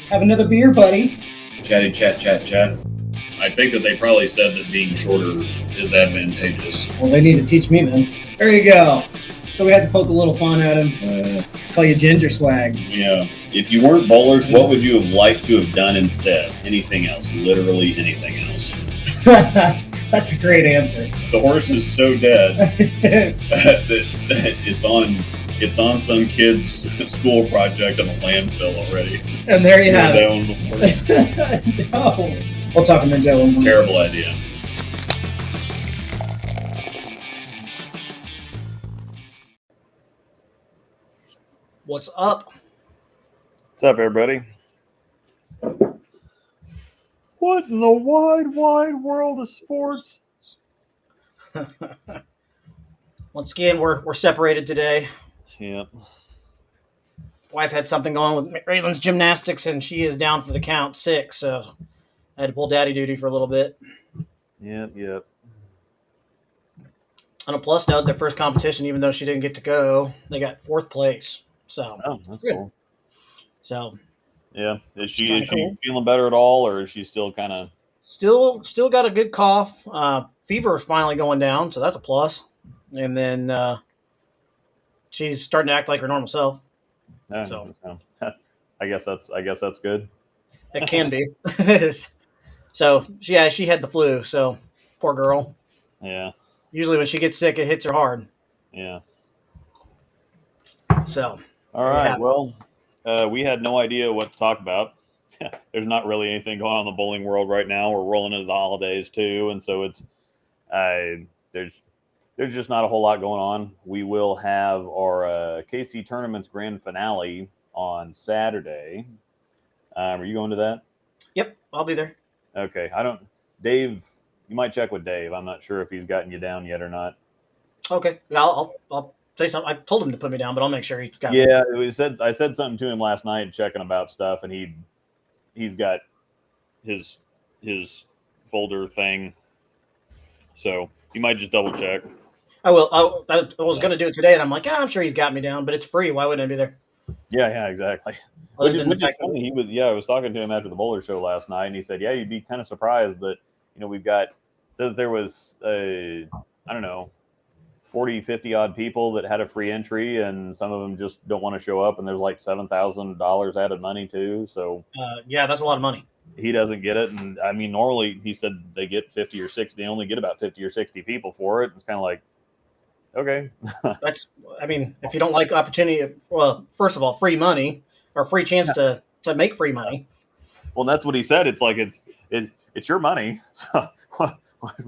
Have another beer, buddy. Chatty chat chat chat. I think that they probably said that being shorter is advantageous. Well, they need to teach me then. There you go. So we had to poke a little fun at him. Call you Ginger Swag. Yeah. If you weren't bowlers, what would you have liked to have done instead? Anything else. Literally anything else. That's a great answer. The horse is so dead that it's on some kid's school project on a landfill already. And there you have that one it. No. We'll talk about that one more. Terrible idea. What's up? What's up, everybody? What in the wide, wide world of sports? Once again, we're separated today. Yep. Wife had something going with Raylan's gymnastics, and she is down for the count, sick. So I had to pull daddy duty for a little bit. Yep. On a plus note, their first competition, even though she didn't get to go, they got fourth place. So that's good. cool. So yeah, is she cool. feeling better at all, or is she still kind of still got a good cough? Fever is finally going down, so that's a plus. And then she's starting to act like her normal self. So I guess that's good. It can be. So she had the flu. So poor girl. Yeah. Usually when she gets sick, it hits her hard. Yeah. So. All right. Well, we had no idea what to talk about. There's not really anything going on in the bowling world right now. We're rolling into the holidays too, and so it's there's just not a whole lot going on. We will have our KC Tournament's grand finale on Saturday. Are you going to that? Yep, I'll be there. Okay. Dave, you might check with Dave. I'm not sure if he's gotten you down yet or not. Okay. Yeah, I'll say something. I told him to put me down, but I'll make sure he's got me. Yeah, I said something to him last night checking about stuff, and he's got his folder thing. So you might just double check. I will. I was going to do it today, and I'm like, I'm sure he's got me down, but it's free. Why wouldn't I be there? Yeah, exactly. Which is funny. I was talking to him after the bowler show last night, and he said, you'd be kind of surprised that, we've got, said that there was, 40, 50 odd people that had a free entry, and some of them just don't want to show up, and there's like $7,000 added money too. So that's a lot of money. He doesn't get it, and I mean, normally he said they get 50 or 60. They only get about 50 or 60 people for it. It's kind of like, okay. If you don't like opportunity, well, first of all, free money or free chance to make free money. Well, that's what he said. It's like it's your money, so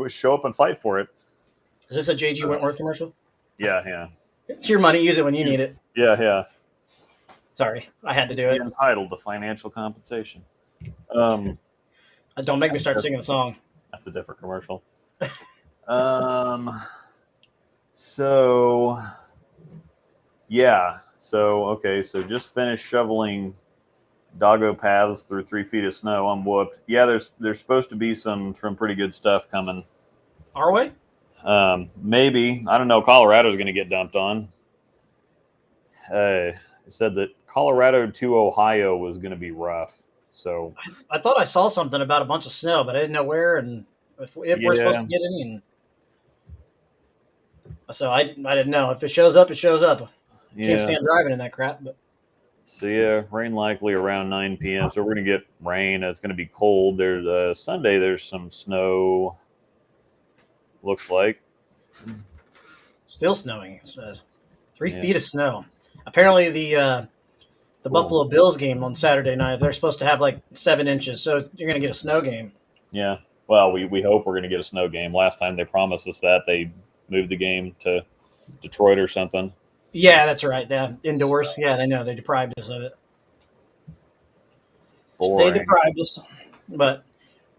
show up and fight for it. Is this a J.G. Wentworth commercial? Yeah. It's your money. Use it when you need it. Yeah. Sorry, I had to do it. You're entitled to financial compensation. Don't make me start singing the song. That's a different commercial. So just finished shoveling doggo paths through 3 feet of snow. I'm whooped. Yeah, there's supposed to be some pretty good stuff coming. Our way? Maybe. I don't know. Colorado's going to get dumped on. It said that Colorado to Ohio was going to be rough. So I thought I saw something about a bunch of snow, but I didn't know where and if we're supposed to get any. And so I didn't know. If it shows up, it shows up. Can't stand driving in that crap. But. So rain likely around 9 p.m. So we're going to get rain. It's going to be cold. There's Sunday. There's some snow. Looks like. Still snowing. It says 3 feet of snow. Apparently the Buffalo Bills game on Saturday night, they're supposed to have like 7 inches. So you're going to get a snow game. Yeah. Well, we hope we're going to get a snow game. Last time they promised us that they moved the game to Detroit or something. Yeah, that's right. Yeah, indoors. Yeah, they know they deprived us of it. Boring. They deprived us. But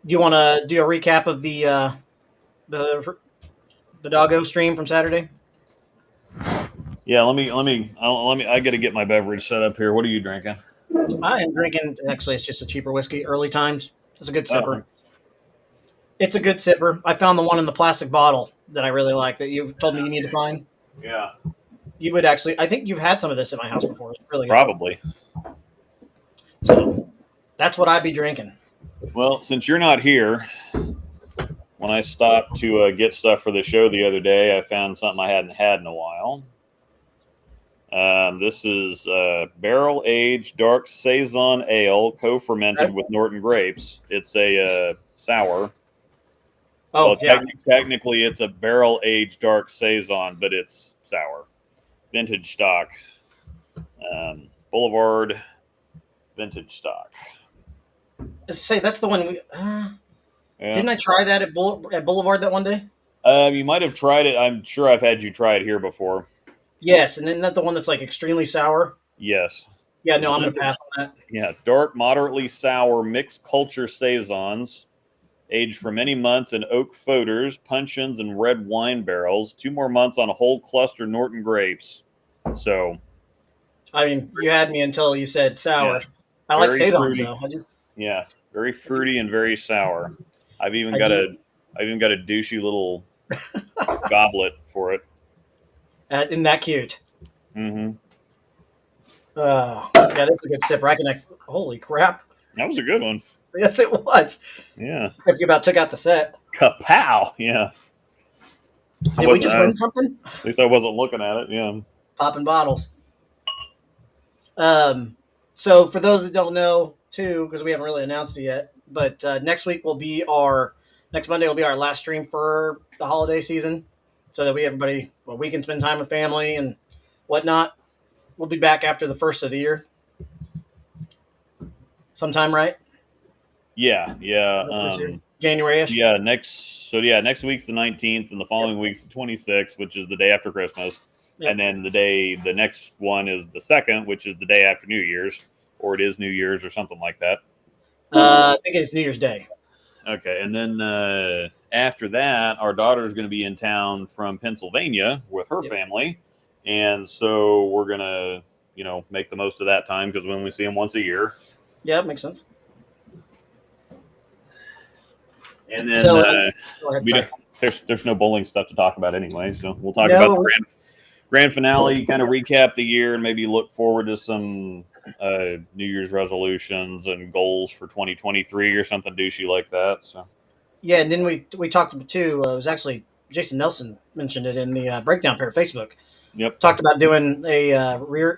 do you want to do a recap of the doggo stream from Saturday? Yeah, let me. I got to get my beverage set up here. What are you drinking? I am drinking. Actually, it's just a cheaper whiskey. Early Times. It's a good sipper. It's a good sipper. I found the one in the plastic bottle that I really like that you told me you need to find. Yeah. You would actually. I think you've had some of this at my house before. It's really good. Probably. So, That's what I'd be drinking. Well, since you're not here, when I stopped to get stuff for the show the other day, I found something I hadn't had in a while. This is barrel aged dark saison ale, co-fermented Okay. with Norton grapes. It's a sour. Oh, Well, yeah. technically, it's a barrel aged dark saison, but it's sour. Vintage stock. Boulevard vintage stock. Say that's the one. Yeah. Didn't I try that at Boulevard that one day? You might have tried it. I'm sure I've had you try it here before. Yes, and then that the one that's like extremely sour. Yes. Yeah, no, I'm gonna pass on that. Yeah, dark, moderately sour mixed culture saisons, aged for many months in oak foeders, puncheons, and red wine barrels. 2 more months on a whole cluster Norton grapes. So, I mean, you had me until you said sour. yeah, I like very saisons fruity. though. Yeah, very fruity and very sour. I've even I got do. a douchey little goblet for it. Isn't that cute? Mm-hmm. Yeah, that's a good sipper. Holy crap! That was a good one. Yes, it was. Yeah. Except you about took out the set. Kapow! Yeah. Did we just win something? At least I wasn't looking at it. Yeah. Popping bottles. So for those that don't know, too, because we haven't really announced it yet, but next Monday will be our last stream for the holiday season, so that we can spend time with family and whatnot. We'll be back after the first of the year, sometime, right? Yeah. Yeah. January-ish. Yeah. Next week's the 19th, and the following week's the 26th, which is the day after Christmas. Yep. And then the next one is the 2nd, which is the day after New Year's, or it is New Year's or something like that. I think it's New Year's Day. Okay. And then after that, our daughter is going to be in town from Pennsylvania with her family. And so we're going to, make the most of that time because we only see them once a year. Yeah, it makes sense. And then So, go ahead, there's no bowling stuff to talk about anyway. So we'll talk about the grand finale, kind of recap the year, and maybe look forward to some New Year's resolutions and goals for 2023 or something douchey like that. So yeah, and then we talked about too. It was actually Jason Nelson mentioned it in the Breakdown Pair Facebook. Yep. Talked about doing a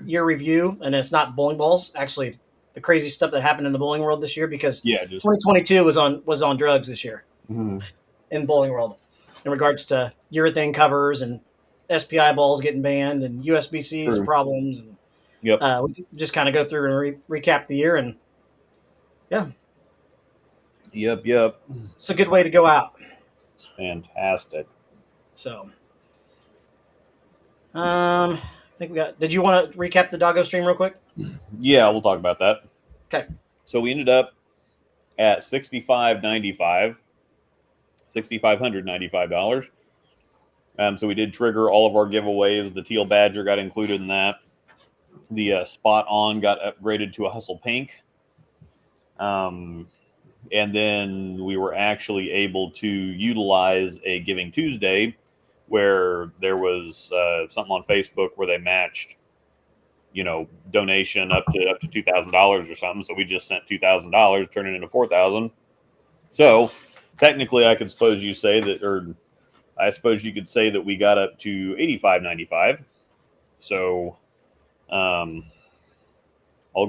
year review, and it's not bowling balls. Actually, the crazy stuff that happened in the bowling world this year, because 2022 was on drugs this year in bowling world, in regards to urethane covers and SPI balls getting banned and USB-C's problems. And we just kind of go through and recap the year, and Yep. It's a good way to go out. It's fantastic. So, I think did you want to recap the Doggo stream real quick? Yeah, we'll talk about that. Okay. So we ended up at $6,595. So we did trigger all of our giveaways. The Teal Badger got included in that. The Spot On got upgraded to a Hustle Pink. And then we were actually able to utilize a Giving Tuesday where there was something on Facebook where they matched, donation up to $2,000 or something. So we just sent $2,000, turning it into $4,000. So technically, I suppose you could say that we got up to $85.95. So, all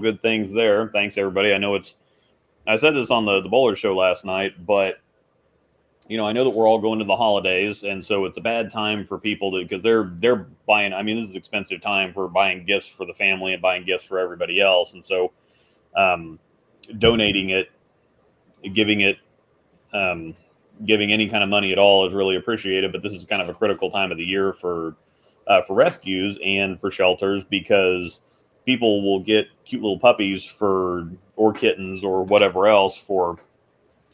good things there. Thanks everybody. I said this on the Bowler Show last night, but I know that we're all going to the holidays, and so it's a bad time for people because they're buying. I mean, this is expensive time for buying gifts for the family and buying gifts for everybody else, and so donating it, giving any kind of money at all is really appreciated. But this is kind of a critical time of the year for rescues and for shelters, because people will get cute little puppies or kittens or whatever else for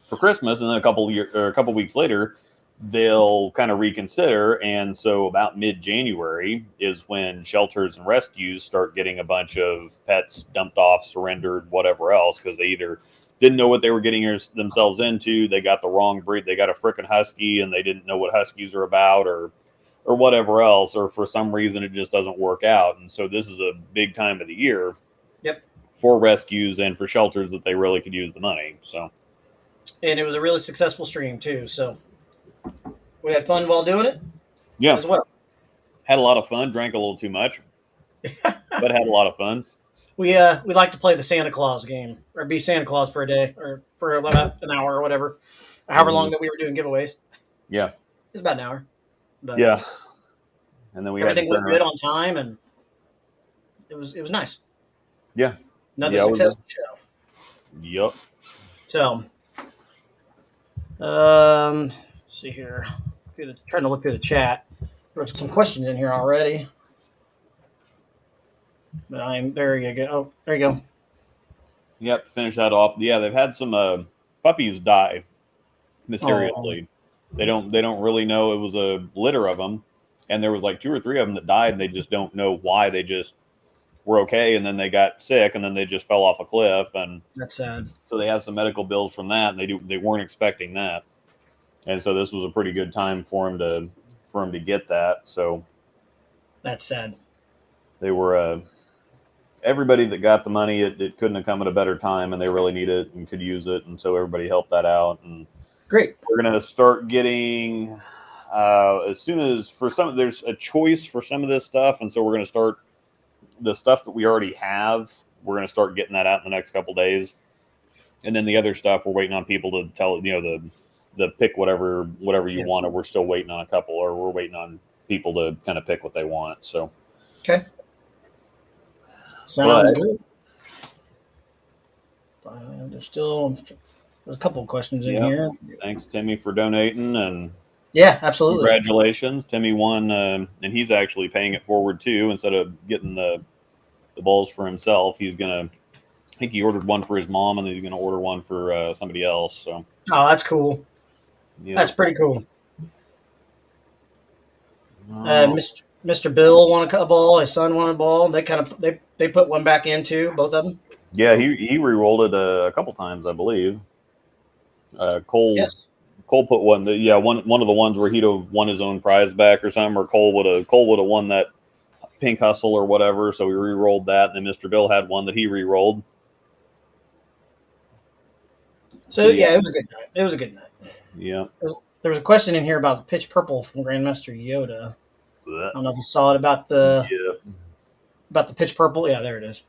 Christmas, and then a couple weeks later, they'll kind of reconsider. And so about mid-January is when shelters and rescues start getting a bunch of pets dumped off, surrendered, whatever else, because they either didn't know what they were getting themselves into, they got the wrong breed, they got a frickin' husky and they didn't know what huskies are about, or whatever else, or for some reason it just doesn't work out. And so this is a big time of the year for rescues and for shelters that they really could use the money. So, and it was a really successful stream too. So we had fun while doing it yeah, as well. had a lot of fun. Drank a little too much, but had a lot of fun. We like to play the Santa Claus game or be Santa Claus for a day or for about an hour or whatever, however long that we were doing giveaways. Yeah, It was about an hour. But yeah. And then we everything had went good on time, and it was nice. Yeah, Another yeah, successful show. Yep. So, see here. Trying to look through the chat. There's some questions in here already. But there you go. Oh, there you go. Yep. To finish that off. Yeah, they've had some puppies die mysteriously. They don't really know. It was a litter of them, and there was like 2 or 3 of them that died, and they just don't know why. They just were okay, and then they got sick, and then they just fell off a cliff, and that's sad. So they have some medical bills from that, and they weren't expecting that, and so this was a pretty good time for him to get that. So that's sad. They were everybody that got the money. It couldn't have come at a better time, and they really need it and could use it, and so everybody helped that out. And great. We're gonna start getting as soon as there's a choice for some of this stuff, and so we're gonna start the stuff that we already have. We're gonna start getting that out in the next couple days, and then the other stuff we're waiting on people to tell the pick whatever you want. Or we're still waiting on a couple, or we're waiting on people to kind of pick what they want. So okay, sounds good. There's a couple of questions in here. Thanks, Timmy, for donating, and yeah, absolutely. Congratulations, Timmy won, and he's actually paying it forward too. Instead of getting the balls for himself, he's gonna. I think he ordered one for his mom, and then he's gonna order one for somebody else. So, oh, that's cool. Yeah. That's pretty cool. Mr. Bill won a ball. His son won a ball. They put one back in too, both of them. Yeah, he re-rolled it a couple times, I believe. Cole. Yes. Cole put one. One of the ones where he'd have won his own prize back or something, or Cole would have won that pink hustle or whatever. So we re-rolled that. And then Mr. Bill had one that he re-rolled. So yeah, it was a good night. It was a good night. Yeah. There was a question in here about the pitch purple from Grandmaster Yoda. I don't know if you saw it about the pitch purple. Yeah, there it is.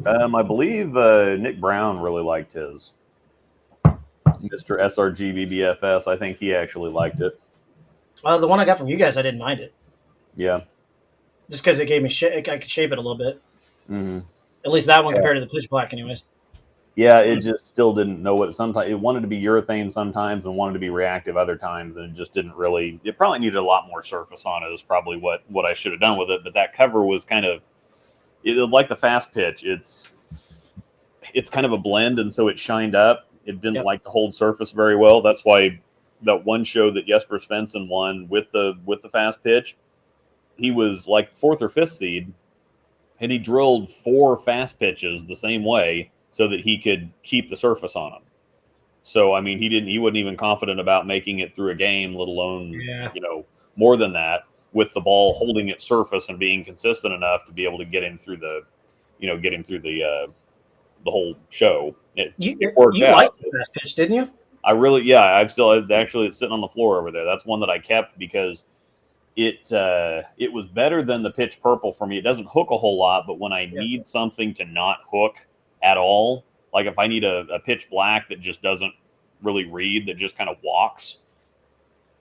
I believe Nick Brown really liked his. Mr. SRG BBFS, I think he actually liked it. The one I got from you guys, I didn't mind it. Yeah. Just because it gave me I could shape it a little bit. Mm-hmm. At least that one compared to the pitch black, anyways. Yeah, it just still didn't know what. Sometimes it wanted to be urethane sometimes and wanted to be reactive other times, and it just didn't really. It probably needed a lot more surface on it. Is probably what I should have done with it. But that cover was kind of, like the fast pitch. It's kind of a blend, and so it shined up. It didn't like to hold surface very well. That's why that one show that Jesper Svensson won with the fast pitch, he was like 4th or 5th seed, and he drilled 4 fast pitches the same way so that he could keep the surface on them. So I mean, he wasn't even confident about making it through a game, let alone more than that, with the ball holding its surface and being consistent enough to be able to get him through the whole show. You liked the fast pitch, didn't you? I really, I've still actually it's sitting on the floor over there. That's one that I kept because it was better than the pitch purple for me. It doesn't hook a whole lot, but when I need something to not hook at all, like if I need a pitch black that just doesn't really read, that just kind of walks,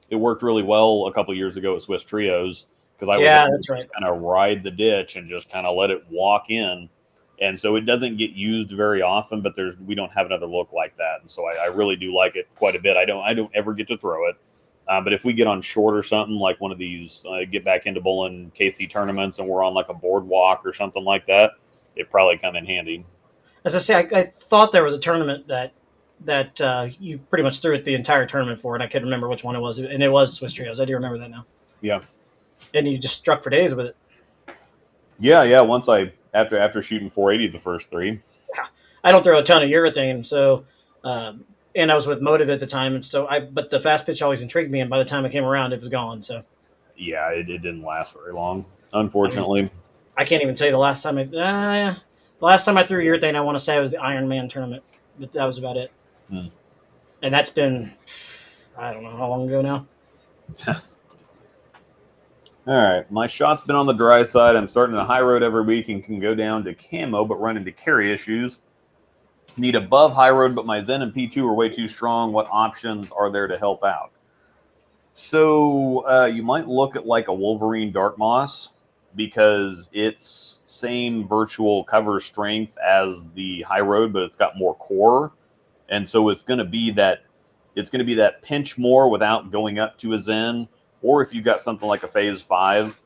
it worked really well a couple years ago at Swiss Trios because I was able to just kind of ride the ditch and just kind of let it walk in. And so it doesn't get used very often, but we don't have another look like that. And so I really do like it quite a bit. I don't ever get to throw it. But if we get on short or something like one of these, get back into bowling KC tournaments and we're on like a boardwalk or something like that, it'd probably come in handy. As I say, I thought there was a tournament that you pretty much threw it the entire tournament for, and I couldn't remember which one it was. And it was Swiss Trios. I do remember that now. Yeah. And you just struck for days with it. Yeah. Once after shooting 480 the first 3. Yeah. I don't throw a ton of urethane, so and I was with Motive at the time, and so but the fast pitch always intrigued me, and by the time it came around, it was gone. So it didn't last very long, unfortunately. I can't even tell you the last time The last time I threw urethane, I want to say it was the Iron Man tournament, but that was about it. Hmm. And that's been, I don't know how long ago now. All right, my shot's been on the dry side. I'm starting a high road every week and can go down to camo, but run into carry issues. Need above high road, but my Zen and P2 are way too strong. What options are there to help out? So you might look at like a Wolverine Dark Moss because it's same virtual cover strength as the high road, but it's got more core, and so it's going to be that pinch more without going up to a Zen. Or if you got something like a Phase 5,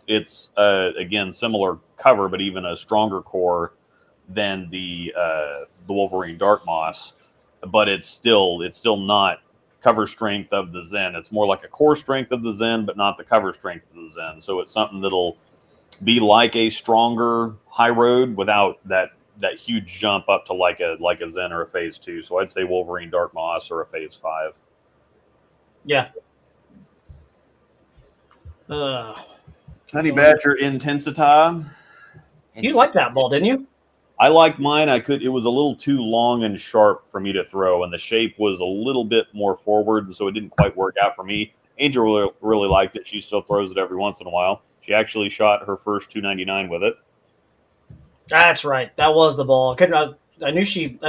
it's again similar cover, but even a stronger core than the Wolverine Dark Moss. But it's still not cover strength of the Zen. It's more like a core strength of the Zen, but not the cover strength of the Zen. So it's something that'll be like a stronger high road without that huge jump up to like a Zen or a Phase 2. So I'd say Wolverine Dark Moss or a Phase 5. Yeah. Honey Badger Intensita. You liked that ball, didn't you? I liked mine. It was a little too long and sharp for me to throw, and the shape was a little bit more forward, and so it didn't quite work out for me. Angel really liked it. She still throws it every once in a while. She actually shot her first 299 with it. That's right. That was the ball. I knew she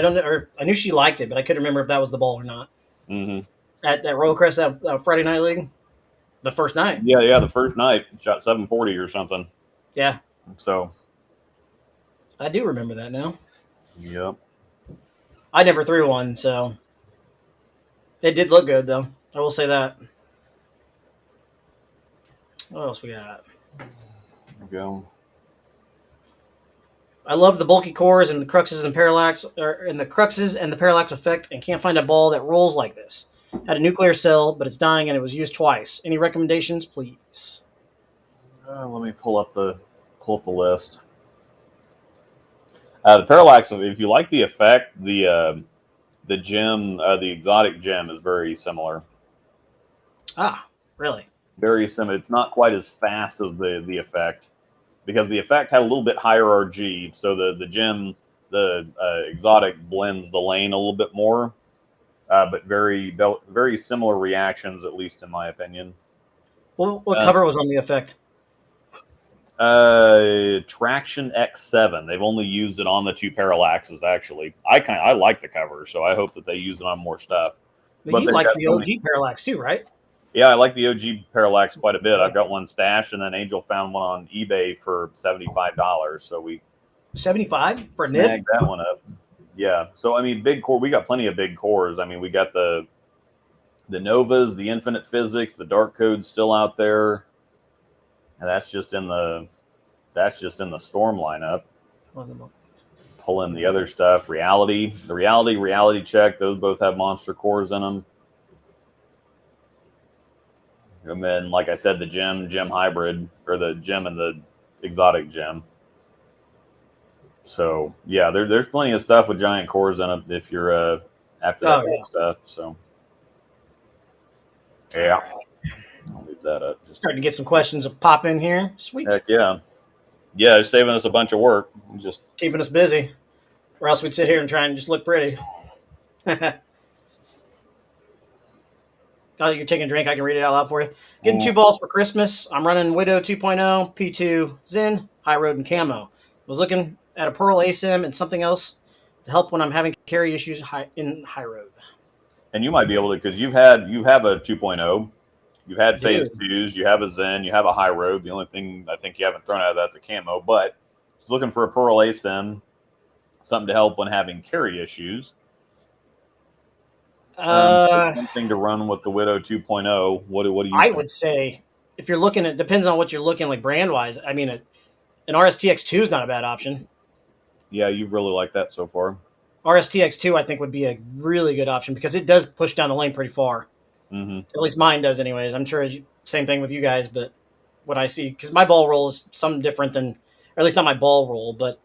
liked it, but I couldn't remember if that was the ball or not. Mm-hmm. At that Royal Crest, that Friday night league, the first night. Yeah, the first night shot 740 or something. Yeah. So I do remember that now. Yep. I never threw one, so it did look good, though. I will say that. What else we got? There we go. I love the bulky cores and the cruxes and parallax, and the parallax effect, and can't find a ball that rolls like this. Had a nuclear cell, but it's dying, and it was used twice. Any recommendations, please? Let me pull up the list. The parallax. If you like the effect, the gem, the exotic gem, is very similar. Ah, really? Very similar. It's not quite as fast as the effect, because the effect had a little bit higher RG. So the gem, the exotic, blends the lane a little bit more, but very similar reactions, at least in my opinion. What cover was on the effect? Traction X7. They've only used it on the two parallaxes. Actually, I like the cover, so I hope that they use it on more stuff. But you like the OG parallax too, right? Yeah, I like the OG parallax quite a bit. I've got one stashed, and then Angel found one on eBay for $75. So we 75 for a snagged nib? that one up. Yeah. So I mean, big core. We got plenty of big cores. I mean, we got the Novas, the Infinite Physics, the Dark Code's still out there. And that's just in the Storm lineup. Pull in the other stuff. The reality check. Those both have monster cores in them. And then, like I said, the gem hybrid, or the gem and the exotic gem. So yeah, there's plenty of stuff with giant cores in it if you're after that kind of stuff. So yeah. I'll leave that up. Just starting to get some questions pop in here. Sweet. Heck yeah. Yeah, it's saving us a bunch of work. Just keeping us busy. Or else we'd sit here and try and just look pretty. Oh, you're taking a drink. I can read it out loud for you. Getting 2 balls for Christmas. I'm running Widow 2.0, P2, Zen, High Road, and Camo. Was looking at a Pearl ASIM and something else to help when I'm having carry issues in High Road. And you might be able to, because you have a 2.0. You've had Phase 2s, you have a Zen, you have a High Road. The only thing I think you haven't thrown out of that's a Camo. But just looking for a Pearl ASIM, something to help when having carry issues. Something to run with the Widow 2.0. What do you think? Would say, if you're looking at, depends on what you're looking like brand-wise. I mean, an RSTX2 is not a bad option. Yeah, you've really liked that so far. RSTX2, I think, would be a really good option because it does push down the lane pretty far. Mm-hmm. At least mine does anyways. I'm sure same thing with you guys, but what I see, because my ball roll is something different than, or at least not my ball roll, but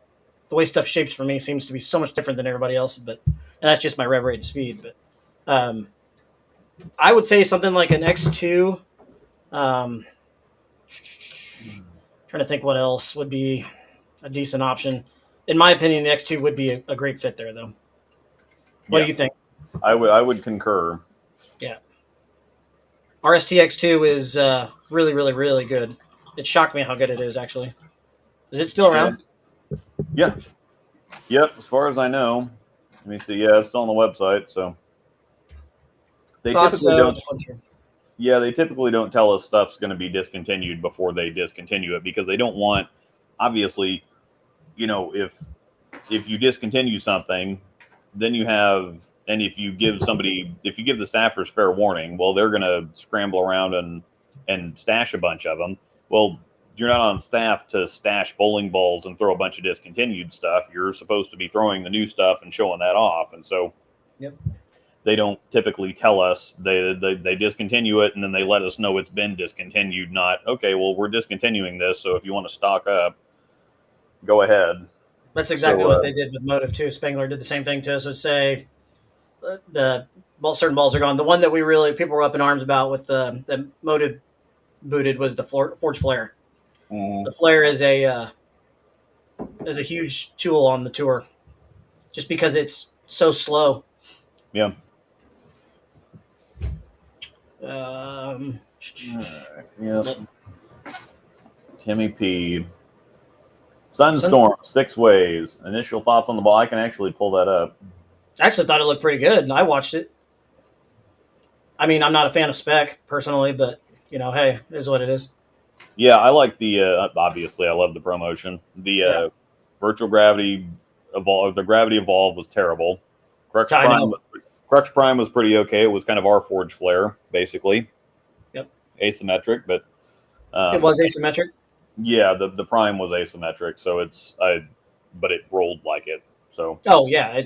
the way stuff shapes for me seems to be so much different than everybody else. But and that's just my rev rate and speed. But I would say something like an X2. Trying to think what else would be a decent option. In my opinion, the X2 would be a great fit there, though. What do you think? I would concur. Yeah. RSTX2 is really, really, really good. It shocked me how good it is, actually. Is it still around? Yeah. Yep. As far as I know. Let me see. Yeah, it's still on the website. So they typically don't. Yeah, they typically don't tell us stuff's going to be discontinued before they discontinue it because they don't want, obviously, if you discontinue something, then you have, and if you give the staffers fair warning, well, they're going to scramble around and stash a bunch of them. Well, you're not on staff to stash bowling balls and throw a bunch of discontinued stuff. You're supposed to be throwing the new stuff and showing that off. And so, yep. They don't typically tell us. They discontinue it and then they let us know it's been discontinued. Not, okay, well, we're discontinuing this, so if you want to stock up, go ahead. That's exactly what they did with Motive too. Spengler did the same thing to us. Would say certain balls are gone. The one that people were up in arms about with the Motive booted was the Forge Flare. Mm-hmm. The Flare is a huge tool on the tour, just because it's so slow. Yeah. Yep. Timmy P. Sunstorm, 6 ways. Initial thoughts on the ball. I can actually pull that up. I actually thought it looked pretty good, and I watched it. I mean, I'm not a fan of spec personally, but hey, it is what it is. Yeah, I like the. Obviously, I love the promotion. The virtual gravity evolve. The gravity evolve was terrible. Crux Prime was pretty okay. It was kind of our Forge Flare, basically. Yep. Asymmetric, but it was asymmetric. Yeah, the Prime was asymmetric, so but it rolled like it. So. Oh yeah,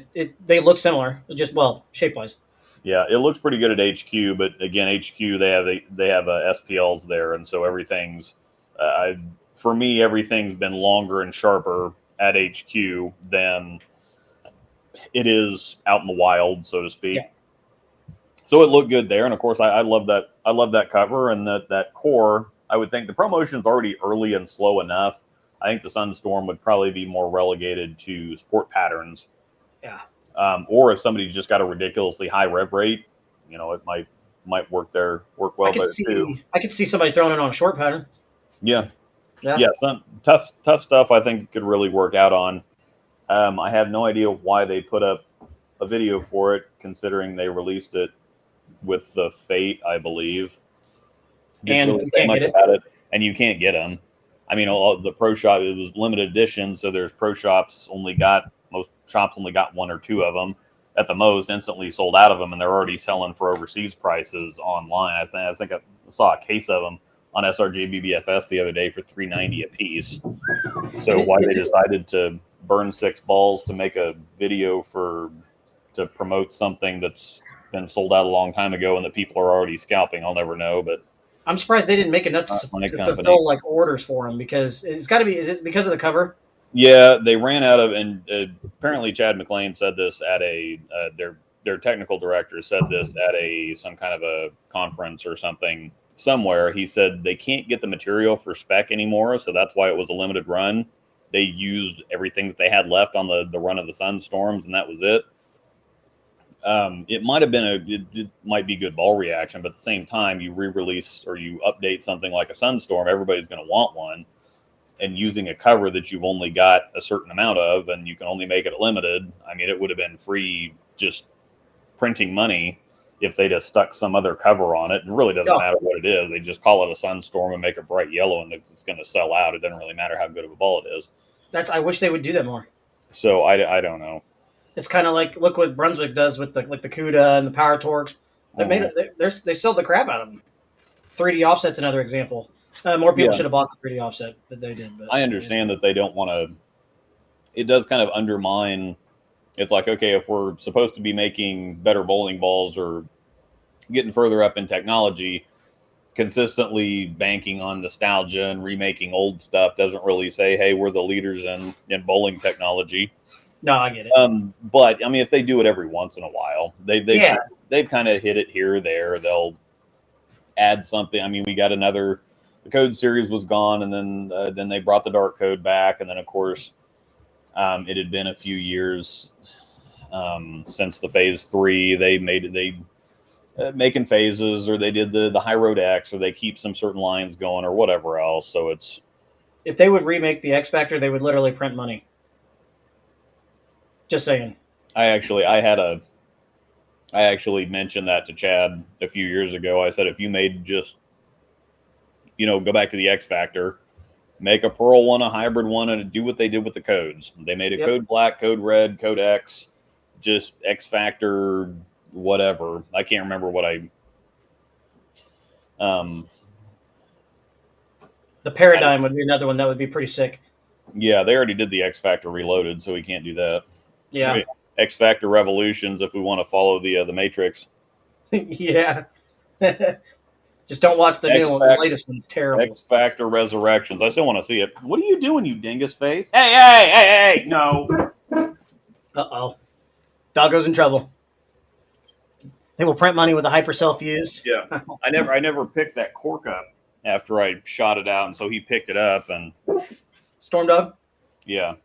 they look similar, just shape wise. Yeah, it looks pretty good at HQ, but again, HQ they have SPLs there, and so everything's for me everything's been longer and sharper at HQ than it is out in the wild, so to speak. Yeah. So it looked good there, and of course I love that. I love that cover and that core. I would think the promotion's already early and slow enough. I think the Sunstorm would probably be more relegated to sport patterns. Yeah. Or if somebody just got a ridiculously high rev rate, it might work well there too. I could see somebody throwing it on a short pattern. Yeah. Some tough stuff. I think could really work out on. I have no idea why they put up a video for it, considering they released it with the Fate, I believe. And really you can't get it. And you can't get them. I mean, the pro shop, it was limited edition, so there's most shops only got 1 or 2 of them at the most, instantly sold out of them, and they're already selling for overseas prices online. I think I saw a case of them on SRG BBFS the other day for $3.90 a piece. So why they decided to burn 6 balls to make a video to promote something that's been sold out a long time ago and that people are already scalping, I'll never know. But I'm surprised they didn't make enough to fulfill orders for them, because it's got to be. Is it because of the cover? Yeah, they ran out of, and apparently Chad McLean said this at their technical director said this at some kind of a conference or something somewhere. He said they can't get the material for spec anymore, so that's why it was a limited run. They used everything that they had left on the run of the Sunstorms, and that was it. It might have been it might be good ball reaction, but at the same time, you re-release or you update something like a Sunstorm, everybody's going to want one. And using a cover that you've only got a certain amount of, and you can only make it limited. I mean, it would have been free just printing money if they just stuck some other cover on it. It really doesn't matter what it is. They just call it a Sunstorm and make it bright yellow, and it's going to sell out. It doesn't really matter how good of a ball it is. I wish they would do that more. So I don't know. It's kind of like, look what Brunswick does with the CUDA and the Power Torques. They made it. They sell the crap out of them. 3D offset's another example. More people should have bought the 3D offset than they did. But I understand that they don't want to. It does kind of undermine. It's like, okay, if we're supposed to be making better bowling balls or getting further up in technology, consistently banking on nostalgia and remaking old stuff doesn't really say, hey, we're the leaders in bowling technology. No, I get it. But I mean, if they do it every once in a while, they've kind of hit it here or there. They'll add something. I mean, we got the Code series was gone, and then they brought the Dark Code back, and then of course It had been a few years since the phase 3. They making phases, or they did the high road X, or they keep some certain lines going, or whatever else. So it's, If they would remake the X Factor, they would literally print money. Just saying. I actually mentioned that to Chad a few years ago. I said, if you made just, go back to the X Factor, make a Pearl one, a hybrid one, and do what they did with the codes. They made a code black, code red, code X, just X Factor, whatever. I can't remember what the Paradigm would be another one that would be pretty sick. Yeah, they already did the X Factor Reloaded, so we can't do that. Yeah. Maybe X Factor Revolutions if we want to follow the Matrix. Yeah. Just don't watch the new one. The latest one. It's terrible. X Factor Resurrections. I still want to see it. What are you doing, you dingus face? Hey, no. Uh-oh. Doggo's in trouble. They will print money with a hypercell fused. Yeah. I never picked that cork up after I shot it out, and so he picked it up, and Storm Dog? Yeah.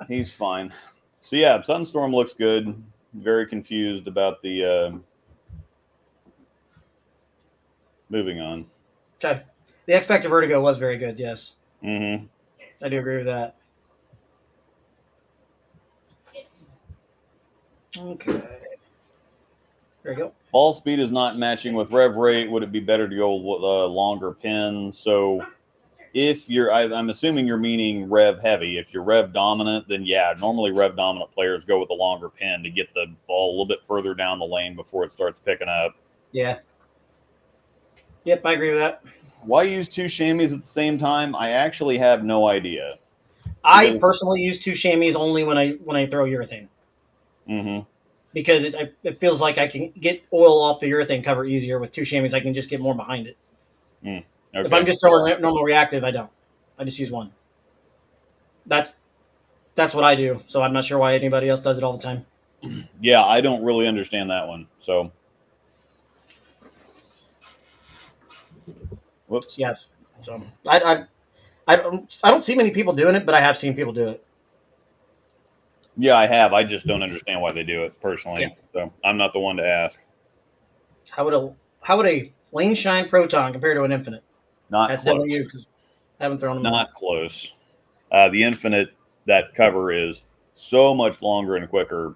He's fine. So yeah, Sunstorm looks good. Very confused about the moving on. Okay. The X Factor Vertigo was very good, yes. Mm-hmm. I do agree with that. Okay. There you go. Ball speed is not matching with rev rate. Would it be better to go with a longer pin? So if you're, I'm assuming you're meaning rev heavy. If you're rev dominant, then yeah, normally rev dominant players go with a longer pin to get the ball a little bit further down the lane before it starts picking up. Yeah. Yep, I agree with that. Why use two chamois at the same time? I actually have no idea. I personally use two chamois only when I throw urethane. Mm-hmm. Because it feels like I can get oil off the urethane cover easier with two chamois. I can just get more behind it. Okay. If I'm just throwing normal reactive, I don't. I just use one. That's what I do. So I'm not sure why anybody else does it all the time. Yeah, I don't really understand that one. So, whoops. Yes. So I don't see many people doing it, but I have seen people do it. Yeah, I have. I just don't understand why they do it personally. Yeah. So I'm not the one to ask. How would a Lane Shine Proton compare to an Infinite? That's close. You, because I haven't thrown them. Not close. The Infinite, that cover is so much longer and quicker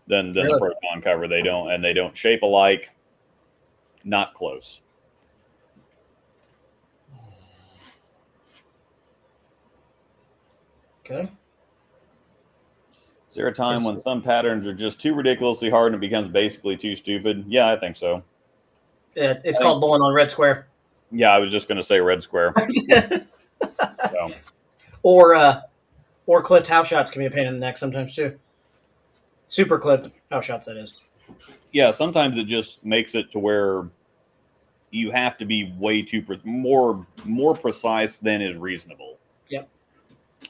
than the Proton cover. They don't shape alike. Not close. Okay. Is there a time when some patterns are just too ridiculously hard and it becomes basically too stupid? Yeah, I think so. Yeah, it's called bowling on red square. Yeah, I was just going to say red square. So. Or clipped house shots can be a pain in the neck sometimes too. Super clipped house shots, that is. Yeah, sometimes it just makes it to where you have to be way too more precise than is reasonable. Yep.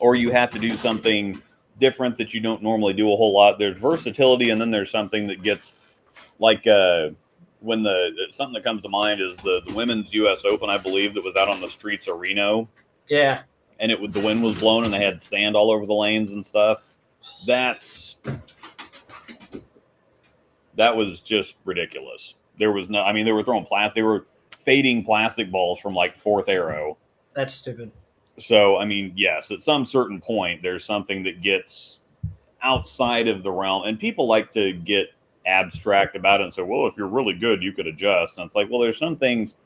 Or you have to do something different that you don't normally do a whole lot. There's versatility, and then there's something that gets like when something that comes to mind is the women's U.S. Open, I believe, that was out on the streets of Reno. Yeah. And the wind was blowing, and they had sand all over the lanes and stuff. That was just ridiculous. There was no, I mean, they were throwing they were fading plastic balls from like fourth arrow. That's stupid. So, I mean, yes, at some certain point, there's something that gets outside of the realm, and people like to get abstract about it and say, well, if you're really good, you could adjust. And it's like, well, there's some things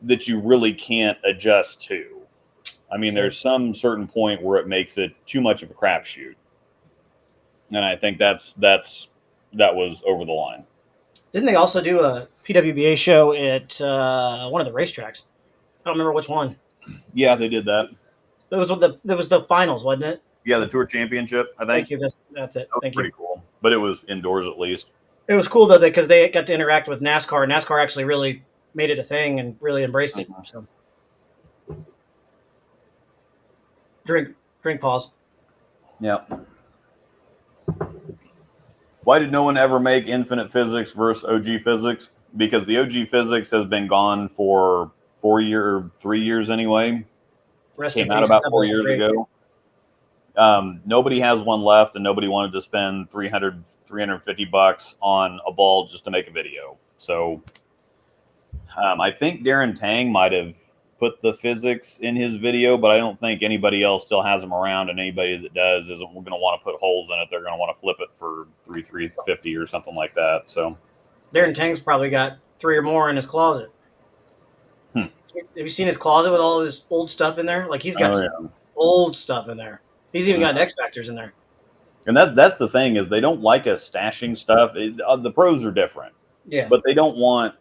that you really can't adjust to. I mean, there's some certain point where it makes it too much of a crapshoot. And I think that was over the line. Didn't they also do a PWBA show at one of the racetracks? I don't remember which one. Yeah, they did that. It was the finals, wasn't it? Yeah, the Tour Championship, I think. Thank you. That's it. That was pretty cool. But it was indoors at least. It was cool, though, because they got to interact with NASCAR. NASCAR actually really made it a thing and really embraced it. So, drink pause. Yeah. Why did no one ever make Infinite Physics versus OG Physics? Because the OG Physics has been gone for 3 years anyway. Came out about 4 years ago. Nobody has one left, and nobody wanted to spend $350 on a ball just to make a video. So I think Darren Tang might have put the physics in his video, but I don't think anybody else still has them around, and anybody that does isn't going to want to put holes in it. They're going to want to flip it for $350 or something like that. So Darren Tang's probably got 3 or more in his closet. Have you seen his closet with all his old stuff in there? Like he's got some old stuff in there. He's even got X Factors in there. And that's the thing is they don't like us stashing stuff. The pros are different. Yeah. But they don't want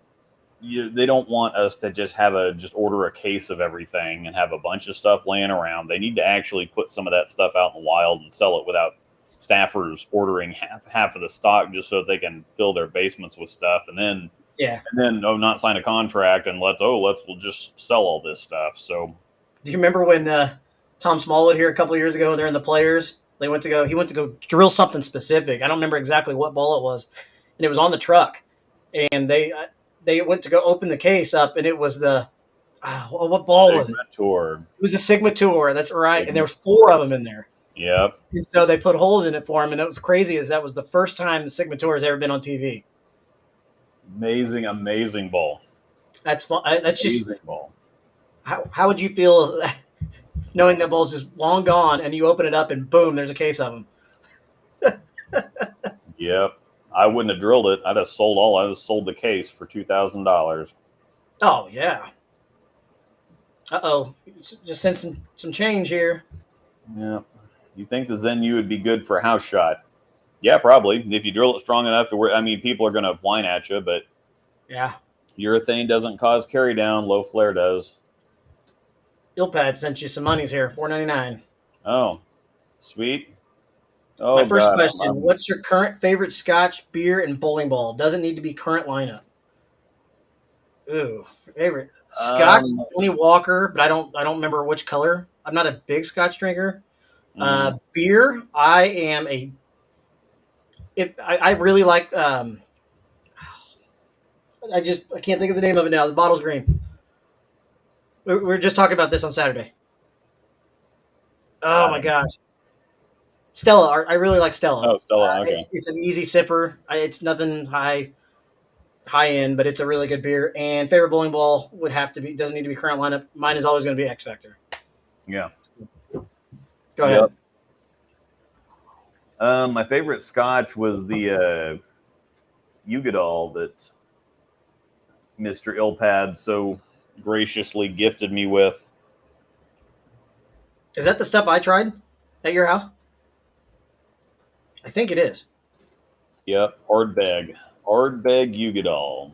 us to just order a case of everything and have a bunch of stuff laying around. They need to actually put some of that stuff out in the wild and sell it without staffers ordering half of the stock just so that they can fill their basements with stuff and then not sign a contract and we'll just sell all this stuff. So do you remember when Tom Smallwood here a couple of years ago, they're in the Players, he went to go drill something specific. I don't remember exactly what ball it was, and it was on the truck, and they went to go open the case up, and it was the what ball was it? Tour. It was a Sigma Tour. That's right, and there was 4 of them in there. Yep. And so they put holes in it for him, and it was crazy. That was the first time the Sigma Tour has ever been on TV. Amazing ball. That's fun. That's amazing just ball. How would you feel knowing that ball's just long gone, and you open it up, and boom, there's a case of them? Yep. I wouldn't have drilled it. I just sold the case for $2,000. Oh yeah. Just sent some change here. Yeah. You think the Zen U would be good for a house shot? Yeah, probably. If you drill it strong enough to where, people are going to whine at you, but yeah, urethane doesn't cause carry down. Low flare does. Ilpad sent you some monies here, $4.99. Oh, sweet. Oh, my first question: what's your current favorite Scotch, beer, and bowling ball? Doesn't need to be current lineup. Ooh, favorite Scotch, Tony Walker, but I don't remember which color. I'm not a big Scotch drinker. Beer, I am I really like. I can't think of the name of it now. The bottle's green. We were just talking about this on Saturday. Oh my gosh, Stella. I really like Stella. Oh, Stella. Okay. It's an easy sipper. It's nothing high end, but it's a really good beer. And favorite bowling ball doesn't need to be current lineup. Mine is always going to be X Factor. Yeah. Go ahead. My favorite Scotch was the Ugadal that Mr. Ilpad so graciously gifted me with. Is that the stuff I tried at your house? I think it is. Yep, Ardbeg Ugadal.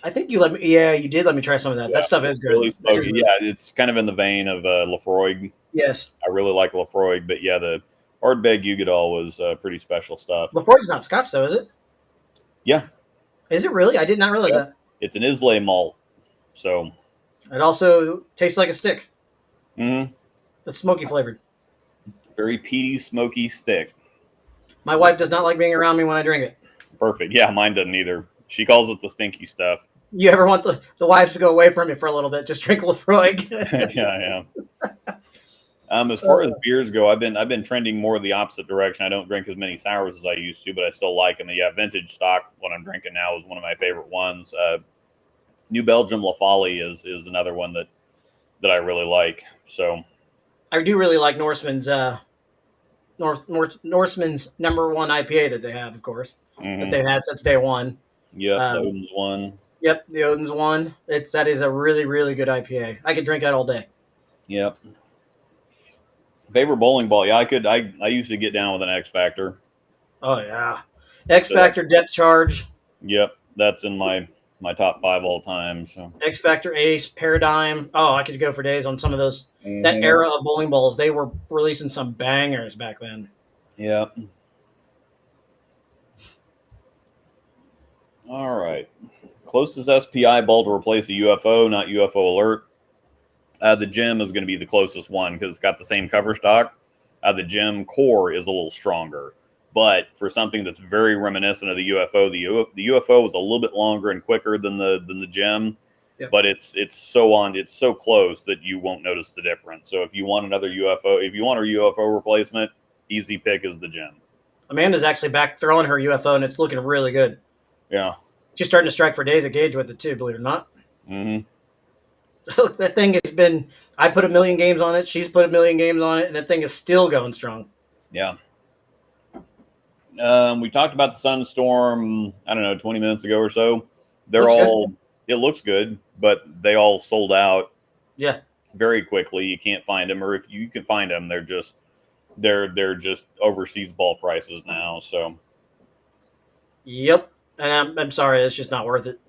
I think you let me. Yeah, you did let me try some of that. Yeah, that stuff is good. Really smoky. Yeah, it's kind of in the vein of Lafroig. Yes, I really like Lafroig, but yeah, the Ardbeg Ugadal was pretty special stuff. Lafroig's not Scotch, though, is it? Yeah. Is it really? I did not realize that. It's an Islay malt, so it also tastes like a stick. Mm-hmm. It's smoky flavored. Very peaty, smoky stick. My wife does not like being around me when I drink it. Perfect. Yeah, mine doesn't either. She calls it the stinky stuff. You ever want the wives to go away from you for a little bit? Just drink Lafroig. Yeah. As far as beers go, I've been trending more the opposite direction. I don't drink as many sours as I used to, but I still like them. And yeah, vintage stock, what I'm drinking now, is one of my favorite ones. New Belgium La Folie is another one that I really like. So I do really like Norseman's Norseman's number 1 IPA that they have, of course, that they've had since day one. Yep, the Odin's one. Yep, the Odin's one. That is a really, really good IPA. I could drink that all day. Yep. Favorite bowling ball? Yeah, I used to get down with an X Factor. Oh yeah, X Factor depth charge. Yep, that's in my top 5 all time. So X Factor Ace Paradigm. Oh, I could go for days on some of those. That era of bowling balls, they were releasing some bangers back then. Yep. All right. Closest SPI ball to replace a UFO, not UFO alert. The Gem is going to be the closest one because it's got the same cover stock. The Gem core is a little stronger. But for something that's very reminiscent of the UFO, the UFO was a little bit longer and quicker than the Gem. Yep. but it's so close that you won't notice the difference. So if you want another UFO, if you want a UFO replacement, easy pick is the Gem. Amanda's actually back throwing her UFO, and it's looking really good. Yeah. She's starting to strike for days at gauge with it too, believe it or not. Mm-hmm. Look, that thing has been. I put 1,000,000 games on it. She's put 1,000,000 games on it, and that thing is still going strong. Yeah. We talked about the Sunstorm, I don't know, 20 minutes ago or so. It looks good, but they all sold out Yeah. very quickly. You can't find them, or if you can find them, they're just overseas ball prices now. So, Yep. And I'm sorry, it's just not worth it.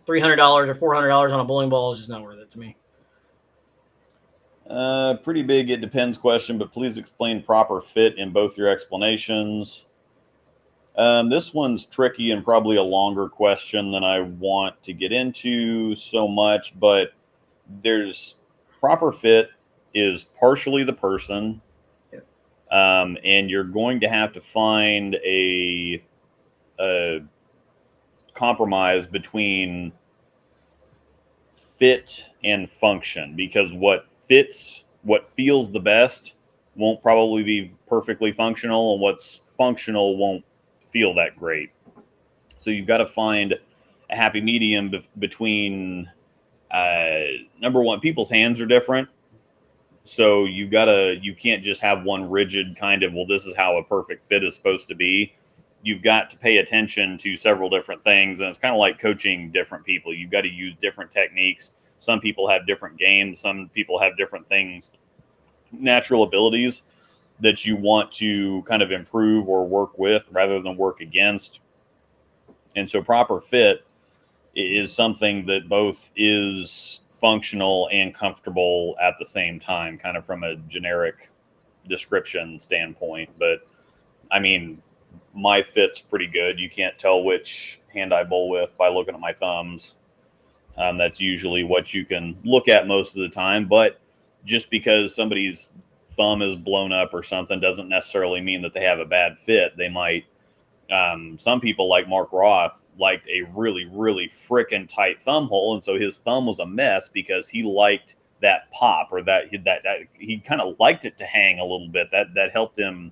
$300 or $400 on a bowling ball is just not worth it to me. pretty big it depends question, but please explain proper fit in both your explanations. This one's tricky and probably a longer question than I want to get into so much, but there's proper fit is partially the person. Yep. And you're going to have to find a compromise between fit and function, because what feels the best won't probably be perfectly functional, and what's functional won't feel that great. So you've got to find a happy medium between number one, people's hands are different. So you can't just have one rigid kind of, well, this is how a perfect fit is supposed to be. You've got to pay attention to several different things. And it's kind of like coaching different people. You've got to use different techniques. Some people have different games. Some people have different things, natural abilities that you want to kind of improve or work with rather than work against. And so proper fit is something that both is functional and comfortable at the same time, kind of from a generic description standpoint. But I mean, my fit's pretty good. You can't tell which hand I bowl with by looking at my thumbs. That's usually what you can look at most of the time. But just because somebody's thumb is blown up or something doesn't necessarily mean that they have a bad fit. They might. Some people, like Mark Roth, liked a really, really frickin' tight thumb hole, and so his thumb was a mess because he liked that pop, or that he kind of liked it to hang a little bit. That helped him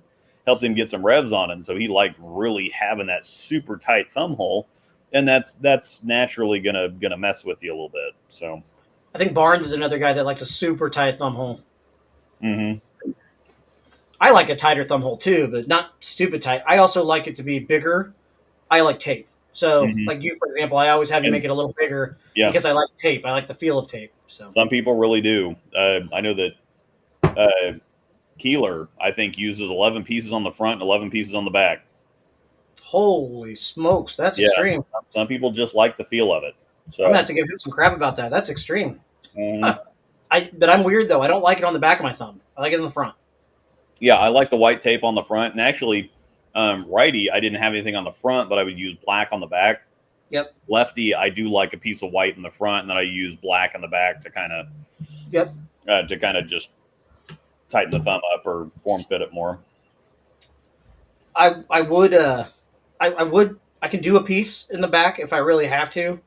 get some revs on it. And so he liked really having that super tight thumb hole, and that's naturally gonna mess with you a little bit. So I think Barnes is another guy that likes a super tight thumb hole. Mm-hmm. I like a tighter thumb hole too, but not stupid tight. I also like it to be bigger. I like tape. So, like you, for example, I always have you make it a little bigger because I like tape. I like the feel of tape. So some people really do. I know that Keeler, I think, uses 11 pieces on the front and 11 pieces on the back. Holy smokes, that's extreme. Some people just like the feel of it. So I'm gonna have to give him some crap about that. That's extreme. Mm-hmm. But I'm weird though. I don't like it on the back of my thumb. I like it in the front. Yeah, I like the white tape on the front. And actually, righty, I didn't have anything on the front, but I would use black on the back. Yep. Lefty, I do like a piece of white in the front, and then I use black in the back to kind of just tighten the thumb up or form fit it more. I can do a piece in the back if I really have to,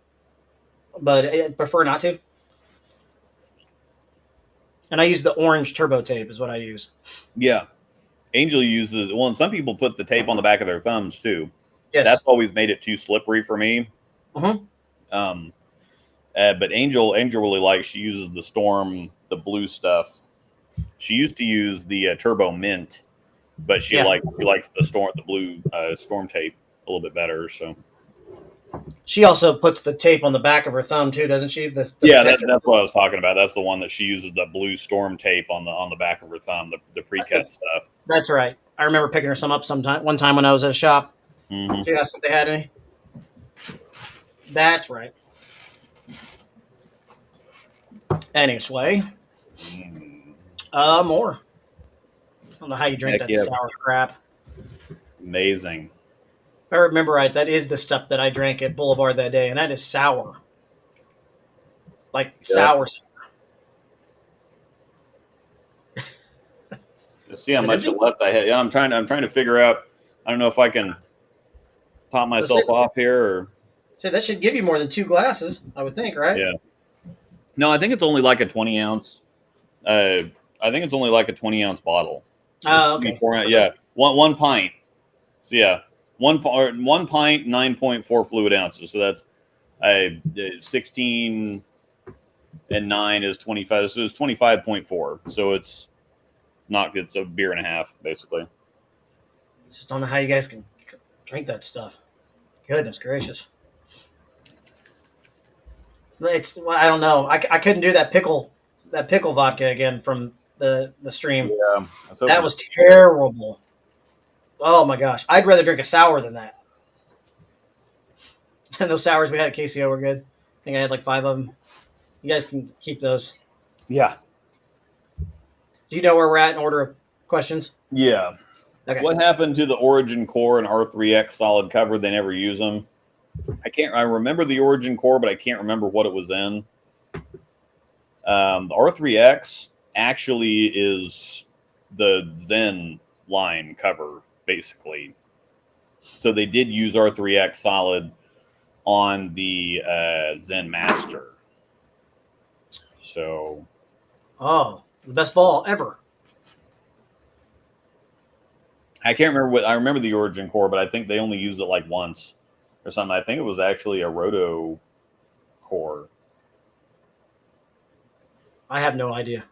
but I prefer not to. And I use the orange turbo tape is what I use. Yeah. Angel uses, and some people put the tape on the back of their thumbs too. Yes. That's always made it too slippery for me. Mm-hmm. But Angel really likes, she uses the Storm, the blue stuff. She used to use the Turbo Mint, but she likes the blue Storm tape a little bit better. So she also puts the tape on the back of her thumb too, doesn't she? That's what I was talking about. That's the one that she uses, the blue Storm tape on the back of her thumb, the pre-cut stuff. That's right. I remember picking her some up one time when I was at a shop. Mm-hmm. She asked if they had any. That's right. Anyway, more. I don't know how you drink that sour crap. Amazing. If I remember right, that is the stuff that I drank at Boulevard that day, and that is sour. Like sour. Let's see how much left I had. Yeah, I'm trying to figure out. I don't know if I can top myself off here or. So that should give you more than 2 glasses, I would think, right? Yeah. No, I think it's only like a 20 ounce. I think it's only like a 20-ounce bottle. Oh, okay. Yeah, one pint. So yeah, one pint, 9.4 fluid ounces. So that's 16 and 9 is 25. So it's 25.4. So it's not good. It's a beer and a half, basically. Just don't know how you guys can drink that stuff. Goodness gracious. Well, I don't know. I couldn't do that pickle vodka again from the stream. Yeah, That was terrible. Oh my gosh. I'd rather drink a sour than that. And those sours we had at KCO were good. I think I had like 5 of them. You guys can keep those. Yeah. Do you know where we're at in order of questions? Yeah. Okay. What happened to the Origin Core and R3X solid cover? They never use them. I remember the Origin Core, but I can't remember what it was in. The R3X actually is the Zen line cover, basically. So they did use R3X solid on the Zen Master. So. Oh, the best ball ever. I can't remember I remember the Origin Core, but I think they only used it like once or something. I think it was actually a Roto core. I have no idea.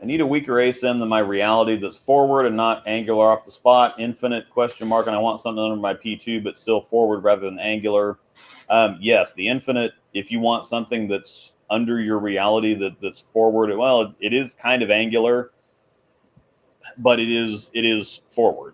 I need a weaker ASIM than my reality that's forward and not angular off the spot. Infinite question mark, and I want something under my P2, but still forward rather than angular. Yes, the infinite, if you want something that's under your reality that's forward, well, it is kind of angular, but it is forward.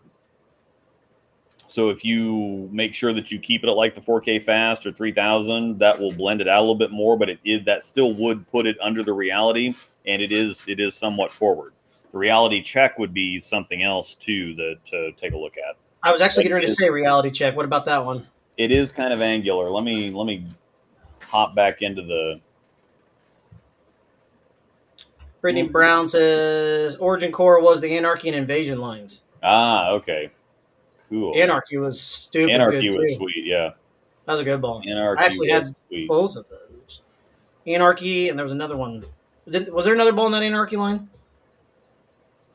So if you make sure that you keep it at like the 4K fast or 3000, that will blend it out a little bit more, but that still would put it under the reality, and it is somewhat forward. The reality check would be something else too to take a look at. I was actually getting ready to say reality check. What about that one? It is kind of angular. Let me hop back into the. Brittany Brown says Origin Core was the Anarchy and Invasion lines. Ah, okay. Cool. Anarchy was stupid. Anarchy good was too. sweet, yeah. That was a good ball. Anarchy I actually had sweet. both of those. Anarchy, and there was another one. Was there another ball in that Anarchy line?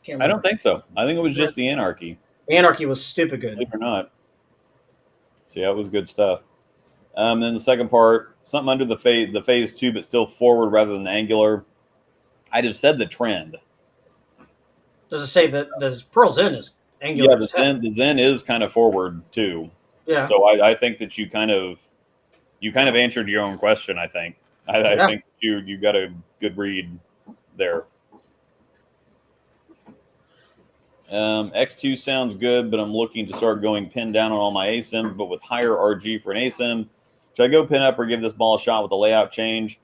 Can't remember. I don't think so. I think it was just the Anarchy. Anarchy was stupid good. Believe it or not. So yeah, it was good stuff. Then the second part, something under the phase 2, but still forward rather than angular. I'd have said the trend. Does it say that the Pearl Zen is angular? Yeah, the Zen is kind of forward too. Yeah. So I think that you kind of answered your own question. I think I think you got a good read there. X2 sounds good, but I'm looking to start going pin down on all my ASIM, but with higher RG for an ASIM. Should I go pin up or give this ball a shot with a layout change?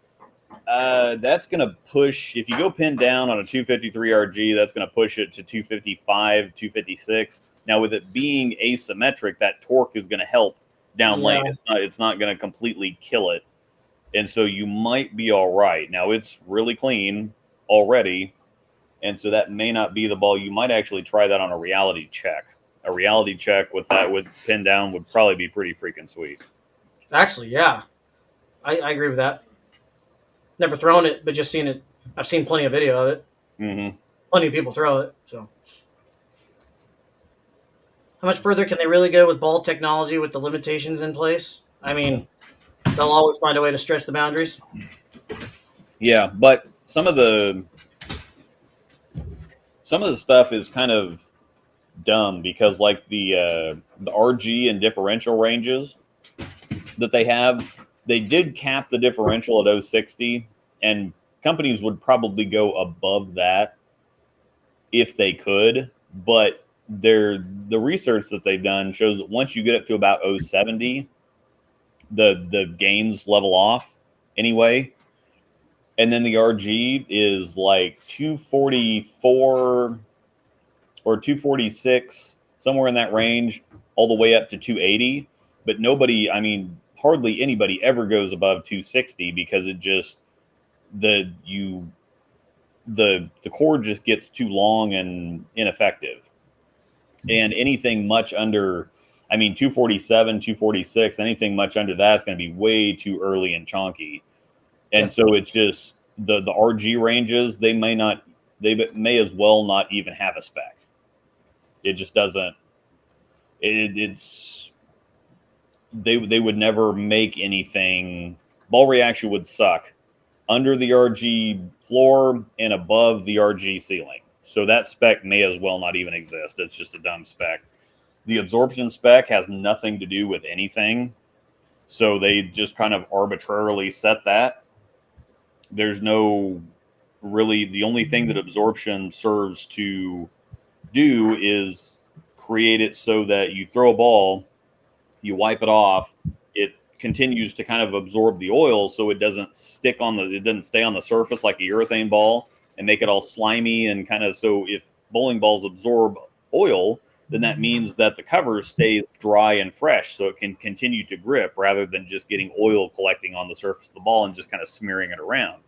That's going to push, if you go pin down on a 253 RG, that's going to push it to 255, 256. Now, with it being asymmetric, that torque is going to help down lane. It's not going to completely kill it. And so you might be all right. Now, it's really clean already. And so that may not be the ball. You might actually try that on a reality check. A reality check with pin down would probably be pretty freaking sweet. Actually, yeah. I agree with that. Never thrown it, but just seen it. I've seen plenty of video of it. Mm-hmm. Plenty of people throw it. So, how much further can they really go with ball technology with the limitations in place? I mean, they'll always find a way to stretch the boundaries. Yeah, but some of the stuff is kind of dumb because, like the RG and differential ranges that they did cap the differential at 060, and companies would probably go above that if they could, but the research that they've done shows that once you get up to about 070, the gains level off anyway. And then the RG is like 244 or 246, somewhere in that range, all the way up to 280. But hardly anybody ever goes above 260 because it just the cord just gets too long and ineffective. And anything much under, I mean, 247, 246, anything much under that is going to be way too early and chonky. And so it's just the RG ranges, they may as well not even have a spec. It just doesn't. They would never make anything. Ball reaction would suck under the RG floor and above the RG ceiling. So that spec may as well not even exist. It's just a dumb spec. The absorption spec has nothing to do with anything. So they just kind of arbitrarily set that. There's no really, the only thing that absorption serves to do is create it so that you throw a ball, you wipe it off, it continues to kind of absorb the oil so it doesn't stay on the surface like a urethane ball and make it all slimy and kind of. So if bowling balls absorb oil, then that means that the cover stays dry and fresh so it can continue to grip rather than just getting oil collecting on the surface of the ball and just kind of smearing it around.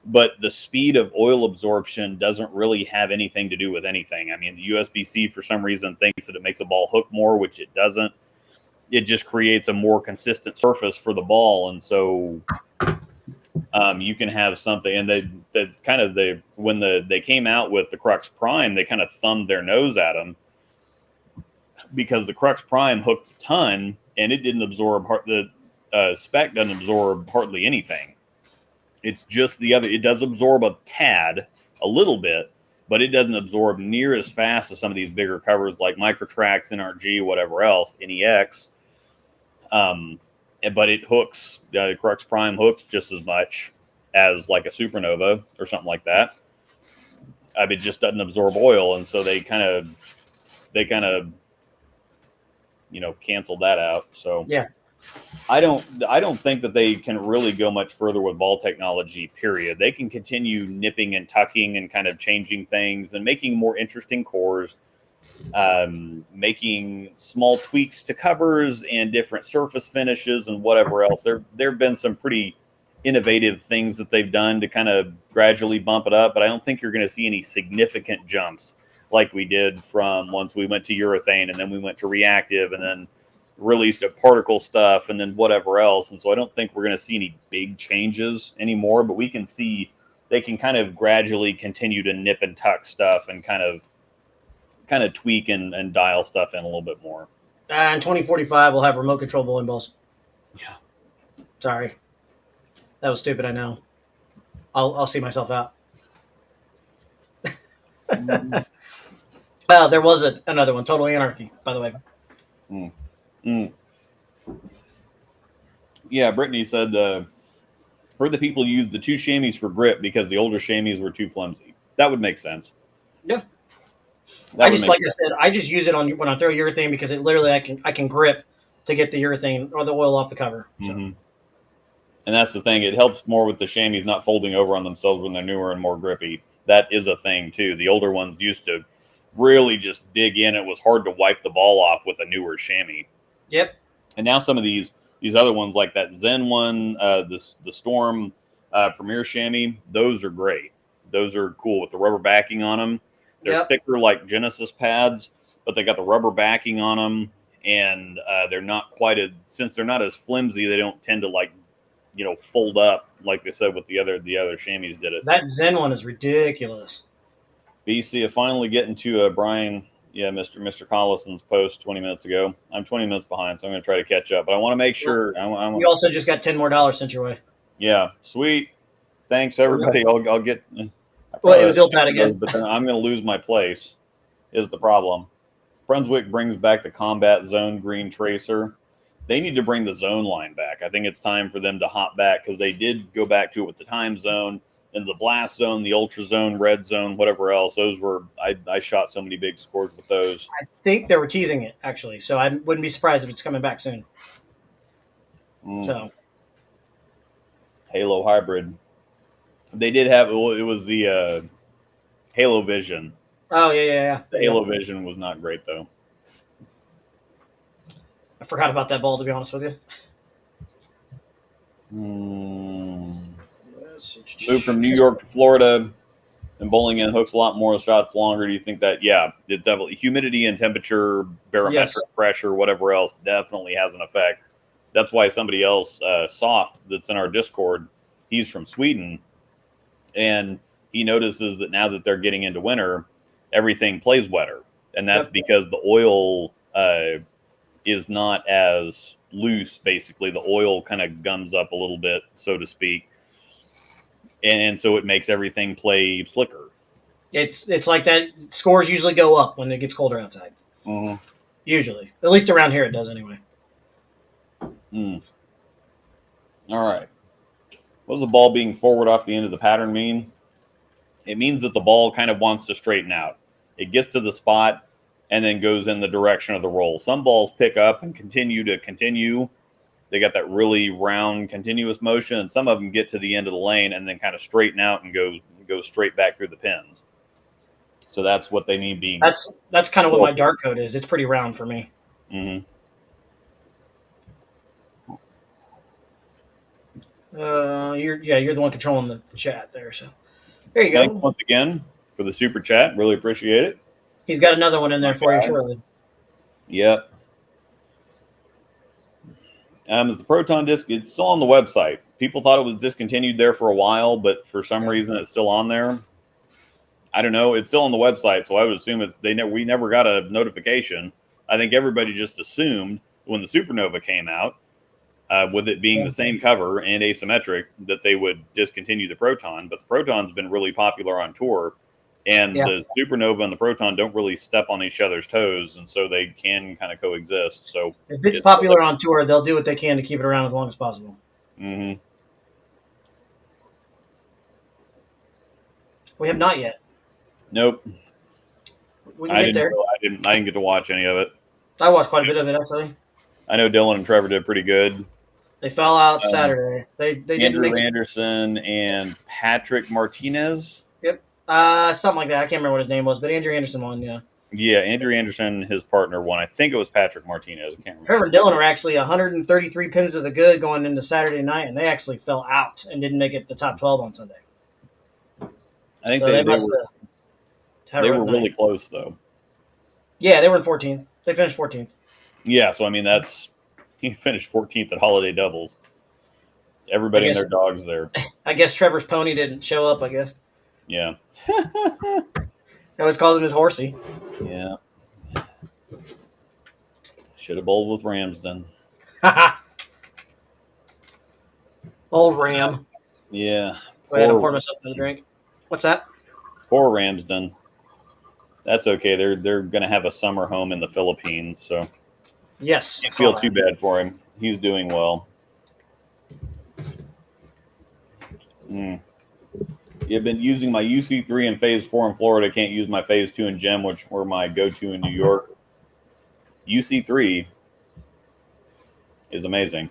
But the speed of oil absorption doesn't really have anything to do with anything. I mean, the USB-C for some reason thinks that it makes a ball hook more, which it doesn't. It just creates a more consistent surface for the ball. And so you can have something, and when they came out with the Crux Prime, they kind of thumbed their nose at them because the Crux Prime hooked a ton and it didn't absorb, the spec doesn't absorb hardly anything. It's just it does absorb a tad, a little bit, but it doesn't absorb near as fast as some of these bigger covers like Microtrax, NRG, whatever else, NEX. But it hooks, the Crux Prime hooks just as much as like a Supernova or something like that. It just doesn't absorb oil, and so they kind of canceled that out. So yeah. I don't think that they can really go much further with ball technology, period. They can continue nipping and tucking and kind of changing things and making more interesting cores, making small tweaks to covers and different surface finishes and whatever else. There have been some pretty innovative things that they've done to kind of gradually bump it up, but I don't think you're going to see any significant jumps like we did from once we went to urethane and then we went to reactive and then released a particle stuff and then whatever else. And so I don't think we're going to see any big changes anymore, but we can see they can kind of gradually continue to nip and tuck stuff and kind of tweak and dial stuff in a little bit more. In 2045, we'll have remote control bowling balls. Yeah. Sorry. That was stupid, I know. I'll see myself out. There was another one, Total Anarchy, by the way. Yeah, Brittany said, heard the people used the two chamois for grip because the older chamois were too flimsy. That would make sense. Yeah. I said, I just use it on when I throw urethane because it literally I can grip to get the urethane or the oil off the cover. So. Mm-hmm. And that's the thing. It helps more with the chamois not folding over on themselves when they're newer and more grippy. That is a thing, too. The older ones used to really just dig in. It was hard to wipe the ball off with a newer chamois. Yep. And now some of these other ones, like that Zen one, the Storm Premier chamois, those are great. Those are cool with the rubber backing on them. They're thicker like Genesis pads, but they got the rubber backing on them, and they're not since they're not as flimsy, they don't tend to fold up like they said with the other chamois did it. That Zen one is ridiculous. BC, finally getting to Brian, Mr. Collison's post 20 minutes ago. I'm 20 minutes behind, so I'm going to try to catch up, but I want to make sure. We also just got $10 more sent your way. Yeah, sweet. Thanks, everybody. I'll get. Well, it was Ilpat again. But then I'm going to lose my place, is the problem. Brunswick brings back the Combat Zone Green Tracer. They need to bring the Zone line back. I think it's time for them to hop back because they did go back to it with the Time Zone and the Blast Zone, the Ultra Zone, Red Zone, whatever else. Those were, I shot so many big scores with those. I think they were teasing it, actually, so I wouldn't be surprised if it's coming back soon. So, Halo Hybrid. They did have, it was the Halo Vision. Oh, yeah. The Halo Vision was not great, though. I forgot about that ball, to be honest with you. Moved from New York to Florida. And bowling in hooks a lot more, shots longer. Do you think that? Yeah, it definitely humidity and temperature, barometric pressure, whatever else, definitely has an effect. That's why somebody else, Soft, that's in our Discord, he's from Sweden, and he notices that now that they're getting into winter, everything plays wetter, and that's because the oil is not as loose. Basically, the oil kind of gums up a little bit, so to speak. And so it makes everything play slicker. It's like that. Scores usually go up when it gets colder outside. Mm-hmm. Usually, at least around here, it does anyway. All right. What does the ball being forward off the end of the pattern mean? It means that the ball kind of wants to straighten out. It gets to the spot and then goes in the direction of the roll. Some balls pick up and continue. They got that really round, continuous motion, and some of them get to the end of the lane and then kind of straighten out and go straight back through the pins. So that's what they need being. That's kind of what my dart code is. It's pretty round for me. Mm-hmm. You're the one controlling the chat there. So there you go. Thanks once again for the super chat. Really appreciate it. He's got another one in there for you shortly. Yep. Is the Proton disc? It's still on the website. People thought it was discontinued there for a while, but for some reason it's still on there. I don't know. It's still on the website, so I would assume we never got a notification. I think everybody just assumed when the Supernova came out, with it being the same cover and asymmetric, that they would discontinue the Proton. But the Proton's been really popular on tour, and the Supernova and the Proton don't really step on each other's toes, and so they can kind of coexist. So if it's popular on tour, they'll do what they can to keep it around as long as possible. Mm-hmm. We have not yet. Nope. We can get there. I didn't get to watch any of it. I watched quite a bit of it, actually. I know Dylan and Trevor did pretty good. They fell out Saturday. They Andrew didn't make Anderson and Patrick Martinez. Yep. Something like that. I can't remember what his name was, but Andrew Anderson won, yeah. Yeah, Andrew Anderson, his partner, won. I think it was Patrick Martinez. I can't remember. Trevor and Dylan were actually 133 pins of the good going into Saturday night, and they actually fell out and didn't make it the top 12 on Sunday. I think they were really close, though. Yeah, they were in 14th. They finished 14th. Yeah, so, I mean, he finished 14th at Holiday Doubles. Everybody and their dogs there. I guess Trevor's pony didn't show up, I guess. Yeah. I always calls him his horsey. Yeah. Should have bowled with Ramsden. Old Ram. Yeah. I had to pour myself another drink. What's that? Poor Ramsden. That's okay. They're going to have a summer home in the Philippines, so yes, I feel too bad for him. He's doing well. You've been using my UC3 in Phase 4 in Florida. Can't use my Phase 2 in Gem, which were my go-to in New York. UC3 is amazing.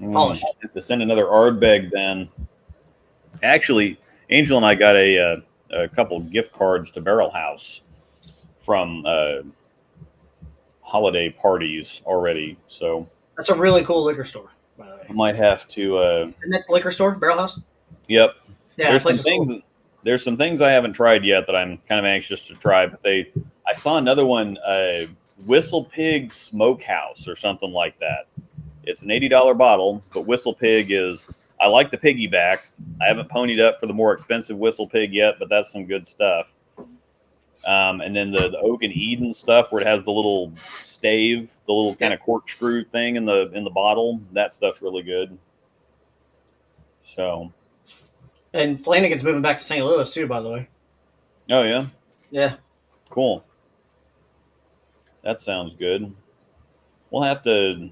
Polished. I have to send another Ardbeg then. Actually, Angel and I got a couple gift cards to Barrel House from holiday parties already. So that's a really cool liquor store, by the way. I might have to. Isn't that the liquor store, Barrel House? Yep. Yeah, there's some things I haven't tried yet that I'm kind of anxious to try. But I saw another one, Whistle Pig Smokehouse or something like that. It's an $80 bottle, but Whistle Pig is. I like the piggyback. I haven't ponied up for the more expensive Whistle Pig yet, but that's some good stuff. And then the Oak and Eden stuff, where it has the little stave, the little kind of corkscrew thing in the bottle. That stuff's really good. So. And Flanagan's moving back to St. Louis too, by the way. Oh yeah. Yeah. Cool. That sounds good. We'll have to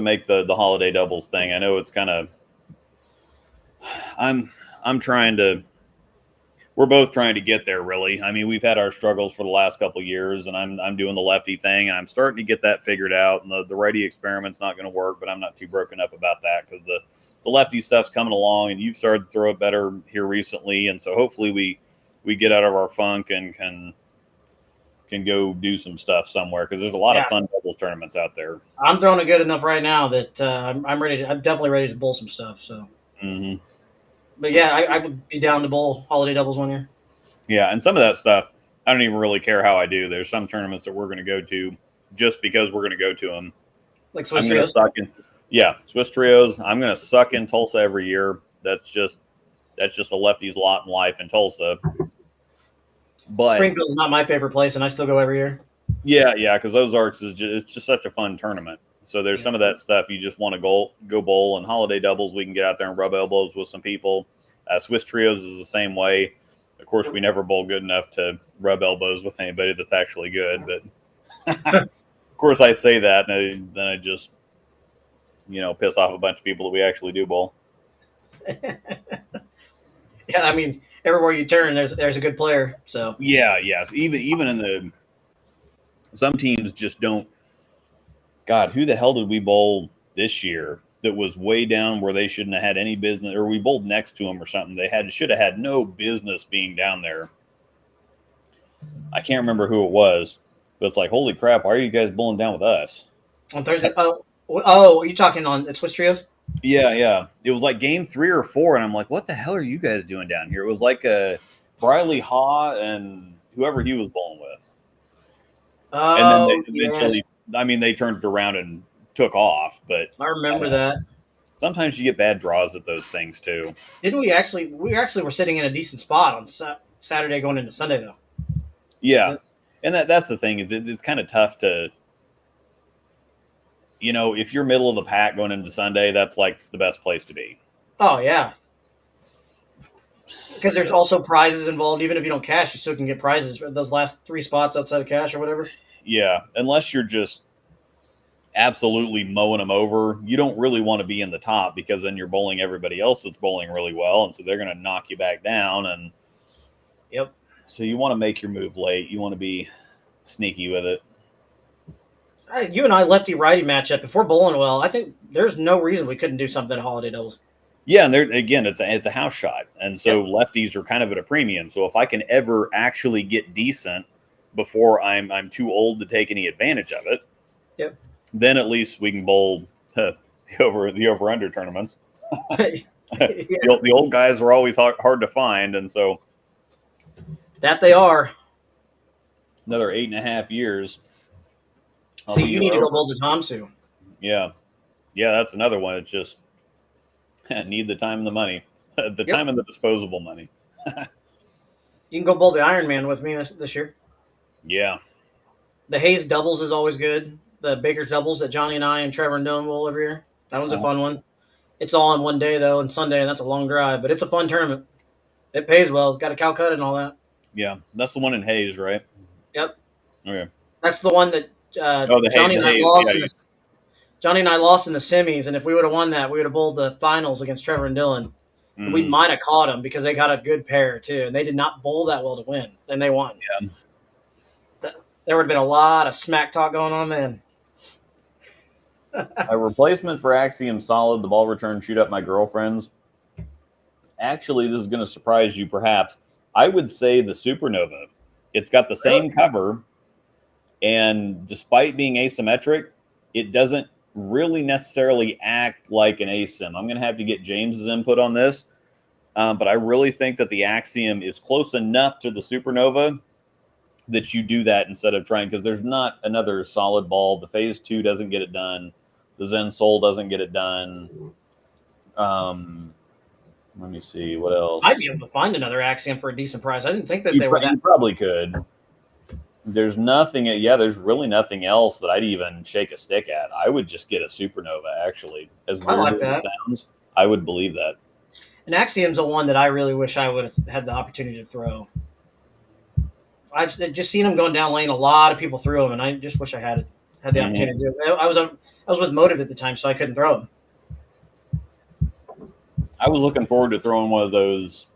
make the holiday doubles thing. I know it's kind of. We're both trying to get there, really. I mean, we've had our struggles for the last couple of years, and I'm doing the lefty thing, and I'm starting to get that figured out. And the righty experiment's not going to work, but I'm not too broken up about that because the lefty stuff's coming along, and you've started to throw it better here recently, and so hopefully we get out of our funk and can go do some stuff somewhere because there's a lot of fun doubles tournaments out there. I'm throwing it good enough right now that I'm ready. I'm definitely ready to bowl some stuff. So. Mm-hmm. But yeah, I would be down to bowl holiday doubles one year. Yeah, and some of that stuff, I don't even really care how I do. There's some tournaments that we're going to go to just because we're going to go to them. Like Swiss I'm going to trios. suck in, yeah, Swiss trios. I'm going to suck in Tulsa every year. That's just a lefty's lot in life in Tulsa. But Springfield's not my favorite place, and I still go every year. yeah, because Ozarks it's just such a fun tournament. So there's Yeah. some of that stuff you just want to go bowl, and holiday doubles we can get out there and rub elbows with some people. Swiss trios is the same way. Of course, we never bowl good enough to rub elbows with anybody that's actually good. But of course, I say that, and then I just piss off a bunch of people that we actually do bowl. Yeah, I mean, everywhere you turn, there's a good player. So Yeah, yes. Even in the some teams just don't. God, who the hell did we bowl this year that was way down where they shouldn't have had any business, or we bowled next to them or something? They should have had no business being down there. I can't remember who it was, but it's like, holy crap, why are you guys bowling down with us? on Thursday, are you talking on Swiss trios? Yeah. It was like game 3 or 4, and I'm like, what the hell are you guys doing down here? It was like a Briley Haw and whoever he was bowling with. And then they eventually, yes. they turned it around and took off. But I remember that. sometimes you get bad draws at those things too. Didn't we actually? We actually were sitting in a decent spot on Saturday going into Sunday though. Yeah, and that's the thing is it's kind of tough to, if you're middle of the pack going into Sunday, that's like the best place to be. Oh yeah, because there's also prizes involved. Even if you don't cash, you still can get prizes for those last 3 spots outside of cash or whatever. Yeah, unless you're just absolutely mowing them over, you don't really want to be in the top because then you're bowling everybody else that's bowling really well, and so they're going to knock you back down. And Yep. So you want to make your move late. You want to be sneaky with it. You and I lefty righty matchup. If we're bowling well, I think there's no reason we couldn't do something at holiday doubles. Yeah, and there again, it's a house shot, and so lefties are kind of at a premium. So if I can ever actually get decent before I'm too old to take any advantage of it, Yep. then at least we can bowl the over under tournaments. The old guys are always hard to find, and so that they are. Another 8.5 years. See, you need to go bowl the Tomsu. Yeah, that's another one. It's just need the time and the money, time and the disposable money. You can go bowl the Ironman with me this year. Yeah. The Hayes doubles is always good. The Baker's doubles that Johnny and I and Trevor and Dylan bowl every year. That one's a fun one. It's all on one day though, and Sunday, and that's a long drive, but it's a fun tournament. It pays well. It's got a Calcutta and all that. Yeah, that's the one in Hayes, right? Yep. Okay. That's the one that Johnny and I lost. Johnny and I lost in the semis, and if we would have won that, we would have bowled the finals against Trevor and Dylan. Mm-hmm. We might have caught them because they got a good pair too, and they did not bowl that well to win, and they won. Yeah. There would have been a lot of smack talk going on then. A replacement for Axiom Solid, the ball return shoot up my girlfriend's. Actually, this is going to surprise you perhaps. I would say the Supernova. It's got the same cover, and despite being asymmetric, it doesn't really necessarily act like an ASIM. I'm going to have to get James's input on this, but I really think that the Axiom is close enough to the Supernova that you do that instead of trying, because there's not another solid ball. The Phase 2 doesn't get it done. The Zen Soul doesn't get it done. Let me see what else. I'd be able to find another Axiom for a decent price. I didn't think that they were that. You probably could. There's nothing. Yeah, there's really nothing else that I'd even shake a stick at. I would just get a Supernova. Actually, as weird as it sounds, I would believe that. An Axiom's a one that I really wish I would have had the opportunity to throw. I've just seen them going down lane. A lot of people threw them, and I just wish I had the opportunity to do it. I was with Motive at the time, so I couldn't throw them. I was looking forward to throwing one of those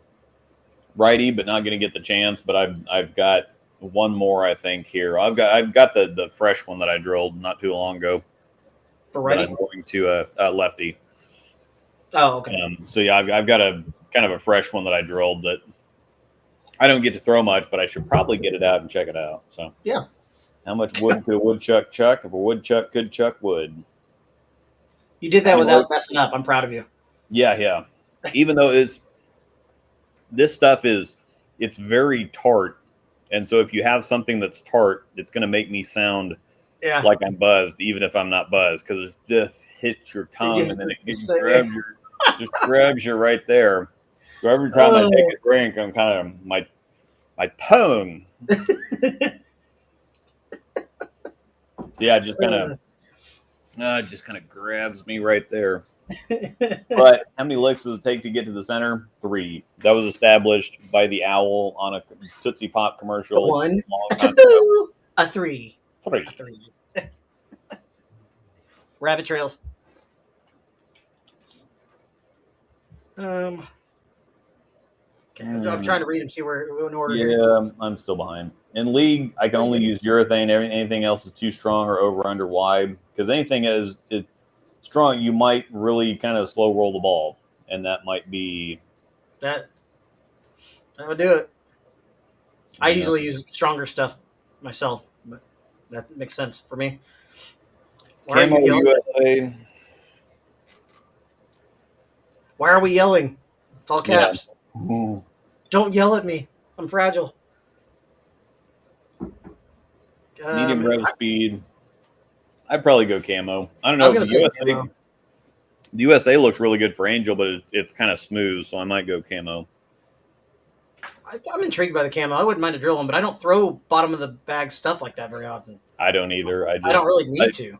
righty, but not going to get the chance. But I've got one more, I think, here. I've got the fresh one that I drilled not too long ago. For righty? I'm going to a lefty. Oh, okay. So yeah, I've got a kind of a fresh one that I drilled that I don't get to throw much, but I should probably get it out and check it out. So yeah. How much wood could a woodchuck chuck if a woodchuck could chuck wood? You did that without messing up. I'm proud of you. Yeah. Even though This stuff it's very tart. And so if you have something that's tart, it's going to make me sound Yeah. like I'm buzzed, even if I'm not buzzed, because it just hits your tongue and then just grabs you right there. So every time I take a drink, I'm kind of my tongue. So yeah, it just kind of grabs me right there. But how many licks does it take to get to the center? 3. That was established by the owl on a Tootsie Pop commercial. A 1, a 2, a 3. 3. A 3. Rabbit trails. Okay. I'm trying to read them, see where in order. Yeah, here. I'm still behind. In league, I can only use urethane. Anything else is too strong or over under wide. Because anything is strong, you might really kind of slow roll the ball, and that might be that would do it. I usually use stronger stuff myself, but that makes sense for me. Why Camo are you yelling? USA. Why are we yelling? It's all caps. Yeah. Don't yell at me. I'm fragile. Medium rev speed. I'd probably go camo. I don't know. The USA looks really good for Angel, but it's kind of smooth, so I might go camo. I'm intrigued by the camo. I wouldn't mind a drill one, but I don't throw bottom of the bag stuff like that very often. I don't either. I don't really need to.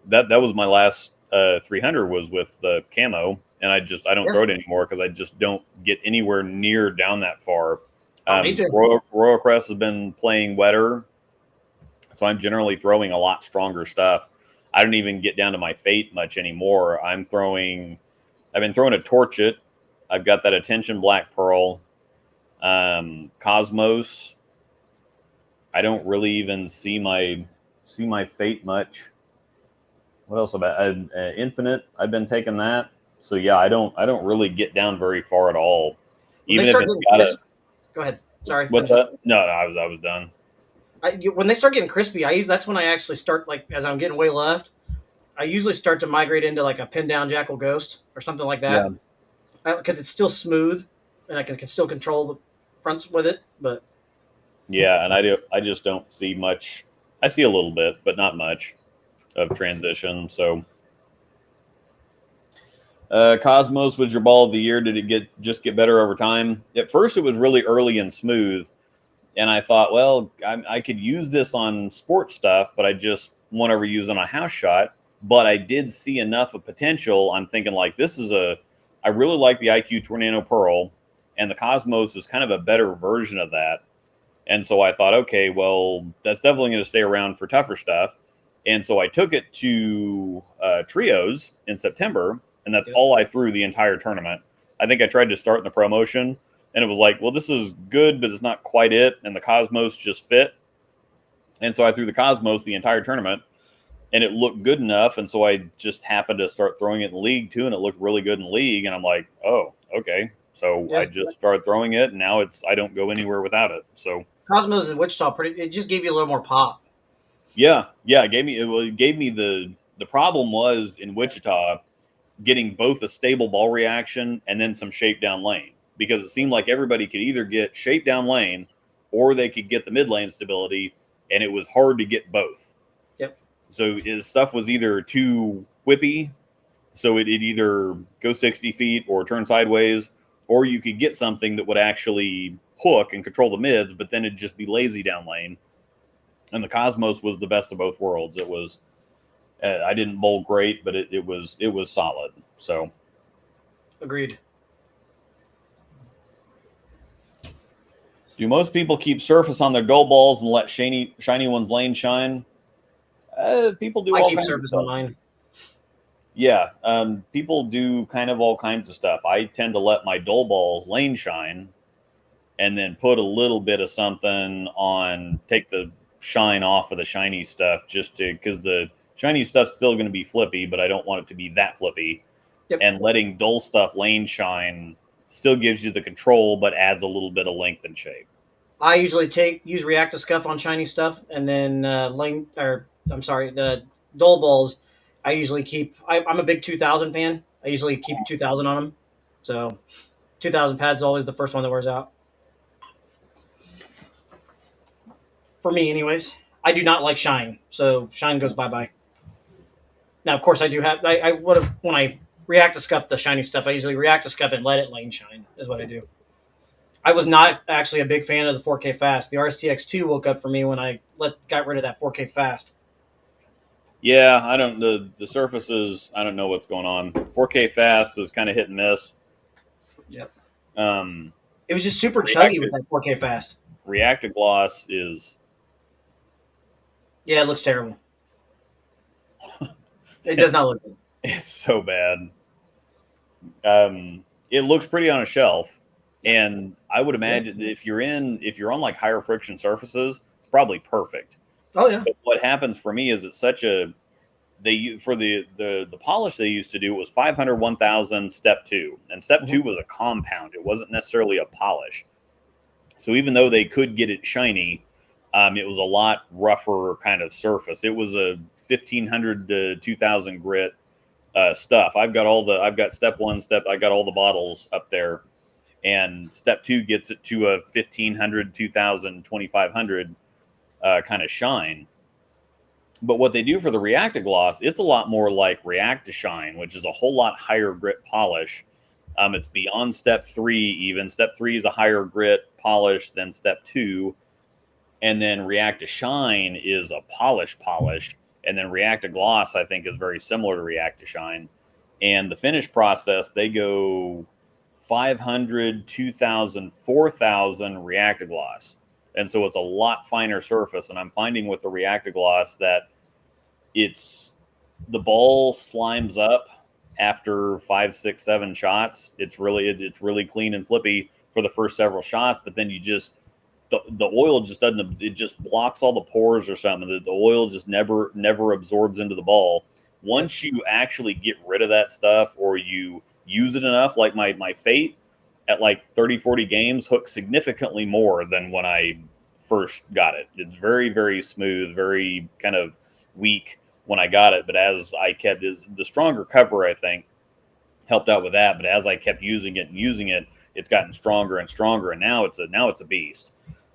That was my last 300 was with the camo, and I don't throw it anymore because I just don't get anywhere near down that far. Royal Crest has been playing wetter, so I'm generally throwing a lot stronger stuff. I don't even get down to my fate much anymore. I've been throwing a Torch-It. I've got that Attention Black Pearl. Cosmos. I don't really even see my fate much. What else about Infinite? I've been taking that. So yeah, I don't really get down very far at all. Even if it's got Go ahead. Sorry. What's that? No, I was done. When they start getting crispy, that's when I actually start, like, as I'm getting way left, I usually start to migrate into like a pin down Jackal Ghost or something like that. Because it's still smooth and I can still control the fronts with it. But yeah, and I just don't see much. I see a little bit, but not much of transition. So Cosmos was your ball of the year. Did it get better over time? At first, it was really early and smooth. And I thought, well, I could use this on sports stuff, but I just won't ever use it on a house shot. But I did see enough of potential. I'm thinking, like, I really like the IQ Tornado Pearl, and the Cosmos is kind of a better version of that. And so I thought, okay, well, that's definitely going to stay around for tougher stuff. And so I took it to trios in September, and that's all I threw the entire tournament. I think I tried to start in the promotion, and it was like, well, this is good, but it's not quite it. And the Cosmos just fit. And so I threw the Cosmos the entire tournament, and it looked good enough. And so I just happened to start throwing it in League too, and it looked really good in League. And I'm like, oh, okay. So I just started throwing it, and now I don't go anywhere without it. So Cosmos in Wichita, it just gave you a little more pop. Yeah. It gave me the problem was in Wichita getting both a stable ball reaction and then some shape down lane, because it seemed like everybody could either get shape down lane or they could get the mid lane stability, and it was hard to get both. Yep. So stuff was either too whippy, so it either go 60 feet or turn sideways, or you could get something that would actually hook and control the mids, but then it'd just be lazy down lane. And the Cosmos was the best of both worlds. It was, I didn't bowl great, but it was solid. So, agreed. Do most people keep surface on their dull balls and let shiny ones lane shine? People do. I keep surface on mine. Yeah, people do kind of all kinds of stuff. I tend to let my dull balls lane shine, and then put a little bit of something on, take the shine off of the shiny stuff, because the shiny stuff's still going to be flippy, but I don't want it to be that flippy. Yep. And letting dull stuff lane shine still gives you the control, but adds a little bit of length and shape. I usually use reactive scuff on shiny stuff, and then the dull balls. I usually keep. I'm a big 2000 fan. I usually keep 2000 on them. So 2000 pad's always the first one that wears out. For me, anyways. I do not like shine, so shine goes bye-bye. Now, of course, I do have. I would have when I react to scuff the shiny stuff. I usually react to scuff and let it lane shine is what I do. I was not actually a big fan of the 4K fast. The RSTX2 woke up for me when I got rid of that 4K fast. Yeah, I don't the surfaces. I don't know what's going on. 4K fast is kind of hit and miss. Yep. Um, It was just super chuggy with that 4K fast. Reactive gloss is. Yeah, it looks terrible. It does not look good. It's so bad. It looks pretty on a shelf, and I would imagine that if you're on like higher friction surfaces, it's probably perfect. Oh yeah. But what happens for me is it's such a for the polish they used to do was 500 1000 step 2, and step 2 was a compound. It wasn't necessarily a polish. So even though they could get it shiny, it was a lot rougher kind of surface. It was a 1500 to 2000 grit stuff. I've got step 1, I got all the bottles up there, and step 2 gets it to a 1500, 2000, 2500 kind of shine. But what they do for the Reactive Gloss, it's a lot more like React to Shine, which is a whole lot higher grit polish. It's beyond step 3 even. Step 3 is a higher grit polish than step 2. And then React to Shine is a polish. And then React to Gloss, I think, is very similar to React to Shine. And the finish process, they go 500, 2000, 4000 React to Gloss. And so it's a lot finer surface. And I'm finding with the Reactive Gloss that the ball slimes up after 5, 6, 7 shots. It's really clean and flippy for the first several shots, but then the oil just doesn't. It just blocks all the pores or something. The oil just never absorbs into the ball. Once you actually get rid of that stuff, or you use it enough, like my Fate at like 30, 40 games hooks significantly more than when I first got it. It's very, very smooth, very kind of weak when I got it. But as I kept the stronger cover, I think, helped out with that. But as I kept using it, it's gotten stronger and stronger, and now it's a beast.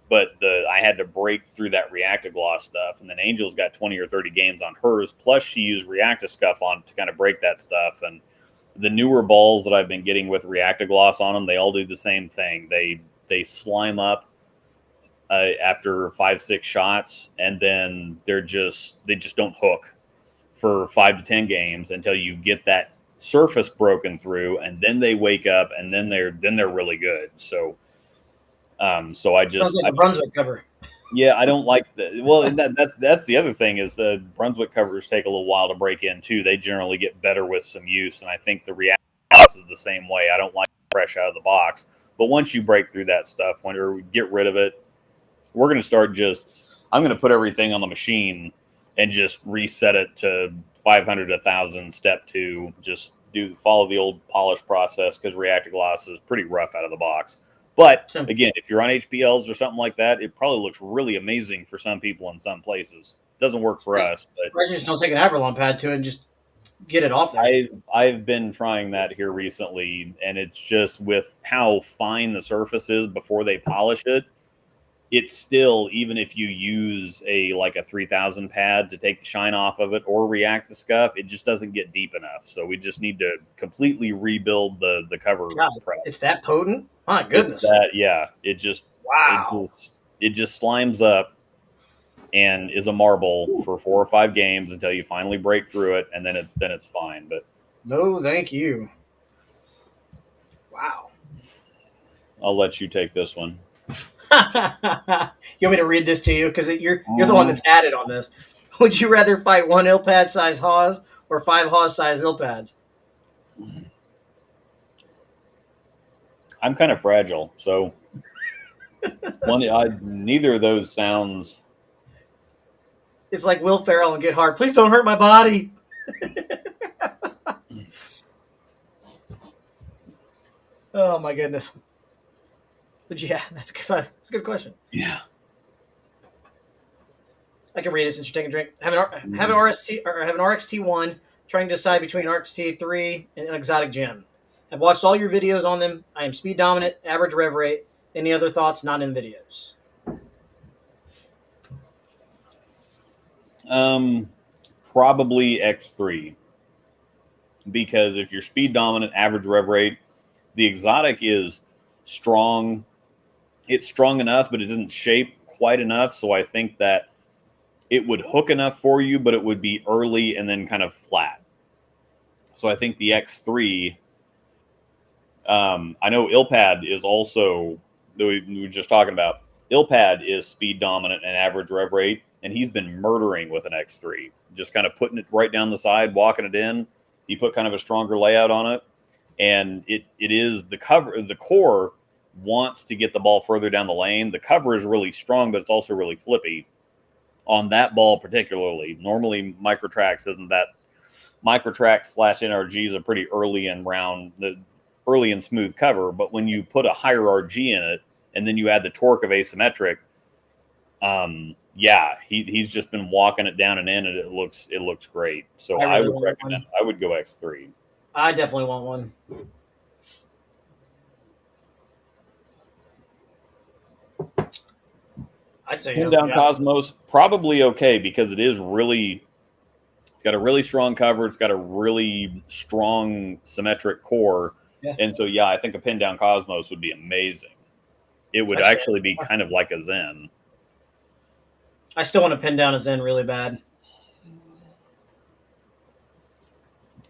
But I had to break through that Reactive Gloss stuff, and then Angel's got 20 or 30 games on hers. Plus, she used Reactive Scuff on to kind of break that stuff. And the newer balls that I've been getting with Reactive Gloss on them, they all do the same thing. They slime up after 5, 6 shots, and then they just don't hook for 5 to 10 games until you get that surface broken through, and then they wake up, and then they're really good. So I just like a Brunswick cover. Yeah, I don't like that's the other thing is Brunswick covers take a little while to break in too. They generally get better with some use, and I think the React is the same way. I don't like fresh out of the box, but once you break through that stuff, when we get rid of it, we're going to start I'm going to put everything on the machine and just reset it to 500, 1000 step 2. Just follow the old polish process, because Reactive Gloss is pretty rough out of the box. But again, if you're on HPLs or something like that, it probably looks really amazing for some people in some places. Doesn't work for us. But I just don't take an Abralon pad to it and just get it off there. I've been trying that here recently, and it's just with how fine the surface is before they polish it. It's still, even if you use a 3000 pad to take the shine off of it or React to Scuff, it just doesn't get deep enough. So we just need to completely rebuild the cover prep. It's that potent? My goodness. It just wow. It just slimes up and is a marble for 4 or 5 games until you finally break through it, and then it's fine. But no, thank you. Wow. I'll let you take this one. You want me to read this to you? Because you're the one that's added on this. Would you rather fight 1 Illpad size Haws or 5 Haws size Illpads? I'm kind of fragile, so neither of those sounds. It's like Will Ferrell and Get Hard. Please don't hurt my body. Oh my goodness. But yeah, that's a good question. Yeah. I can read it since you're taking a drink. Have an RXT1, trying to decide between RXT3 and an exotic gem. I've watched all your videos on them. I am speed dominant, average rev rate. Any other thoughts? Not in videos. Probably X3, because if you're speed dominant, average rev rate, the exotic is strong. It's strong enough, but it doesn't shape quite enough. So I think that it would hook enough for you, but it would be early and then kind of flat. So I think the X3. I know Ilpad is also, we were just talking about, Ilpad is speed dominant and average rev rate, and he's been murdering with an X3, just kind of putting it right down the side, walking it in. He put kind of a stronger layout on it, and it is the cover. The core wants to get the ball further down the lane. The cover is really strong, but it's also really flippy on that ball particularly. Normally, Microtracks isn't that. Microtracks / NRG is a pretty early and smooth cover, but when you put a higher RG in it and then you add the torque of asymmetric, he's just been walking it down and in, and it looks great. So I would recommend. I would go X3. I definitely want one. I'd say Pin down Cosmos probably okay, because it is really. It's got a really strong cover. It's got a really strong symmetric core. Yeah. And so, I think a pin down Cosmos would be amazing. It would actually be kind of like a Zen. I still want to pin down a Zen really bad.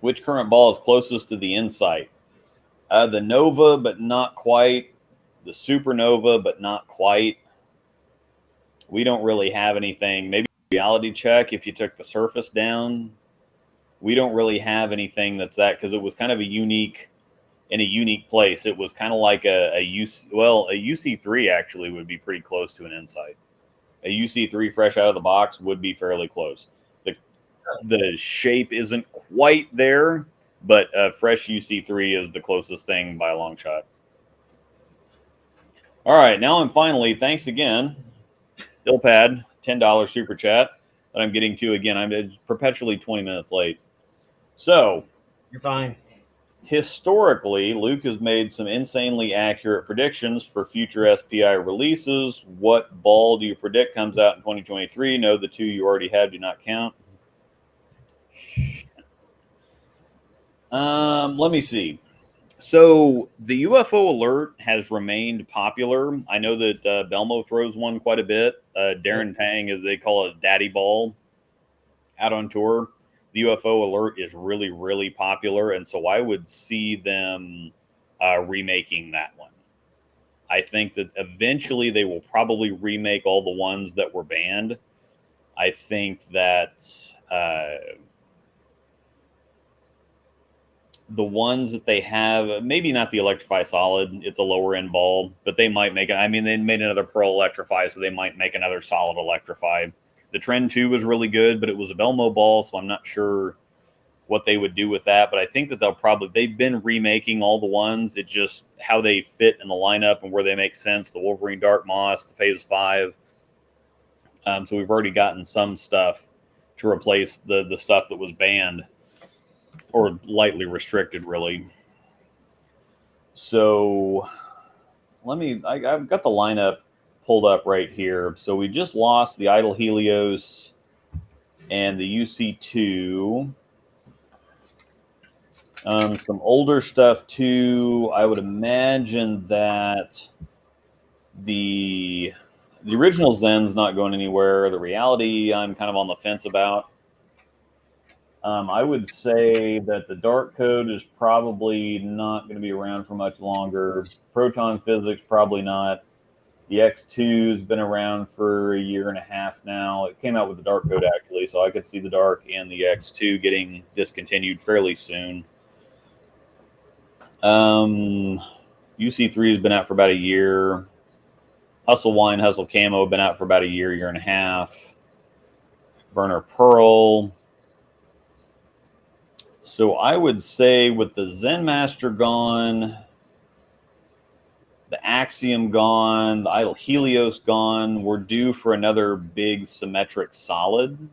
Which current ball is closest to the Insight? The Nova, but not quite. The Supernova, but not quite. We don't really have anything. Maybe Reality Check if you took the surface down. We don't really have anything that's that, because it was kind of a unique place. It was kind of like a UC3 actually would be pretty close to an Insight. A UC3 fresh out of the box would be fairly close. The shape isn't quite there, but a fresh UC3 is the closest thing by a long shot. All right, now I'm finally, thanks again, Ilpad, $10 super chat that I'm getting to again. I'm perpetually 20 minutes late. So, you're fine. Historically, Luke has made some insanely accurate predictions for future SPI releases. What ball do you predict comes out in 2023? No, the two you already have do not count. Let me see. So the UFO alert has remained popular. I know that Belmo throws one quite a bit. Darren Pang, as they call it, daddy ball out on tour. The UFO alert is really, really popular. And so I would see them remaking that one. I think that eventually they will probably remake all the ones that were banned. I think that the ones that they have, maybe not the Electrify Solid, it's a lower end ball, but they might make it. I mean, they made another Pearl Electrify, so they might make another Solid Electrify. The Trend 2 was really good, but it was a Belmo ball, so I'm not sure what they would do with that. But I think that they've been remaking all the ones. It's just how they fit in the lineup and where they make sense. The Wolverine Dark Moss, the Phase 5. So we've already gotten some stuff to replace the stuff that was banned or lightly restricted, really. So I've got the lineup pulled up right here. So we just lost the Idle Helios and the UC2. Some older stuff too. I would imagine that the original Zen's not going anywhere. The Reality, I'm kind of on the fence about. I would say that the Dark Code is probably not going to be around for much longer. Proton Physics, probably not. The X2's been around for a year and a half now. It came out with the Dark Code, actually, so I could see the Dark and the X2 getting discontinued fairly soon. UC3 has been out for about a year. Hustle Wine, Hustle Camo have been out for about a year and a half. Burner Pearl. So I would say with the Zen Master gone, the Axiom gone, the Idle Helios gone, we're due for another big symmetric solid.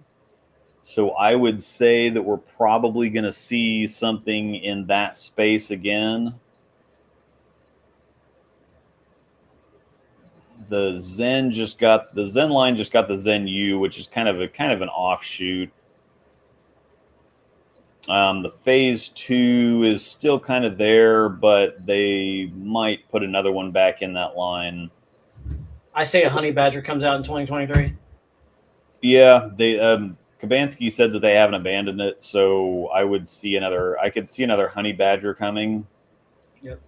So I would say that we're probably going to see something in that space again. The Zen line just got the Zen U, which is kind of an offshoot. The phase 2 is still kind of there, but they might put another one back in that line. I say a honey badger comes out in 2023. Yeah, they Kabansky said that they haven't abandoned it, so I could see another honey badger coming. Yep.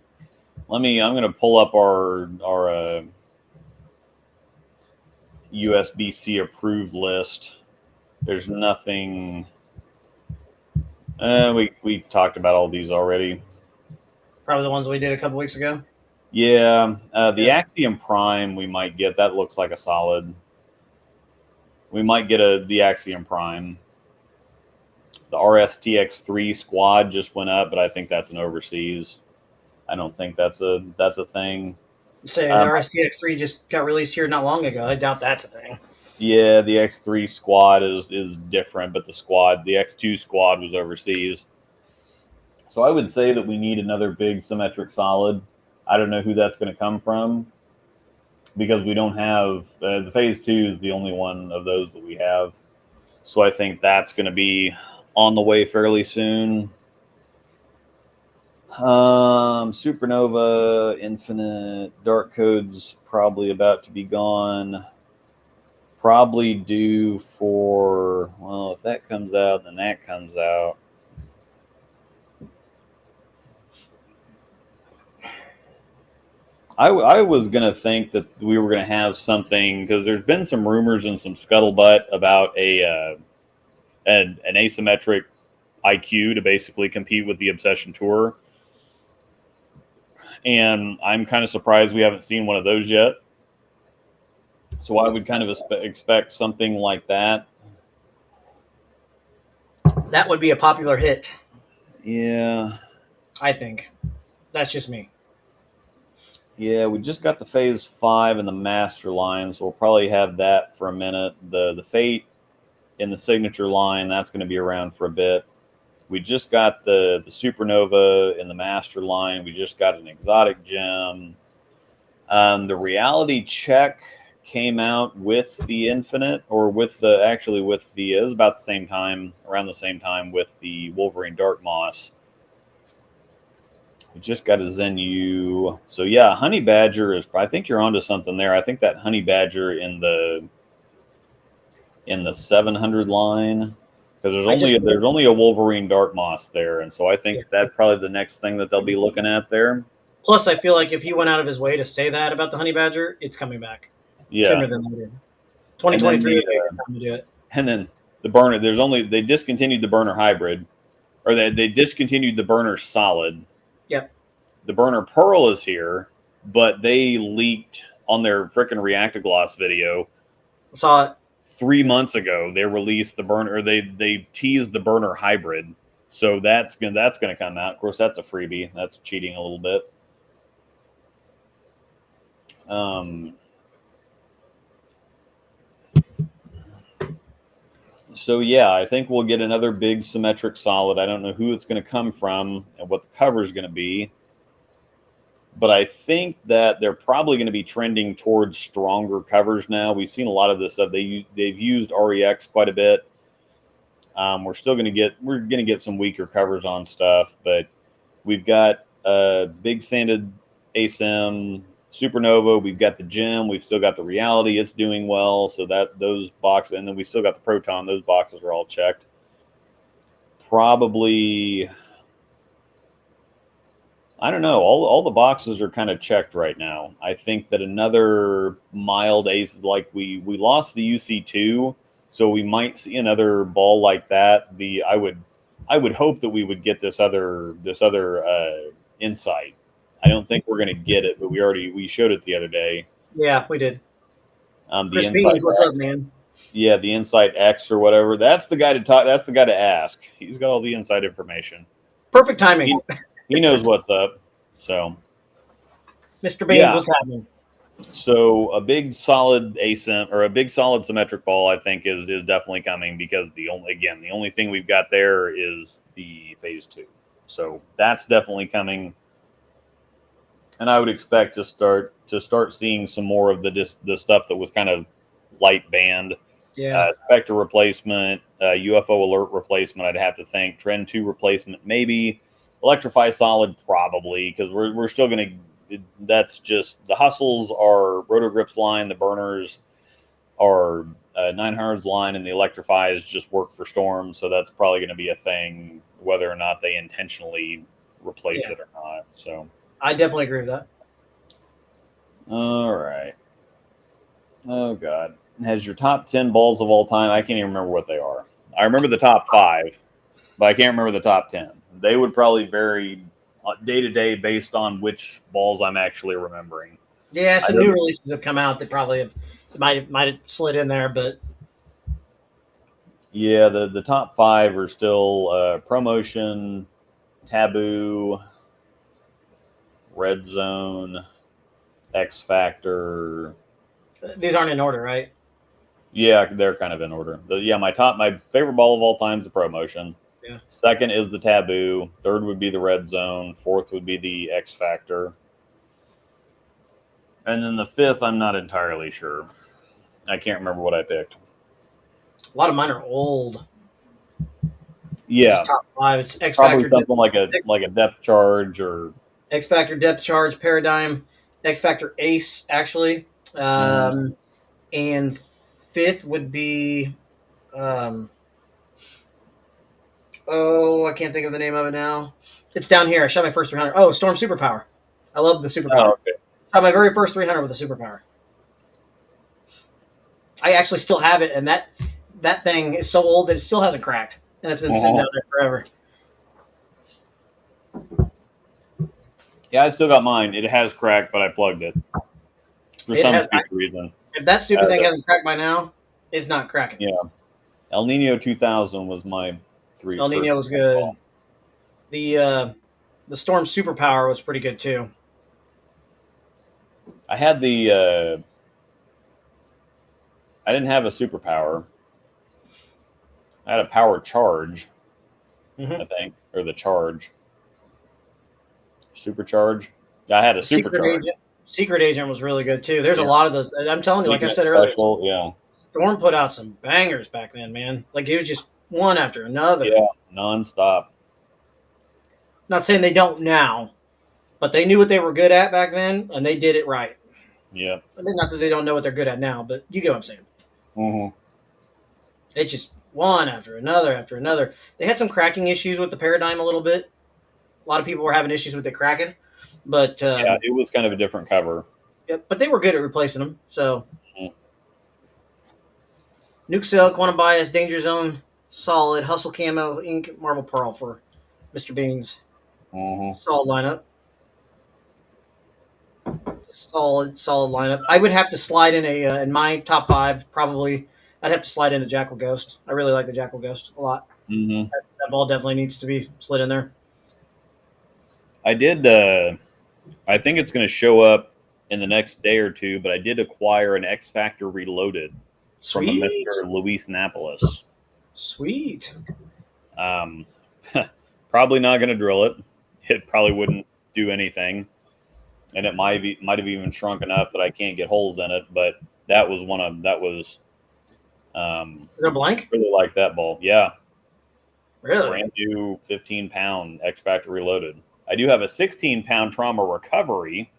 I'm going to pull up our USBC approved list. There's nothing. We talked about all these already. Probably the ones we did a couple weeks ago. Yeah, the Axiom Prime we might get. That looks like a solid. We might get the Axiom Prime. The RSTX3 squad just went up, but I think that's an overseas. I don't think that's a thing. You say the RSTX3 just got released here not long ago. I doubt that's a thing. Yeah, the X3 squad is different, but the X2 squad was overseas. So I would say that we need another big symmetric solid. I don't know who that's going to come from because we don't have the phase 2 is the only one of those that we have. So I think that's going to be on the way fairly soon. Supernova, Infinite, Dark Code's probably about to be gone. Probably due for, well, if that comes out, then that comes out. I was going to think that we were going to have something, because there's been some rumors and some scuttlebutt about an asymmetric IQ to basically compete with the Obsession Tour. And I'm kind of surprised we haven't seen one of those yet. So I would kind of expect something like that. That would be a popular hit. Yeah. I think. That's just me. Yeah, we just got the phase 5 and the master line, so we'll probably have that for a minute. The Fate in the signature line, that's going to be around for a bit. We just got the Supernova in the master line. We just got an exotic gem. The reality check came out with the Infinite, or it was about the same time, around the same time with the Wolverine Dark Moss. We just got a Zen U. So yeah, Honey Badger I think you're onto something there. I think that Honey Badger in the 700 line, because there's only a Wolverine Dark Moss there, and so I think that's probably the next thing that they'll be looking at there. Plus, I feel like if he went out of his way to say that about the Honey Badger, it's coming back. Yeah. Sooner than later. 2023 would be a good time to do it. And then the burner, they discontinued the burner hybrid, or they discontinued the burner solid. Yep. The burner Pearl is here, but they leaked on their freaking Reactogloss video. Saw it 3 months ago. They released the burner, or they teased the burner hybrid. So that's gonna come out. Of course, that's a freebie. That's cheating a little bit. So yeah, I think we'll get another big symmetric solid. I don't know who it's going to come from and what the cover is going to be, but I think that they're probably going to be trending towards stronger covers now. We've seen a lot of this stuff. They've used REX quite a bit. We're going to get some weaker covers on stuff, but we've got big sanded ASIM, Supernova, we've got the Gem, we've still got the Reality, it's doing well, so that those boxes, and then we still got the Proton, those boxes are all checked. Probably, I don't know, all the boxes are kind of checked right now. I think that another mild ace, like we lost the UC2, so we might see another ball like that. I would hope that we would get this other Insight. I don't think we're going to get it, but we showed it the other day. Yeah, we did. The Chris Insight Beans, what's up, man? Yeah, the Insight X or whatever. That's the guy to talk. That's the guy to ask. He's got all the inside information. Perfect timing. He knows what's up. So, Mr. Beans, what's happening? So a big solid asym or a big solid symmetric ball, I think, is definitely coming because the only thing we've got there is the phase 2. So that's definitely coming, and I would expect to start seeing some more of the stuff that was kind of light band. Yeah. Spectre replacement, UFO alert replacement. I'd have to think Trend 2 replacement, maybe Electrify Solid, probably because we're still going to. That's just the hustles are Roto Grips line, the burners are 900's line, and the Electrifies just work for Storm. So that's probably going to be a thing, whether or not they intentionally replace Yeah. it or not. So I definitely agree with that. all right. Oh God, has your top 10 balls of all time? I can't even remember what they are. I remember the top 5, but I can't remember the top 10. They would probably vary day to day based on which balls I'm actually remembering. Yeah, I some new don't, releases have come out that probably might have slid in there, but yeah, the top 5 are still Promotion, Taboo, Red Zone, X Factor. these aren't in order, right? Yeah, they're kind of in order. My favorite ball of all time is the Promotion. Yeah. Second is the Taboo. Third would be the Red Zone. Fourth would be the X Factor. And then the fifth, I'm not entirely sure. I can't remember what I picked. A lot of mine are old. Yeah, Just top 5. It's X probably Factor, something like a depth charge or. X Factor Depth Charge, Paradigm, X Factor Ace, actually. Mm, And fifth would be, um, I can't think of the name of it now. It's down here. I shot my first 300. Oh, Storm Superpower. I love the oh, Superpower. okay. Shot my very first 300 with a Superpower. I actually still have it, and that thing is so old that it still hasn't cracked, and it's been sitting Uh-huh. out there forever. Yeah, I've still got mine. It has cracked, but I plugged it for It some has. stupid reason. If that stupid thing The, hasn't cracked by now, it's not cracking. yeah, El Nino 2000 was my El first Nino was ball. good. The Storm Superpower was pretty good too. I had I didn't have a superpower. I had a power charge, Mm-hmm. I think, or the charge. Supercharge. I had a Secret supercharge. Agent. Secret Agent was really good too. There's a Yeah. lot of those. I'm telling you, like I Weakness said earlier, special. Yeah. Storm put out some bangers back then, man. Like it was just one after another. Yeah. Nonstop. Not saying they don't now, but they knew what they were good at back then, and they did it right. Yeah. Not that they don't know what they're good at now, but you get what I'm saying. Mm-hmm. It's just one after another after another. They had some cracking issues with the Paradigm a little bit. A lot of people were having issues with the cracking, but Yeah. It was kind of a different cover. yeah, but they were good at replacing them. So Mm-hmm. Nuke Cell, Quantum Bias, Danger Zone, Solid, Hustle Camo, Ink, Marvel Pearl for Mr. Beans. Mm-hmm. Solid lineup. Solid lineup. I would have to slide in in my top 5 probably. I'd have to slide in a Jackal Ghost. I really like the Jackal Ghost a lot. Mm-hmm. That ball definitely needs to be slid in there. I did. I think it's going to show up in the next day or two, but I did acquire an X Factor Reloaded from a Sweet, Mr. Luis Napolis. sweet. Um, probably not going to drill it. It probably wouldn't do anything, and it might have even shrunk enough that I can't get holes in it. But that was Is it a blank? really like that ball. Yeah, Really? brand new 15-pound X Factor Reloaded. I do have a 16-pound Trauma Recovery.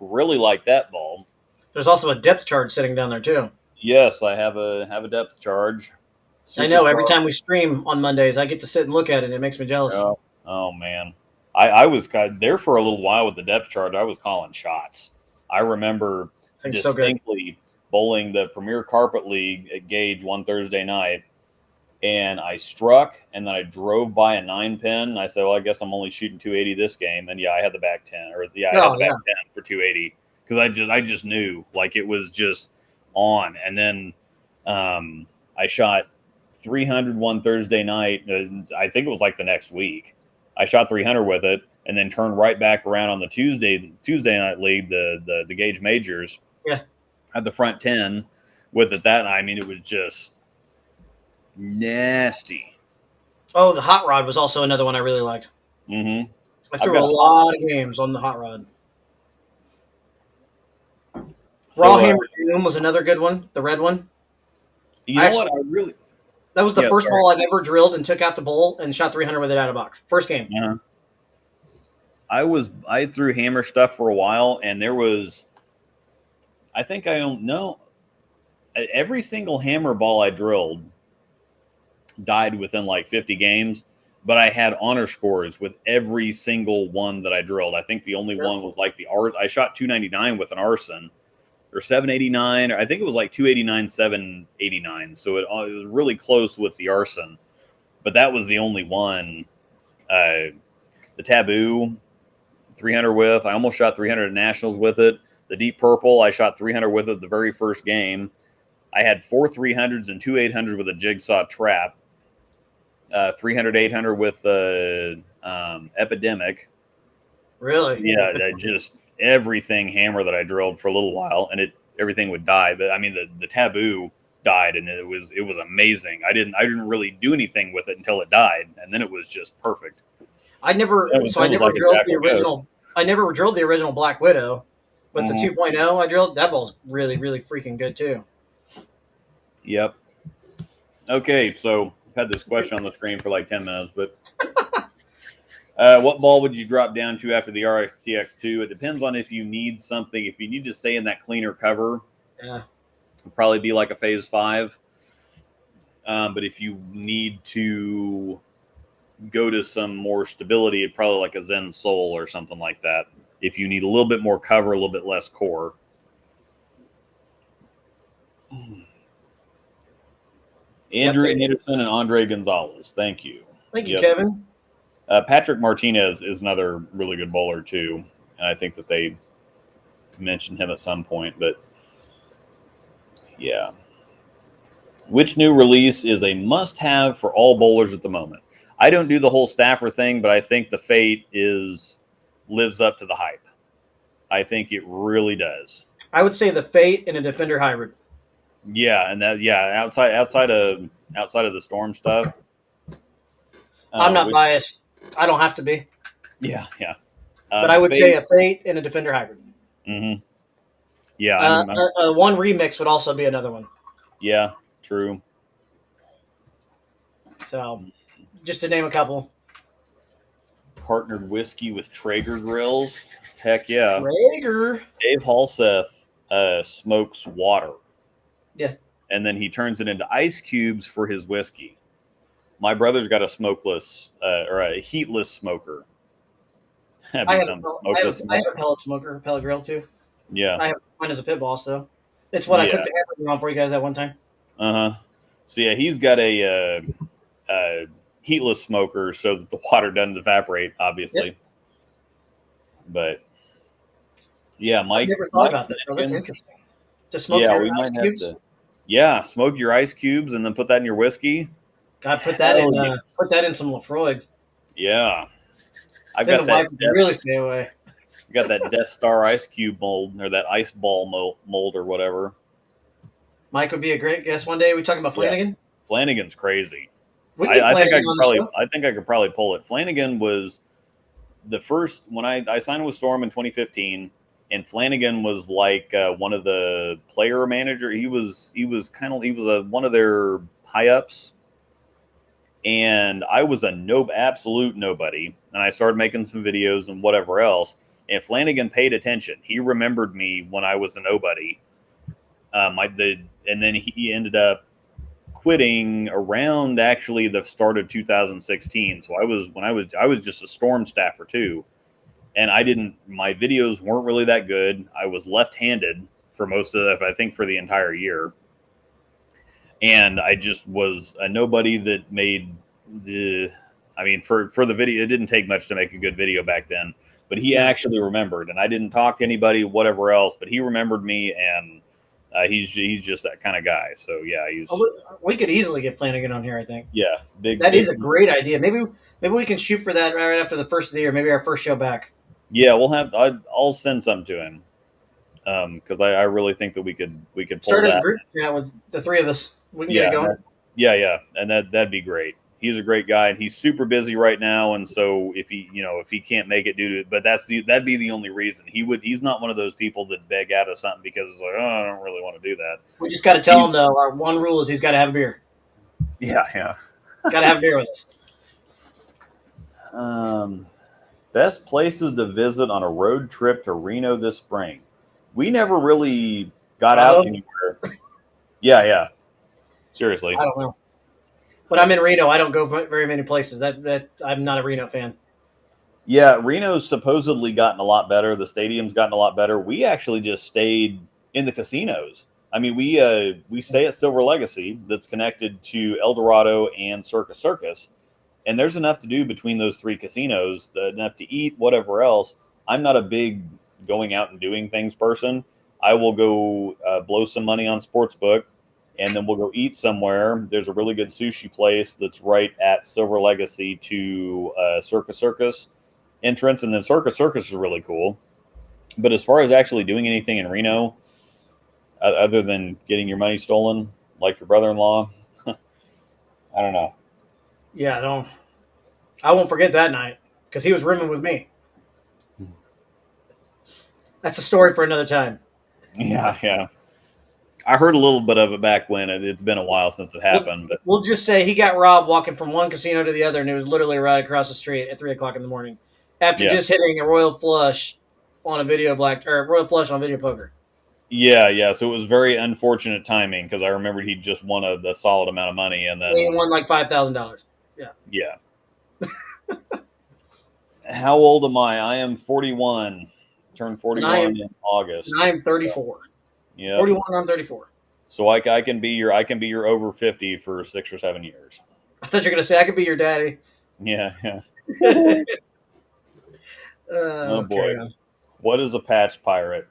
Really like that ball. There's also a depth charge sitting down there too. Yes, I have a depth charge. I know. Every Supercharged. time we stream on Mondays, I get to sit and look at it. And it makes me jealous. Oh, oh man, I was there for a little while with the depth charge. I was calling shots. I remember Thing's so good. distinctly bowling the Premier Carpet League at Gage one Thursday night, and I struck, and then I drove by a 9-pin. I said, "Well, I guess I'm only shooting 280 this game." And yeah, I had the back 10, or yeah, I had Oh the back yeah. 10 for 280 because I just knew like it was just on. And then I shot 300 one Thursday night. I think it was like the next week. I shot 300 with it, and then turned right back around on the Tuesday night league, the Gauge Majors. Yeah. Had the front 10 with it that. I mean, it was just nasty. Oh, the hot rod was also another one I really liked. Mm-hmm. I threw a lot of games on the hot rod. Raw Hammer Doom was another good one, the red one. You know what? That was the first ball I've ever drilled and took out the bowl and shot 300 with it out of box. First game. Yeah. I threw hammer stuff for a while, and there was, I think I don't know, every single hammer ball I drilled died within like 50 games, but I had honor scores with every single one that I drilled. I think the only one was like I shot 299 with an arson, or 789, or I think it was like 289, 789. So it was really close with the arson, but that was the only one. The Taboo 300 with, I almost shot 300 at Nationals with it. The Deep Purple, I shot 300 with it the very first game. I had 4 300s and 2 800s with a Jigsaw Trap. 300, 800 with Epidemic. Really? So, yeah, just everything hammer that I drilled for a little while, and everything would die. But I mean, the Taboo died, and it was amazing. I didn't really do anything with it until it died, and then it was just perfect. I never drilled the original. I never drilled the original Black Widow, but the 2.0 I drilled, that ball's really, really freaking good too. Yep. Okay, so I've had this question on the screen for like 10 minutes, but what ball would you drop down to after the RXTX2? It depends on if you need something. If you need to stay in that cleaner cover, it'll probably be like a Phase 5. But if you need to go to some more stability, it'd probably like a Zen Soul or something like that. If you need a little bit more cover, a little bit less core. Andrew Anderson and Andre Gonzalez. Thank you. Thank you, Kevin. Patrick Martinez is another really good bowler too. And I think that they mentioned him at some point, but yeah. Which new release is a must-have for all bowlers at the moment? I don't do the whole staffer thing, but I think the Fate lives up to the hype. I think it really does. I would say the Fate and a Defender hybrid. Yeah, and outside of the Storm stuff. I'm not biased. I don't have to be. Yeah. But I would say a Fate and a Defender hybrid. Mm-hmm. Yeah. One remix would also be another one. Yeah, true. So, just to name a couple. Partnered whiskey with Traeger grills. Heck yeah. Traeger. Dave Halseth smokes water. Yeah. And then he turns it into ice cubes for his whiskey. My brother's got a smokeless or a heatless smoker. I have a pellet grill too. Yeah. I have mine as a pit boss though. It's what I cooked the hamburger on for you guys that one time. So yeah, he's got a heatless smoker so that the water doesn't evaporate, obviously. Yep. But yeah, Mike. I never thought about that. Though. That's interesting. To smoke your ice cubes. Smoke your ice cubes and then put that in your whiskey. God, put that in some Lafroig. Yeah, I've got that. Really stay away. You got that Death Star ice cube mold or that ice ball mold or whatever. Mike would be a great guest one day. We talking about Flanagan? Yeah. Flanagan's crazy. I think I could probably pull it. Flanagan was the first when I signed with Storm in 2015, and Flanagan was like one of the player manager. He was one of their high ups, and I was absolute nobody. And I started making some videos and whatever else. And Flanagan paid attention. He remembered me when I was a nobody. And then he ended up quitting around actually the start of 2016. So I was just a Storm staffer too, and my videos weren't really that good. I was left-handed for most of I think for the entire year, and I just was a nobody that made for the video. It didn't take much to make a good video back then, but he actually remembered, and I didn't talk to anybody, whatever else, but he remembered me, and He's just that kind of guy. So yeah, he's We could easily get Flanagan on here. I think big. That big, is a great idea. Maybe we can shoot for that right after the first of the year. Maybe our first show back. Yeah, we'll have. I'll send something to him because I really think that we could pull Start a that. group chat with the three of us. We can get it going. Yeah, and that'd be great. He's a great guy, and he's super busy right now. And so if he can't make it due to, but that'd be the only reason he's not one of those people that beg out of something because it's like, oh, I don't really want to do that. We just got to tell him though. Our one rule is he's got to have a beer. Yeah. Got to have a beer with us. Best places to visit on a road trip to Reno this spring. We never really got out anywhere. Yeah. Seriously. I don't know. When I'm in Reno, I don't go very many places. That I'm not a Reno fan. Yeah, Reno's supposedly gotten a lot better. The stadium's gotten a lot better. We actually just stayed in the casinos. I mean, we stay at Silver Legacy that's connected to El Dorado and Circus. And there's enough to do between those three casinos, enough to eat, whatever else. I'm not a big going out and doing things person. I will go blow some money on Sportsbook, and then we'll go eat somewhere. There's a really good sushi place that's right at Silver Legacy to Circus entrance, and then Circus is really cool. But as far as actually doing anything in Reno, other than getting your money stolen, like your brother-in-law, I don't know. Yeah, I won't forget that night because he was rooming with me. That's a story for another time. Yeah. I heard a little bit of it back when. It's been a while since it happened. But we'll just say he got robbed walking from one casino to the other, and it was literally right across the street at 3:00 in the morning after just hitting a royal flush on video poker. Yeah. So it was very unfortunate timing because I remembered he just won a solid amount of money, and then he won like $5,000. Yeah. How old am I? I am 41. Turned 41 in August. And I'm 34. Yeah. 41. I'm 34. So I can be your over 50 for 6 or 7 years. I thought you were gonna say I could be your daddy. Yeah. Oh boy. What is a patch pirate?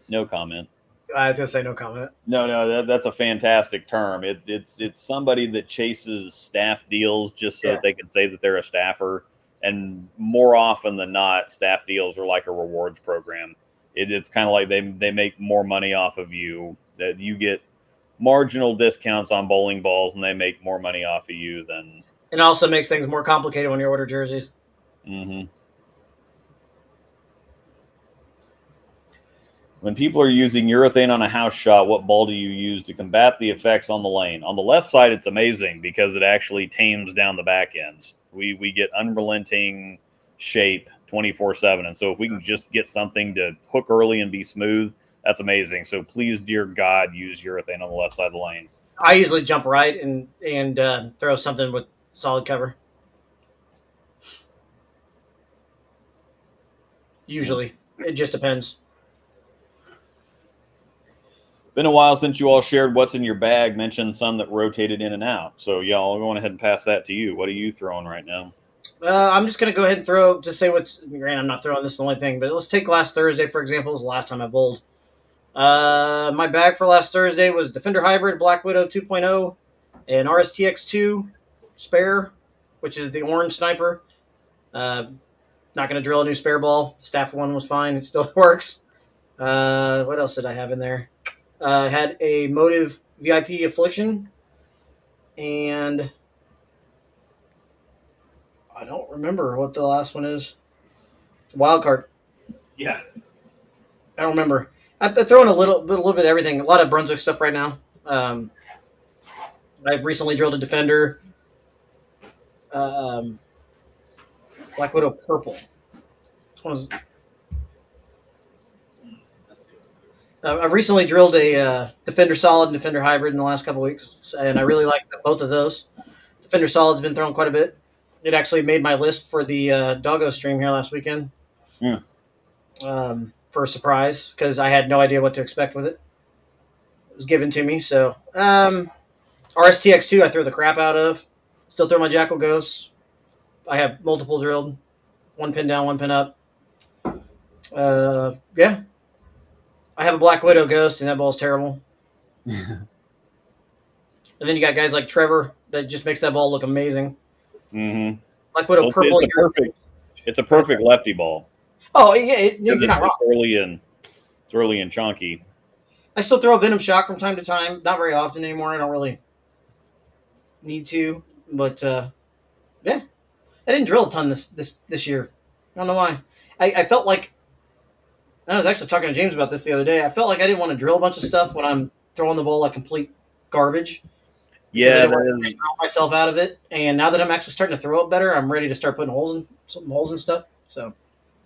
No comment. I was gonna say no comment. No, that's a fantastic term. It's somebody that chases staff deals just so that they can say that they're a staffer. And more often than not, staff deals are like a rewards program. It's kind of like they make more money off of you. That you get marginal discounts on bowling balls, and they make more money off of you than. It also makes things more complicated when you order jerseys. Mm-hmm. When people are using urethane on a house shot, what ball do you use to combat the effects on the lane? On the left side, it's amazing because it actually tames down the back ends. We get unrelenting shape 24/7. And so if we can just get something to hook early and be smooth, that's amazing. So please, dear God, use urethane on the left side of the lane. I usually jump right and throw something with solid cover. Usually. It just depends. Been a while since you all shared what's in your bag, mentioned some that rotated in and out. So, yeah, I'll go ahead and pass that to you. What are you throwing right now? I'm just going to go ahead and say granted, I'm not throwing this the only thing, but let's take last Thursday, for example. It was the last time I bowled. My bag for last Thursday was Defender Hybrid, Black Widow 2.0, and RSTX2 spare, which is the orange sniper. Not going to drill a new spare ball. The staff one was fine. It still works. What else did I have in there? I had a Motive VIP Affliction, and I don't remember what the last one is. It's a wild card. Yeah. I don't remember. I've thrown a little bit of everything. A lot of Brunswick stuff right now. I've recently drilled a Defender. Black Widow Purple. This one's... I've recently drilled a Defender Solid and Defender Hybrid in the last couple of weeks, and I really like both of those. Defender Solid's been thrown quite a bit. It actually made my list for the Doggo stream here last weekend. Yeah. For a surprise, because I had no idea what to expect with it. It was given to me, so RSTX2 I throw the crap out of. Still throw my Jackal Ghosts. I have multiple drilled. 1 pin down, 1 pin up. Yeah. I have a Black Widow Ghost, and that ball's terrible. And then you got guys like Trevor that just makes that ball look amazing. Mm-hmm. Black Widow Well, purple. it's a perfect lefty ball. Oh yeah, you're not wrong. It's early and chunky. I still throw a Venom Shock from time to time. Not very often anymore. I don't really need to, but yeah, I didn't drill a ton this year. I don't know why. I felt like I was actually talking to James about this the other day. I felt like I didn't want to drill a bunch of stuff when I'm throwing the ball like complete garbage. Because I didn't want to drill myself out of it. And now that I'm actually starting to throw it better, I'm ready to start putting holes in stuff. So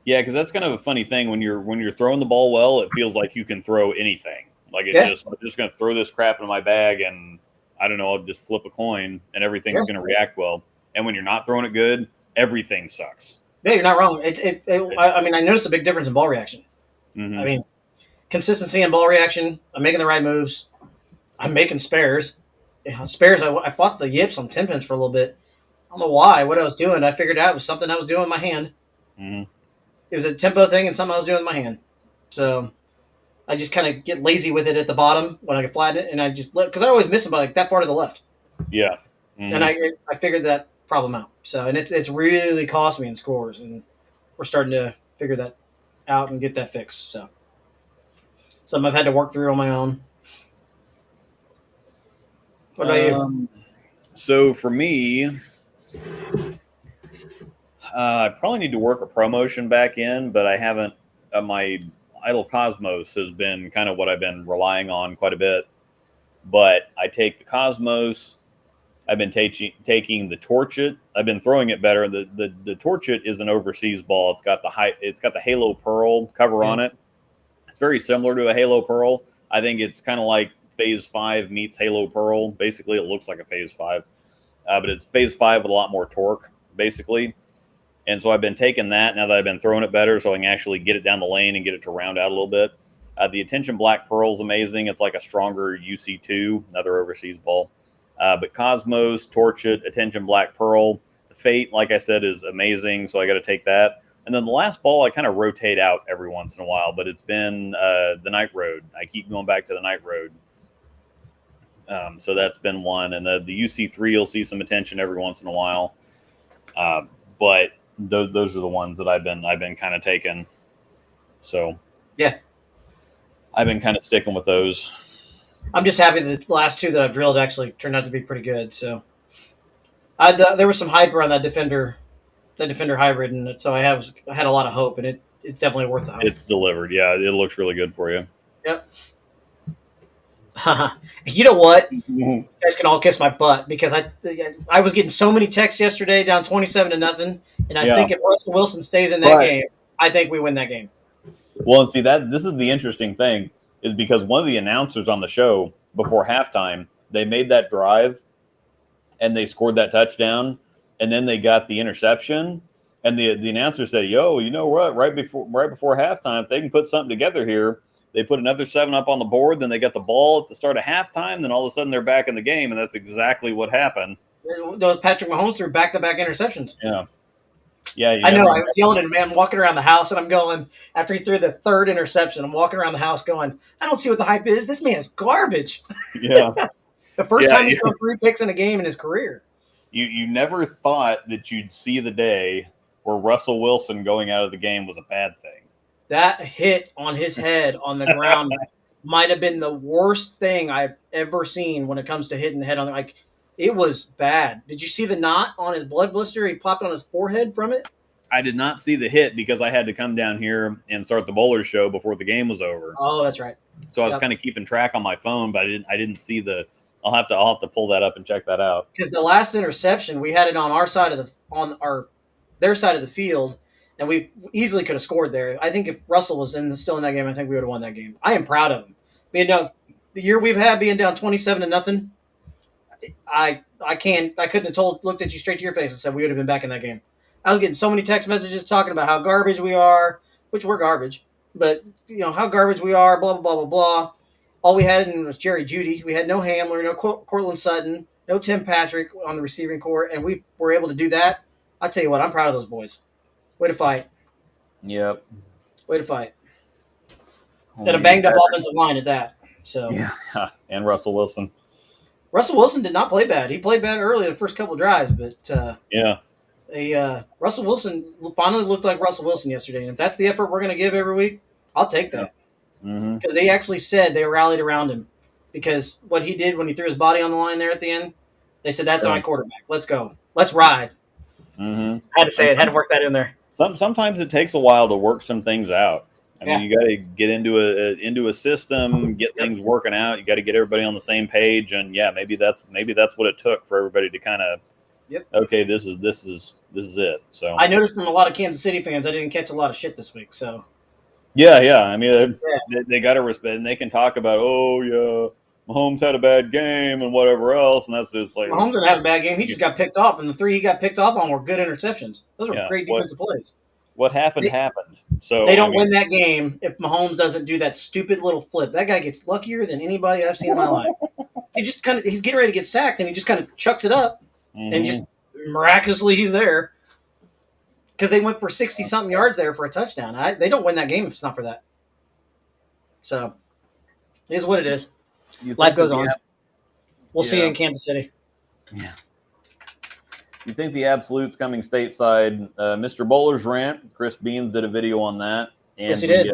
yeah, because that's kind of a funny thing when you're throwing the ball well, it feels like you can throw anything. Like I'm just going to throw this crap in my bag, and I don't know, I'll just flip a coin, and everything's going to react well. And when you're not throwing it good, everything sucks. Yeah, you're not wrong. I mean, I noticed a big difference in ball reaction. Mm-hmm. I mean, consistency in ball reaction. I'm making the right moves. I'm making spares. Spares. I fought the yips on 10 pins for a little bit. I don't know why. What I was doing, I figured out it was something I was doing with my hand. Mm-hmm. It was a tempo thing and something I was doing with my hand. So I just kind of get lazy with it at the bottom when I can flatten it, and I just because I always miss them by like that far to the left. Yeah. Mm-hmm. And I figured that problem out. So and it's really cost me in scores, and we're starting to figure that out and get that fixed. So something I've had to work through on my own. What about you? So for me, I probably need to work a promotion back in, but I haven't. My Idle Cosmos has been kind of what I've been relying on quite a bit. But I take the Cosmos. I've been taking the Torchit. I've been throwing it better. The Torchit is an overseas ball. It's got the Halo Pearl cover on it. It's very similar to a Halo Pearl. I think it's kind of like Phase 5 meets Halo Pearl. Basically, it looks like a Phase 5. But it's Phase 5 with a lot more torque, basically. And so I've been taking that now that I've been throwing it better so I can actually get it down the lane and get it to round out a little bit. The Attention Black Pearl is amazing. It's like a stronger UC2, another overseas ball. But Cosmos, Torchit, Attention Black Pearl, the Fate, like I said, is amazing. So I got to take that. And then the last ball, I kind of rotate out every once in a while, but it's been the Night Road. I keep going back to the Night Road. So that's been one. And the UC3, you'll see some attention every once in a while. But those are the ones that I've been kind of taking. So yeah, I've been kind of sticking with those. I'm just happy that the last two that I've drilled actually turned out to be pretty good. So there was some hype around that Defender hybrid, and so I had a lot of hope, and it's definitely worth the hope. It's delivered. Yeah, it looks really good for you. Yep. You know what? You guys can all kiss my butt because I was getting so many texts yesterday, down 27-0, and I think if Russell Wilson stays in that game, I think we win that game. Well, and see this is the interesting thing is because one of the announcers on the show before halftime, they made that drive, and they scored that touchdown, and then they got the interception, and the announcer said, "Yo, you know what? Right before halftime, if they can put something together here." They put another 7 up on the board. Then they got the ball at the start of halftime. Then all of a sudden they're back in the game, and that's exactly what happened. Patrick Mahomes threw back-to-back interceptions. Yeah. I know. I was yelling at him, man. I'm walking around the house, and I'm going after he threw the third interception. I'm walking around the house going, I don't see what the hype is. This man's garbage. Yeah. The first time he's thrown 3 picks in a game in his career. You never thought that you'd see the day where Russell Wilson going out of the game was a bad thing. That hit on his head on the ground might have been the worst thing I've ever seen when it comes to hitting the head on. Like, it was bad. Did you see the knot on his blood blister? He popped on his forehead from it. I did not see the hit because I had to come down here and start the bowler show before the game was over. Oh, that's right. So I was kind of keeping track on my phone, but I didn't see the. I'll have to pull that up and check that out. Because the last interception, we had it on our side of their side of the field. And we easily could have scored there. I think if Russell was still in that game, I think we would have won that game. I am proud of him. Being down the year we've had, being down 27-0, I couldn't have looked at you straight to your face and said we would have been back in that game. I was getting so many text messages talking about how garbage we are, which we're garbage, but how garbage we are, blah blah blah blah blah. All we had was Jerry Jeudy. We had no Hamler, no Cortland Sutton, no Tim Patrick on the receiving corps, and we were able to do that. I tell you what, I'm proud of those boys. Way to fight. Yep. Way to fight. And a banged up offensive line at that. So Yeah, and Russell Wilson. Russell Wilson did not play bad. He played bad early the first couple of drives, but Russell Wilson finally looked like Russell Wilson yesterday. And if that's the effort we're going to give every week, I'll take that. Because they actually said they rallied around him because what he did when he threw his body on the line there at the end, they said, that's my quarterback. Let's go. Let's ride. I had to say it. Had to work that in there. Sometimes it takes a while to work some things out. I mean, you got to get into a system, get things working out. You got to get everybody on the same page, and maybe that's what it took for everybody to kind of, okay, this is it. So I noticed from a lot of Kansas City fans, I didn't catch a lot of shit this week. So I mean, they got to respect, and they can talk about, Mahomes had a bad game and whatever else, and that's just like Mahomes didn't have a bad game. He just got picked off, and the 3 he got picked off on were good interceptions. Those were great defensive plays. What happened happened. So they don't win that game if Mahomes doesn't do that stupid little flip. That guy gets luckier than anybody I've seen in my life. He's getting ready to get sacked, and he just kind of chucks it up, and just miraculously he's there because they went for 60-something yards there for a touchdown. They don't win that game if it's not for that. So it is what it is. Life goes on. We'll see you in Kansas City. Yeah. You think the Absolute's coming stateside? Mr. Bowler's Rant, Chris Beans did a video on that. And yes, he did.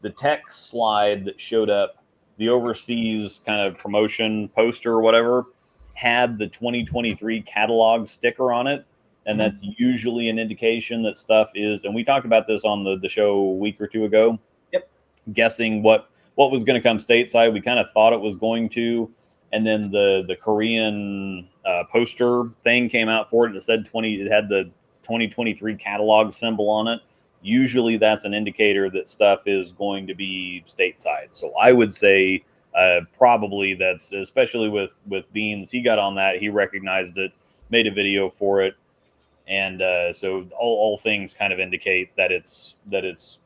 The text slide that showed up, the overseas kind of promotion poster or whatever, had the 2023 catalog sticker on it. And that's usually an indication that stuff is, and we talked about this on the show a week or two ago. Yep. Guessing what was going to come stateside. We kind of thought it was going to. And then the Korean poster thing came out for it. It said it had the 2023 catalog symbol on it. Usually that's an indicator that stuff is going to be stateside. So I would say probably that's, especially with Beans, he got on that. He recognized it, made a video for it. And so all things kind of indicate that it's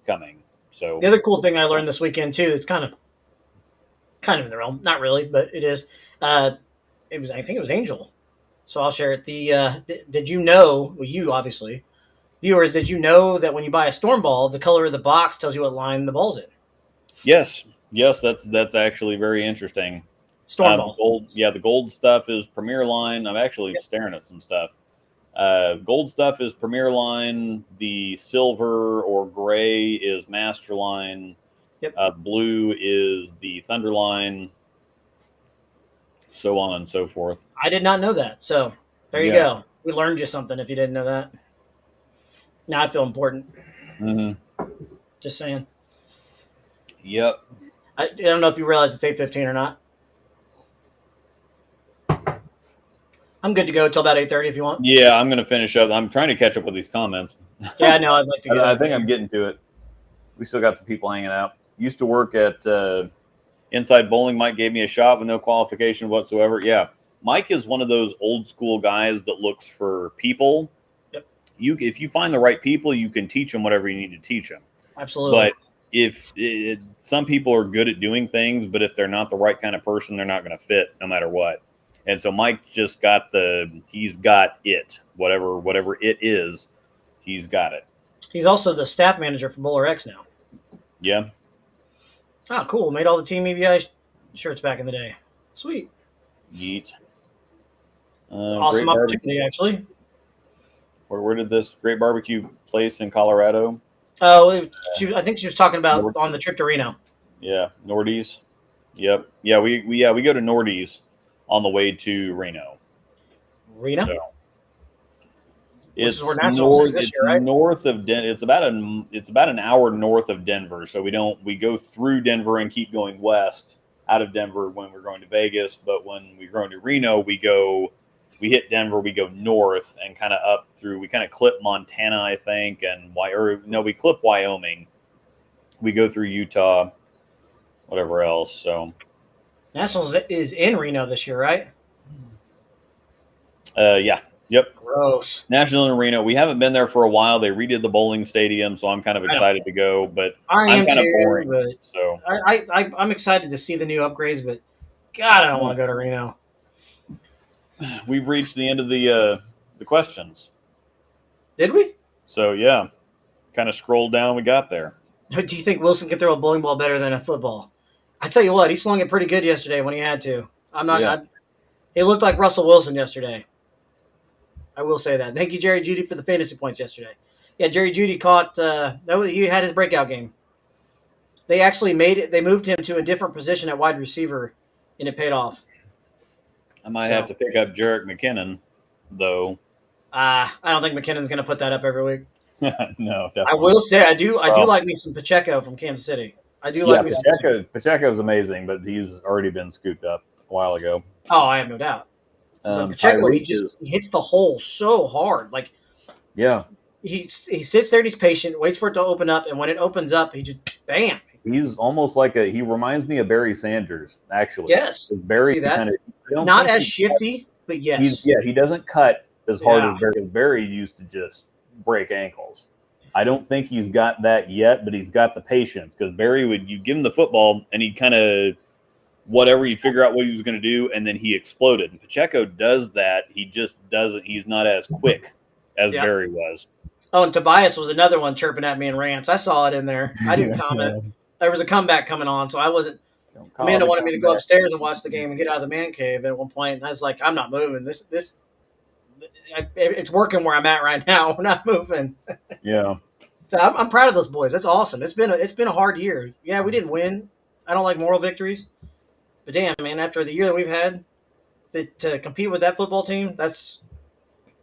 coming. So the other cool thing I learned this weekend too, it's kind of in the realm, not really, but it is. I think it was Angel. So I'll share it. Did you know? Well, you obviously, viewers, did you know that when you buy a Storm Ball, the color of the box tells you what line the ball's in? Yes, that's actually very interesting. Storm Ball. The gold stuff is Premier Line. I'm actually staring at some stuff. Gold stuff is Premier Line. The silver or gray is Master Line. Yep. Blue is the Thunder Line. So on and so forth. I did not know that. So there you go. We learned you something if you didn't know that. Now I feel important. Just saying. Yep. I don't know if you realize it's 8:15 or not. I'm good to go until about 8:30 if you want. Yeah, I'm going to finish up. I'm trying to catch up with these comments. Yeah, no, I'd like to. I think I'm getting to it. We still got some people hanging out. Used to work at Inside Bowling. Mike gave me a shot with no qualification whatsoever. Yeah, Mike is one of those old school guys that looks for people. Yep. If you find the right people, you can teach them whatever you need to teach them. Absolutely. But if some people are good at doing things, but if they're not the right kind of person, they're not going to fit no matter what. And so Mike just he's got it, whatever it is, he's got it. He's also the staff manager for Bowler X now. Yeah. Oh, cool. Made all the Team EBI shirts back in the day. Sweet. Yeet. Awesome opportunity, actually. Where did this great barbecue place in Colorado? Oh, I think she was talking about on the trip to Reno. Yeah, Nordy's. Yep. Yeah, we go to Nordy's on the way to Reno. Reno? So, it's north of Denver. It's about an hour north of Denver. So we go through Denver and keep going west out of Denver when we're going to Vegas. But when we're going to Reno, we hit Denver, we go north and kind of up through. We kind of clip Montana, I think, we clip Wyoming. We go through Utah, whatever else. So Nationals is in Reno this year, right? Yeah. Yep. Gross. National in Reno. We haven't been there for a while. They redid the bowling stadium, so I'm kind of excited to go. But I'm kind of boring. But so I'm excited to see the new upgrades. But God, I don't want to go to Reno. We've reached the end of the questions. Did we? So yeah, kind of scrolled down. We got there. Do you think Wilson can throw a bowling ball better than a football? I tell you what, he slung it pretty good yesterday when he had to. I'm not. Yeah. He looked like Russell Wilson yesterday. I will say that. Thank you, Jerry Judy, for the fantasy points yesterday. Yeah, Jerry Judy caught. He had his breakout game. They actually made it. They moved him to a different position at wide receiver, and it paid off. I might have to pick up Jarek McKinnon, though. I don't think McKinnon's going to put that up every week. No, definitely. I will say I do like me some Pacheco from Kansas City. I do like me some Pacheco. Pacheco's amazing, but he's already been scooped up a while ago. Oh, I have no doubt. Pacheco, he hits the hole so hard. Like, yeah, he sits there and he's patient, waits for it to open up, and when it opens up, he just bam. He's almost like he reminds me of Barry Sanders, actually. Yes, Barry see that? Not as shifty, but yes. He doesn't cut as hard as Barry. Barry used to just break ankles. I don't think he's got that yet, but he's got the patience, because Barry you give him the football and he'd kind of whatever, he'd figure out what he was going to do, and then he exploded. And Pacheco does that. He just doesn't. He's not as quick as Barry was. Oh, and Tobias was another one chirping at me in rants. I saw it in there. I didn't comment. There was a comeback coming on, so I wasn't. Amanda wanted me to go upstairs and watch the game and get out of the man cave at one point, and I was like, I'm not moving. It's working where I'm at right now. We're not moving. Yeah. So I'm proud of those boys. That's awesome. It's been a hard year. Yeah, we didn't win. I don't like moral victories, but damn, man, after the year that we've had, to compete with that football team, that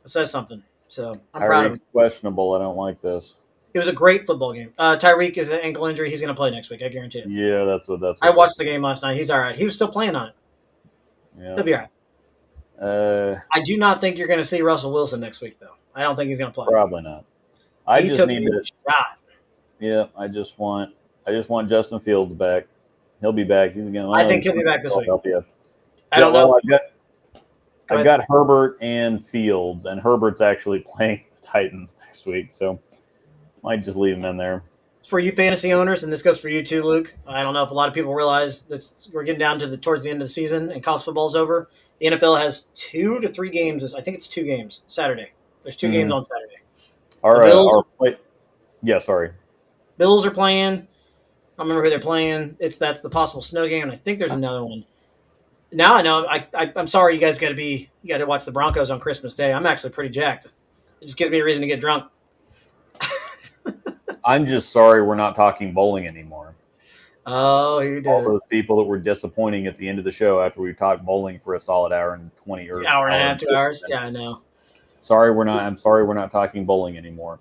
says something. So I'm proud of him. Questionable. I don't like this. It was a great football game. Tyreek is an ankle injury. He's going to play next week. I guarantee it. Yeah, that's what. I watched the game last night. He's all right. He was still playing on it. Yeah. He'll be all right. I do not think you're going to see Russell Wilson next week, though. I don't think he's going to play. Probably not. I just need to. Shot. Yeah, I just want Justin Fields back. He'll be back. He's going. I think he'll be back this week. I don't know. I've got Herbert and Fields, and Herbert's actually playing the Titans next week, so might just leave him in there. For you fantasy owners, and this goes for you too, Luke. I don't know if a lot of people realize that we're getting down to towards the end of the season and college football's over. The NFL has 2 to 3 games. I think it's 2 games Saturday. There's 2 games on Saturday. Sorry. Bills are playing. I don't remember who they're playing. That's the possible snow game, and I think there's another one. Now I know. I'm sorry, you guys got to watch the Broncos on Christmas Day. I'm actually pretty jacked. It just gives me a reason to get drunk. I'm just sorry we're not talking bowling anymore. Oh, you did. All those people that were disappointing at the end of the show after we talked bowling for a solid hour and 20 or hour and a half, 2 hours. Yeah, I know. I'm sorry we're not talking bowling anymore.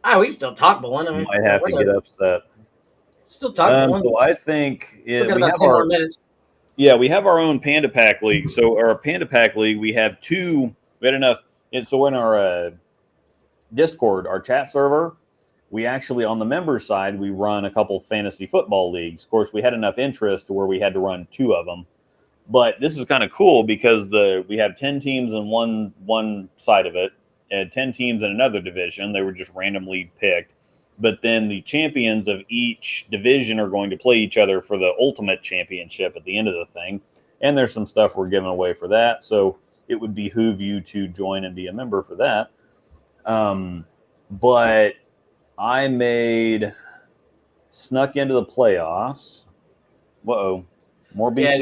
Oh, we still talk bowling. I mean, might have to get upset. Still talk bowling. So I think we got about 10 more minutes. Yeah, we have our own Panda Pack League. So our Panda Pack League, we have 2. We had enough. So in our Discord, our chat server, we actually, on the members side, we run a couple fantasy football leagues. Of course, we had enough interest to where we had to run 2 of them. But this is kind of cool because we have 10 teams in one side of it and 10 teams in another division. They were just randomly picked. But then the champions of each division are going to play each other for the ultimate championship at the end of the thing. And there's some stuff we're giving away for that. So it would behoove you to join and be a member for that. But I snuck into the playoffs. Whoa. More BC. Yeah,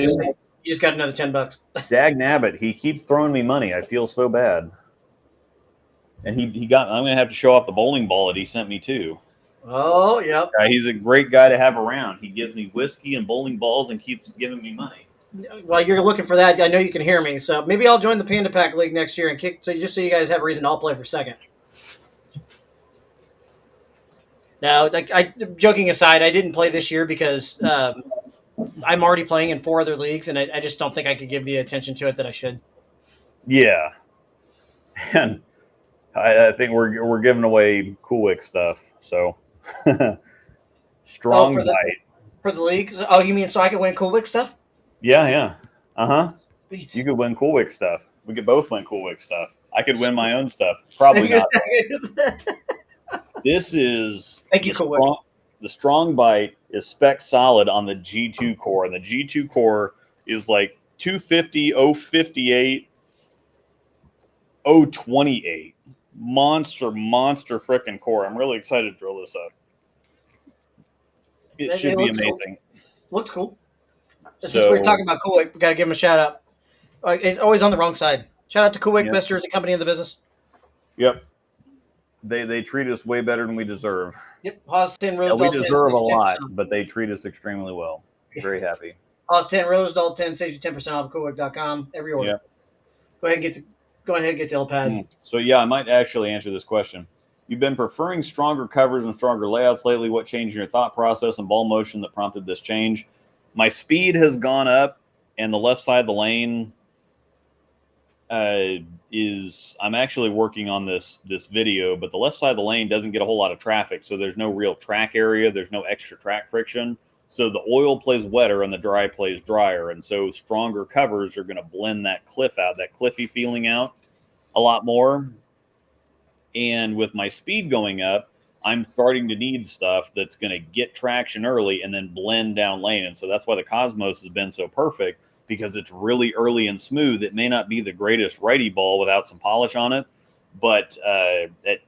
you just got another $10. Dag nabbit. He keeps throwing me money. I feel so bad. And I'm going to have to show off the bowling ball that he sent me too. Oh, yep. He's a great guy to have around. He gives me whiskey and bowling balls and keeps giving me money. While you're looking for that, I know you can hear me. So maybe I'll join the Panda Pack League next year and just so you guys have a reason to all play for second. Now, joking aside, I didn't play this year because I'm already playing in 4 other leagues, and I just don't think I could give the attention to it that I should. Yeah. And I think we're giving away Cool Wick stuff. So strong bite for the league. Oh, you mean so I can win Cool Wick stuff? Yeah. You could win Cool Wick stuff. We could both win Cool Wick stuff. I could win my own stuff. Probably not. This is Thank you, Cool Wick. The strong bite is spec solid on the G2 core, and the G2 core is like 250, 058, 028. Monster freaking core. I'm really excited to throw this up. It It should be looks cool. amazing. Looks cool. Since we were So, talking about Cool Wick, we got to give him a shout out. It's always on the wrong side. Shout out to Cool Wick, yep, best jersey company in the business. yep. They treat us way better than we deserve. Yep. Haas 10, Yeah, we Rosedal 10, deserve saves a you lot, 10%. but they treat us extremely well. Very happy. Haas 10, Rosedal 10, saves you 10% off coolwick.com every order. Yeah. Go ahead and get the L-pad. So yeah, I might actually answer this question. You've been preferring stronger covers and stronger layouts lately. What changed in your thought process and ball motion that prompted this change? My speed has gone up, and the left side of the lane I'm actually working on this video, but the left side of the lane doesn't get a whole lot of traffic, so there's no real track area. There's no extra track friction. So the oil plays wetter and the dry plays drier, and so stronger covers are going to blend that cliff out, that cliffy feeling out a lot more. And with my speed going up, I'm starting to need stuff that's going to get traction early and then blend down lane. And so that's why the Cosmos has been so perfect, because it's really early and smooth. It may not be the greatest righty ball without some polish on it, but at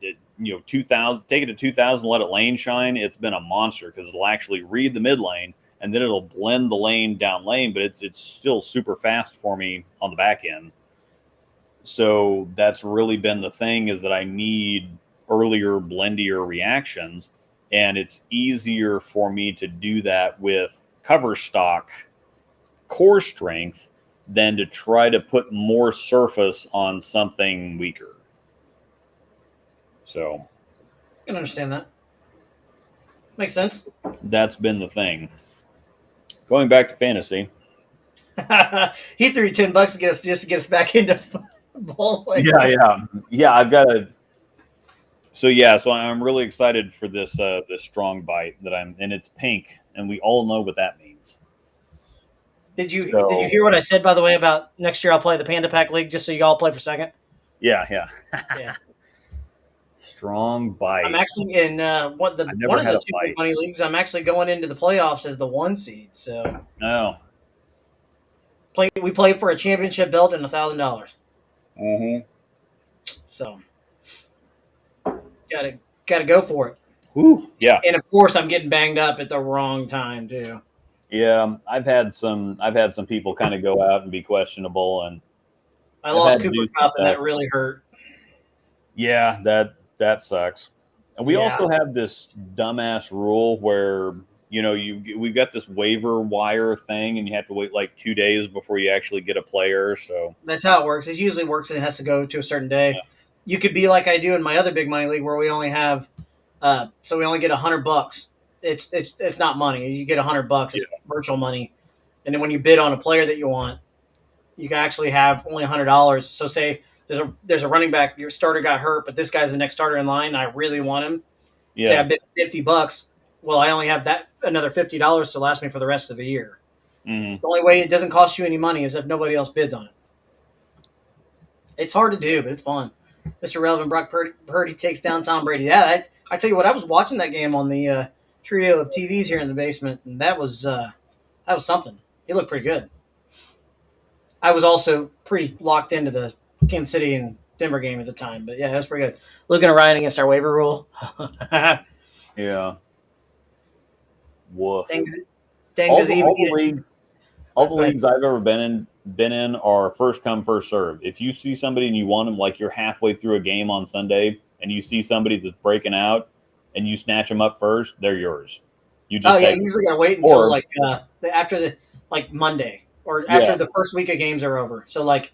2000, take it to 2000, let it lane shine. It's been a monster because it'll actually read the mid lane and then it'll blend the lane down lane, but it's still super fast for me on the back end. So that's really been the thing, is that I need earlier, blendier reactions, and it's easier for me to do that with cover stock core strength than to try to put more surface on something weaker. So I can understand that. Makes sense. That's been the thing. Going back to fantasy. He threw you $10 to get us back into ball. Yeah. I've got to. So I'm really excited for this strong bite and it's pink, and we all know what that means. Did you hear what I said, by the way, about next year I'll play the Panda Pack League just so you all play for second? Yeah. Yeah. Strong bite. I'm actually in one of the two big money leagues. I'm actually going into the playoffs as the 1 seed. So we play for a championship belt and $1,000. Mm-hmm. So gotta go for it. Whew, yeah. And of course, I'm getting banged up at the wrong time too. Yeah, I've had some people kind of go out and be questionable, and I lost Cooper Kupp, and that really hurt. Yeah, that sucks. And we also have this dumbass rule where we've got this waiver wire thing, and you have to wait like 2 days before you actually get a player. So that's how it works. It usually works, and it has to go to a certain day. Yeah. You could be like I do in my other big money league, where we only have, so we only get $100. It's not money. You get $100. It's virtual money, and then when you bid on a player that you want, you can actually have only $100. So say there's a running back, your starter got hurt, but this guy's the next starter in line. And I really want him. Yeah. Say I bid $50. Well, I only have another $50 to last me for the rest of the year. Mm-hmm. The only way it doesn't cost you any money is if nobody else bids on it. It's hard to do, but it's fun. Mr. Relevant, Brock Purdy takes down Tom Brady. Yeah, I tell you what, I was watching that game on the trio of TVs here in the basement, and that was something. He looked pretty good. I was also pretty locked into the Kansas City and Denver game at the time, but yeah, that was pretty good. Looking at Ryan against our waiver rule. Yeah. Woof. All the leagues I've ever been in are first come, first serve. If you see somebody and you want them, like you're halfway through a game on Sunday and you see somebody that's breaking out and you snatch them up first, they're yours. You usually gotta wait until after Monday or after the first week of games are over. So like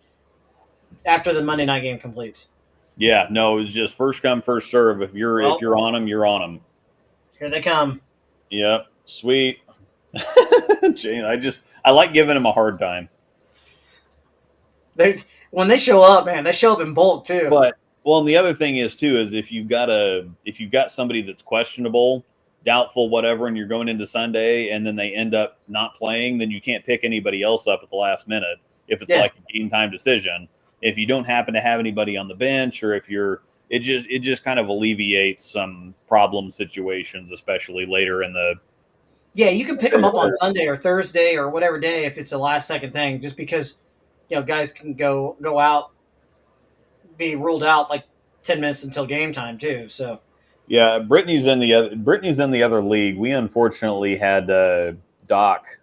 after the Monday night game completes. Yeah, no, it's just first come, first serve. If you're on them, you're on them. Here they come. Yep, sweet. I like giving them a hard time. When they show up, man, they show up in bulk too. And the other thing is if you've got somebody that's questionable, doubtful, whatever, and you're going into Sunday and then they end up not playing, then you can't pick anybody else up at the last minute if it's like a game time decision. If you don't happen to have anybody on the bench, or if it just kind of alleviates some problem situations, especially later in the. Yeah, you can pick them up on Sunday or Thursday or whatever day if it's a last second thing, just because guys can go out, be ruled out like 10 minutes until game time too. So Yeah, Brittany's in the other league. We unfortunately had Dr.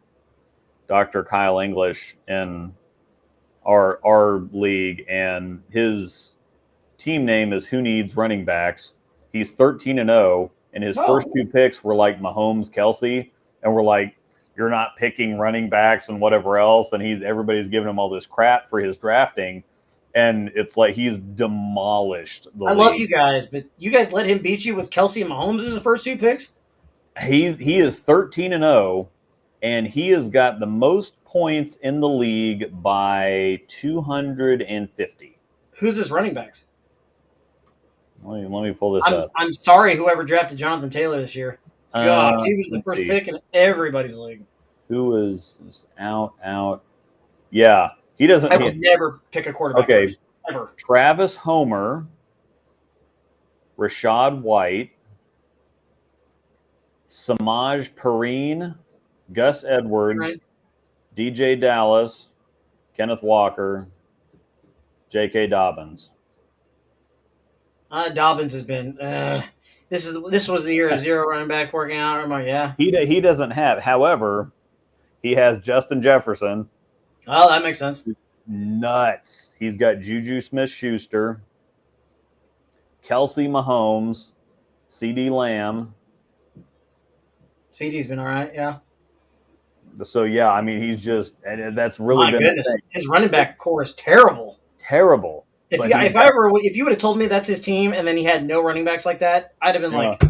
Kyle English in our league, and his team name is Who Needs Running Backs. He's 13-0, and his first two picks were like Mahomes, Kelsey, and we're like, you're not picking running backs and whatever else, and everybody's giving him all this crap for his drafting, and it's like he's demolished the league. Love you guys, but you guys let him beat you with Kelsey and Mahomes as the first two picks? He is 13-0, and he has got the most points in the league by 250. Who's his running backs? Let me pull this up. I'm sorry, whoever drafted Jonathan Taylor this year. Gosh, he was the first pick in everybody's league. Who was out? Yeah, he doesn't. I would never pick a quarterback. Okay, first, ever. Travis Homer, Rashad White, Samaj Perine, Gus Edwards, Right. DJ Dallas, Kenneth Walker, J.K. Dobbins. Dobbins has been. This was the year of zero running back working out. Yeah. He doesn't have. However, he has Justin Jefferson. Oh, that makes sense. Nuts. He's got Juju Smith-Schuster, Kelsey Mahomes, CD Lamb. CD's been all right. Yeah. So yeah, I mean, he's just, and that's really My been goodness, his running back core is terrible. Terrible. If you would have told me that's his team and then he had no running backs like that, I'd have been like,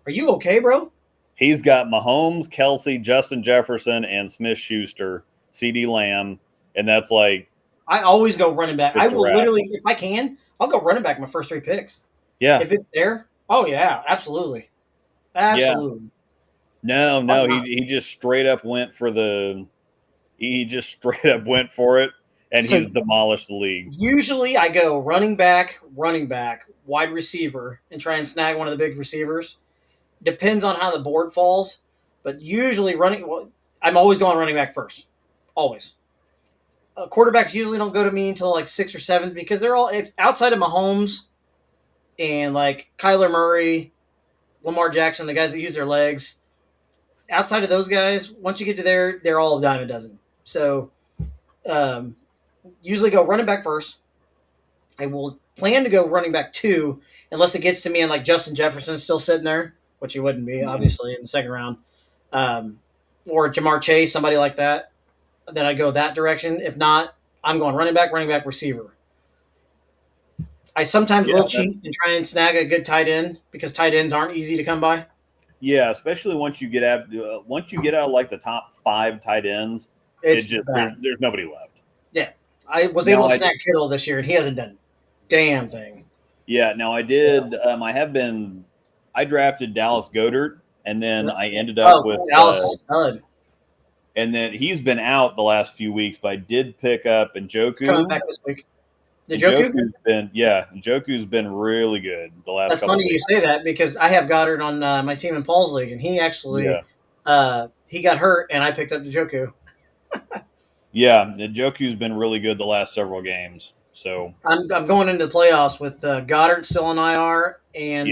"Are you okay, bro?" He's got Mahomes, Kelsey, Justin Jefferson, and Smith-Schuster, CD Lamb, and that's like. I always go running back. I will literally, if I can, I'll go running back my first three picks. Yeah. If it's there, oh yeah, absolutely. Absolutely. Yeah. No, he just straight up went for it, and he's demolished the league. Usually I go running back, wide receiver, and try and snag one of the big receivers. Depends on how the board falls, but usually I'm always going running back first. Always. Quarterbacks usually don't go to me until like 6 or 7 because they're all outside of Mahomes and like Kyler Murray, Lamar Jackson, the guys that use their legs. Outside of those guys, once you get to there, they're all a dime a dozen. So, usually go running back first. I will plan to go running back 2 unless it gets to me and like Justin Jefferson still sitting there, which he wouldn't be obviously in the second round, or Jamar Chase, somebody like that. Then I go that direction. If not, I'm going running back, receiver. I sometimes will cheat and try and snag a good tight end because tight ends aren't easy to come by. Yeah, especially once you get out like the top 5 tight ends, there's nobody left. Yeah, I was able to snag Kittle this year, and he hasn't done a damn thing. Yeah, now I did. I drafted Dallas Goedert, and then I ended up with Dallas stud. And then he's been out the last few weeks, but I did pick up Njoku. He's coming back this week. Njoku's been really good the last. That's funny you say that because I have Goddard on my team in Paul's league, and he actually he got hurt, and I picked up Njoku. Yeah, Njoku's been really good the last several games. So I'm going into the playoffs with Goddard still on IR and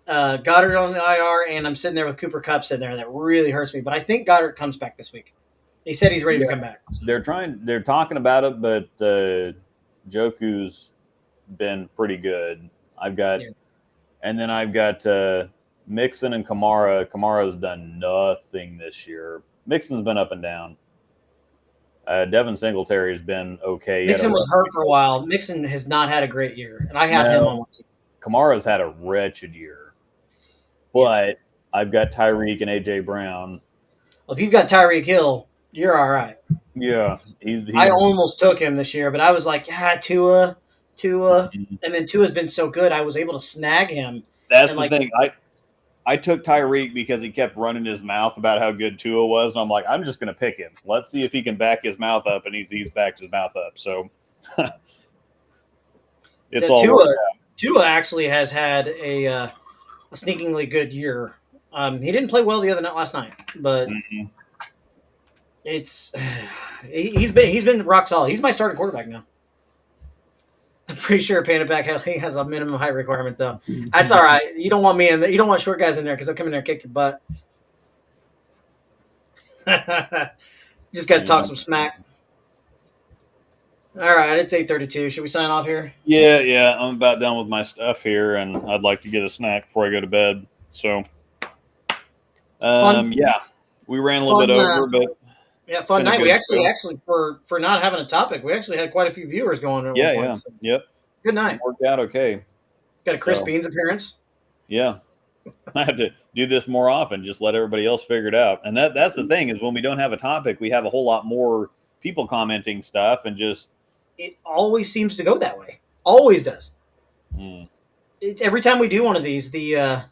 Goddard on the IR, and I'm sitting there with Cooper Kupp sitting there. That really hurts me, but I think Goddard comes back this week. He said he's ready to come back. So. They're talking about it, but Njoku's been pretty good. And then I've got Mixon and Kamara. Kamara's done nothing this year. Mixon's been up and down. Devin Singletary's been okay. Mixon was hurt for a while. Mixon has not had a great year, and I have him on my team. Kamara's had a wretched year, but I've got Tyreek and A.J. Brown. Well, if you've got Tyreek Hill, you're all right. Yeah. I almost took him this year, but I was like, Tua. And then Tua's been so good, I was able to snag him. That's the thing. I took Tyreek because he kept running his mouth about how good Tua was, and I'm like, I'm just going to pick him. Let's see if he can back his mouth up, and he's backed his mouth up. So it's all worked out. Tua actually has had a sneakingly good year. He didn't play well last night, but he's been rock solid. He's my starting quarterback now. I'm pretty sure Panda Pack has a minimum height requirement, though. That's all right. You don't want me in there. You don't want short guys in there because they'll come in there and kick your butt. Just got to talk some smack. All right, it's 8:32. Should we sign off here? Yeah. I'm about done with my stuff here, and I'd like to get a snack before I go to bed. So, yeah, we ran a little bit over, but yeah, fun been a night. good We actually show. for not having a topic, we actually had quite a few viewers going at one Yeah, point. So yep, good it night. worked out okay. Got a Chris So, Beans appearance. yeah, I have to do this more often. Just let everybody else figure it out. And that's the thing is when we don't have a topic, we have a whole lot more people commenting stuff and just. It always seems to go that way. Always does. Mm. Every time we do one of these, the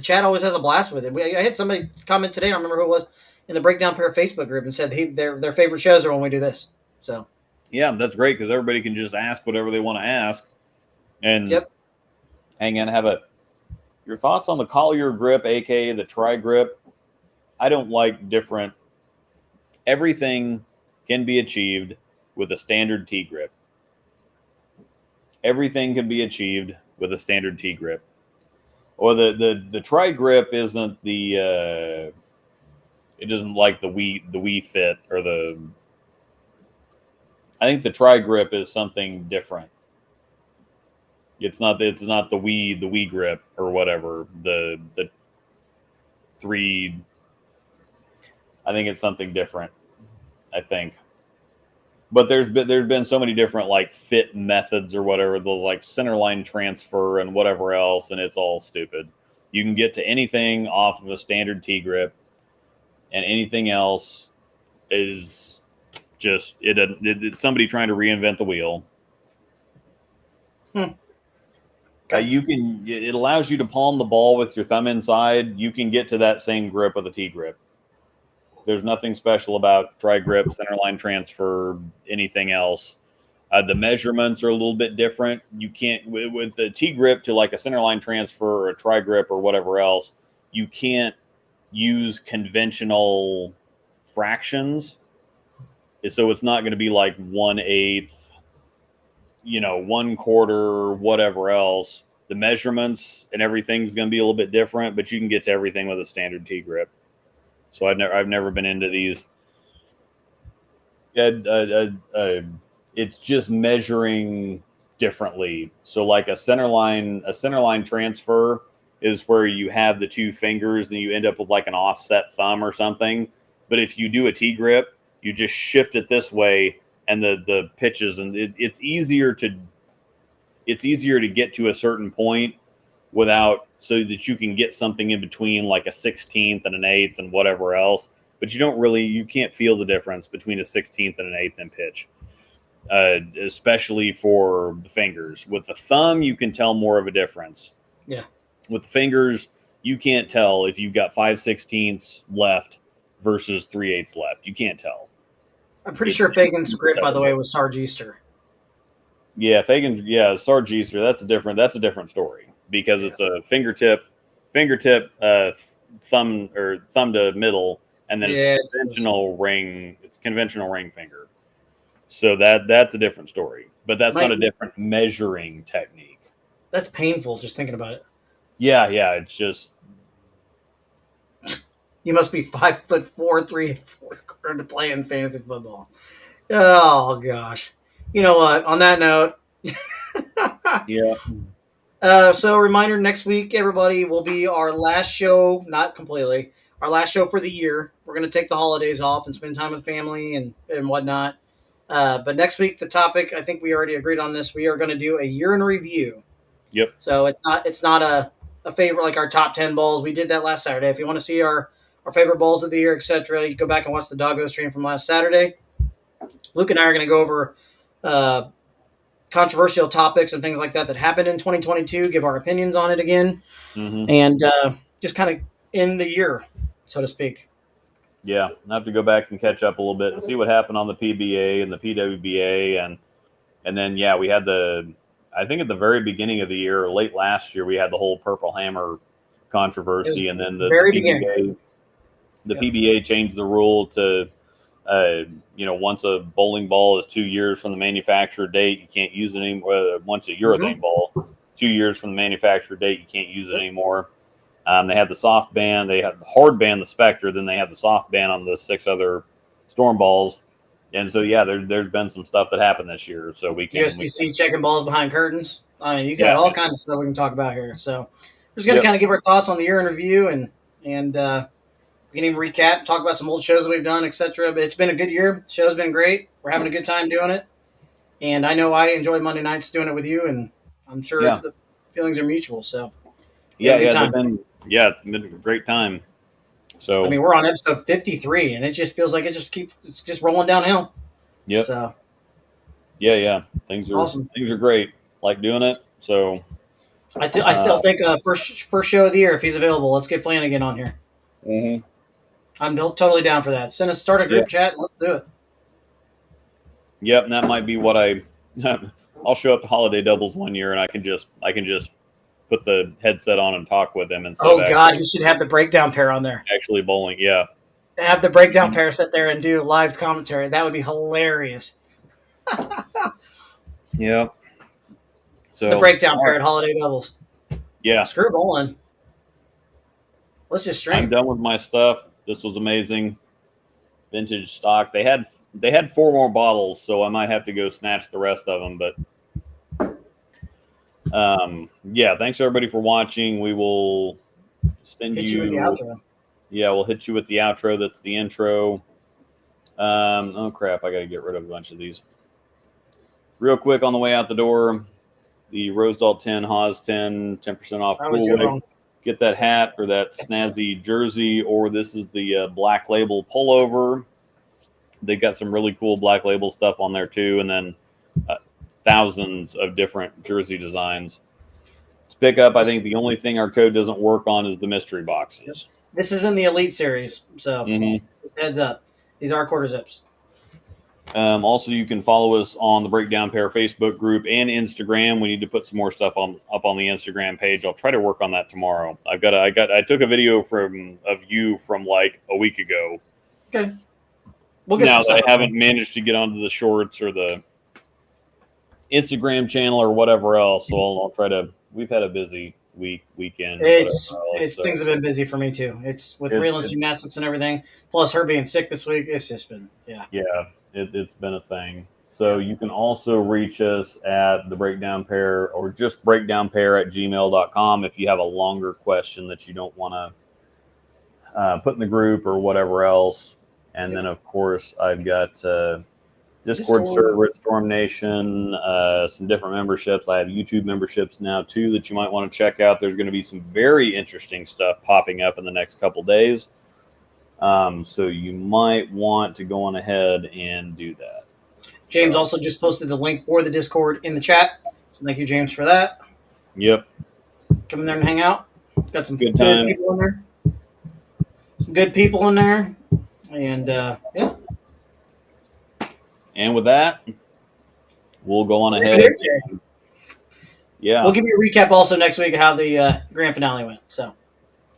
chat always has a blast with it. I had somebody comment today. I don't remember who it was in the Breakdown Pair Facebook group and said their favorite shows are when we do this. So yeah, that's great because everybody can just ask whatever they want to ask, and hang in. Your thoughts on the Collier grip, aka the Tri Grip? I don't like different. Everything can be achieved with a standard T grip. Everything can be achieved with a standard T grip. Or the Tri Grip isn't it isn't like the Wii Fit or the. I think the Tri Grip is something different. It's not the Wii Grip or whatever the 3. I think it's something different. I think. But there's been so many different like fit methods or whatever, those like centerline transfer and whatever else, and it's all stupid. You can get to anything off of a standard T grip, and anything else is just it's somebody trying to reinvent the wheel. Okay. It allows you to palm the ball with your thumb inside. You can get to that same grip with a T grip. There's nothing special about Tri Grip, centerline transfer, anything else. The measurements are a little bit different. You can't with the T grip to like a centerline transfer or a Tri Grip or whatever else. You can't use conventional fractions, so it's not going to be like 1/8, 1/4, whatever else. The measurements and everything's going to be a little bit different, but you can get to everything with a standard T grip. So I've never been into these. It's just measuring differently. So like a centerline transfer is where you have the two fingers and you end up with like an offset thumb or something. But if you do a T grip, you just shift it this way and the pitches, and it's easier to get to a certain point so that you can get something in between like a 16th and an 1/8 and whatever else. But you can't feel the difference between a 16th and an 1/8 in pitch, especially for the fingers. With the thumb, you can tell more of a difference. Yeah. With the fingers, you can't tell if you've got 5/16 left versus 3/8 left. You can't tell. I'm pretty sure Fagan's grip, by the way, was Sarge Easter. Yeah, Sarge Easter. That's a different story because it's a fingertip, thumb to middle, and then it's conventional ring. It's conventional ring finger. So that's a different story, but that's not a different measuring technique. That's painful just thinking about it. Yeah, it's just. You must be 5'4", 3 4 to play in fantasy football. Oh gosh. You know what? On that note. Yeah. So reminder, next week, everybody, will be our last show, not completely, our last show for the year. We're going to take the holidays off and spend time with family and whatnot. But next week, the topic, I think we already agreed on this. We are going to do a year in review. Yep. So it's not a favorite like our top 10 bowls. We did that last Saturday. If you want to see our favorite bowls of the year, etc., you go back and watch the Doggo stream from last Saturday. Luke and I are going to go over controversial topics and things like that happened in 2022, give our opinions on it again, and just kind of end the year, so to speak. Yeah, I have to go back and catch up a little bit and see what happened on the PBA and the PWBA, and then we had I think at the very beginning of the year, or late last year, we had the whole Purple Hammer controversy, and then the PBA changed the rule to Once a bowling ball is 2 years from the manufacturer date, you can't use it anymore. Once a urethane ball, 2 years from the manufacturer date, you can't use it anymore. They had the soft ban, they had the hard ban, the Spectre, then they had the soft ban on the 6 other storm balls. And so, yeah, there's been some stuff that happened this year. So we can USDC checking balls behind curtains. You got all kinds of stuff we can talk about here. So we're just going to kind of give our thoughts on the year in review, and we can even recap, talk about some old shows that we've done, etc. But it's been a good year. The show's been great. We're having a good time doing it. And I know I enjoyed Monday nights doing it with you, and I'm sure the feelings are mutual. So it's been a great time. So I mean, we're on episode 53, and it just feels like it's just rolling downhill. Yep. So things are awesome. Things are great. Like doing it. So I still think first show of the year, if he's available, let's get Flanagan on here. Mm-hmm. I'm totally down for that. Start a group chat and let's do it. Yep, and that might be what I'll show up to holiday doubles one year, and I can just put the headset on and talk with them. God, you should have the breakdown pair on there. Actually bowling, yeah. Have the breakdown pair sit there and do live commentary. That would be hilarious. Yeah. So the breakdown pair at holiday doubles. Yeah. Screw bowling. Let's just stream. I'm done with my stuff. This was amazing. Vintage stock. They had 4 more bottles, so I might have to go snatch the rest of them. But thanks everybody for watching. We will send you with the outro. Yeah, we'll hit you with the outro. That's the intro. Oh crap! I got to get rid of a bunch of these. Real quick on the way out the door, the Rosedal 10, Haas 10, 10% off. Cool. Get that hat or that snazzy jersey, or this is the Black Label pullover. They got some really cool Black Label stuff on there too, and then thousands of different jersey designs to pick up. I think the only thing our code doesn't work on is the mystery boxes. This is in the Elite Series, so heads up. These are quarter zips. Also, you can follow us on the Breakdown Pair Facebook group and Instagram. We need to put some more stuff up on the Instagram page. I'll try to work on that tomorrow. I took a video of you from like a week ago. Okay. Now that I haven't managed to get onto the shorts or the Instagram channel or whatever else, so I'll try to. We've had a busy weekend. Things have been busy for me too. It's with Reeland's gymnastics and everything. Plus her being sick this week. It's just been It's been a thing. So you can also reach us at the Breakdown Pair or just breakdownpair@gmail.com if you have a longer question that you don't want to put in the group or whatever else. And then, of course, I've got Discord server at Storm Nation, some different memberships. I have YouTube memberships now, too, that you might want to check out. There's going to be some very interesting stuff popping up in the next couple days. So you might want to go on ahead and do that. James also just posted the link for the Discord in the chat. So thank you, James, for that. Yep. Come in there and hang out. Got some good people in there. Some good people in there. And, And with that, we'll go on ahead. We'll give you a recap also next week of how the grand finale went. So.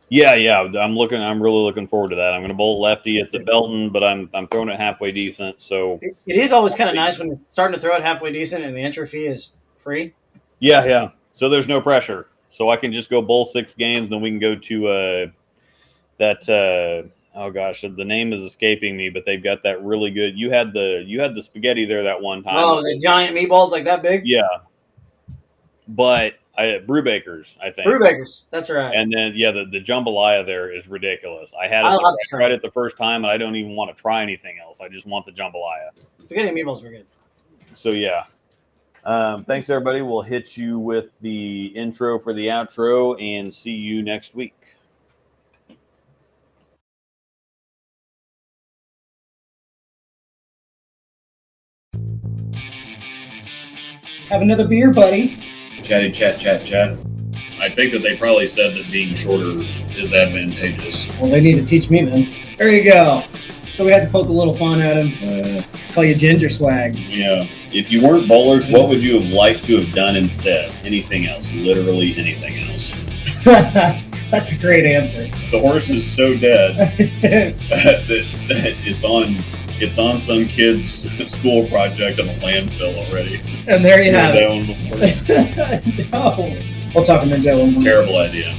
Yeah. I'm really looking forward to that. I'm going to bowl lefty. It's at Belton, but I'm throwing it halfway decent. So it is always kind of nice when you're starting to throw it halfway decent and the entry fee is free. Yeah. So there's no pressure. So I can just go bowl 6 games, then we can go to oh gosh, the name is escaping me, but they've got that really good. You had the spaghetti there that one time. Oh, the giant meatballs like that big? Yeah. But Brewbakers, I think. Brewbakers, that's right. And then the jambalaya there is ridiculous. I tried it the first time, and I don't even want to try anything else. I just want the jambalaya. Spaghetti and meatballs were good. So yeah. Thanks everybody. We'll hit you with the intro for the outro, and see you next week. Have another beer, buddy. Chatty chat. I think that they probably said that being shorter is advantageous. Well, they need to teach me then. There you go. So we had to poke a little fun at him. Call you Ginger Swag. Yeah. If you weren't bowlers, what would you have liked to have done instead? Anything else. Literally anything else. That's a great answer. The horse is so dead that it's on it's on some kid's school project on a landfill already. And there you have Heard that one before? it. No. We'll talk to Ninja one more. Terrible idea.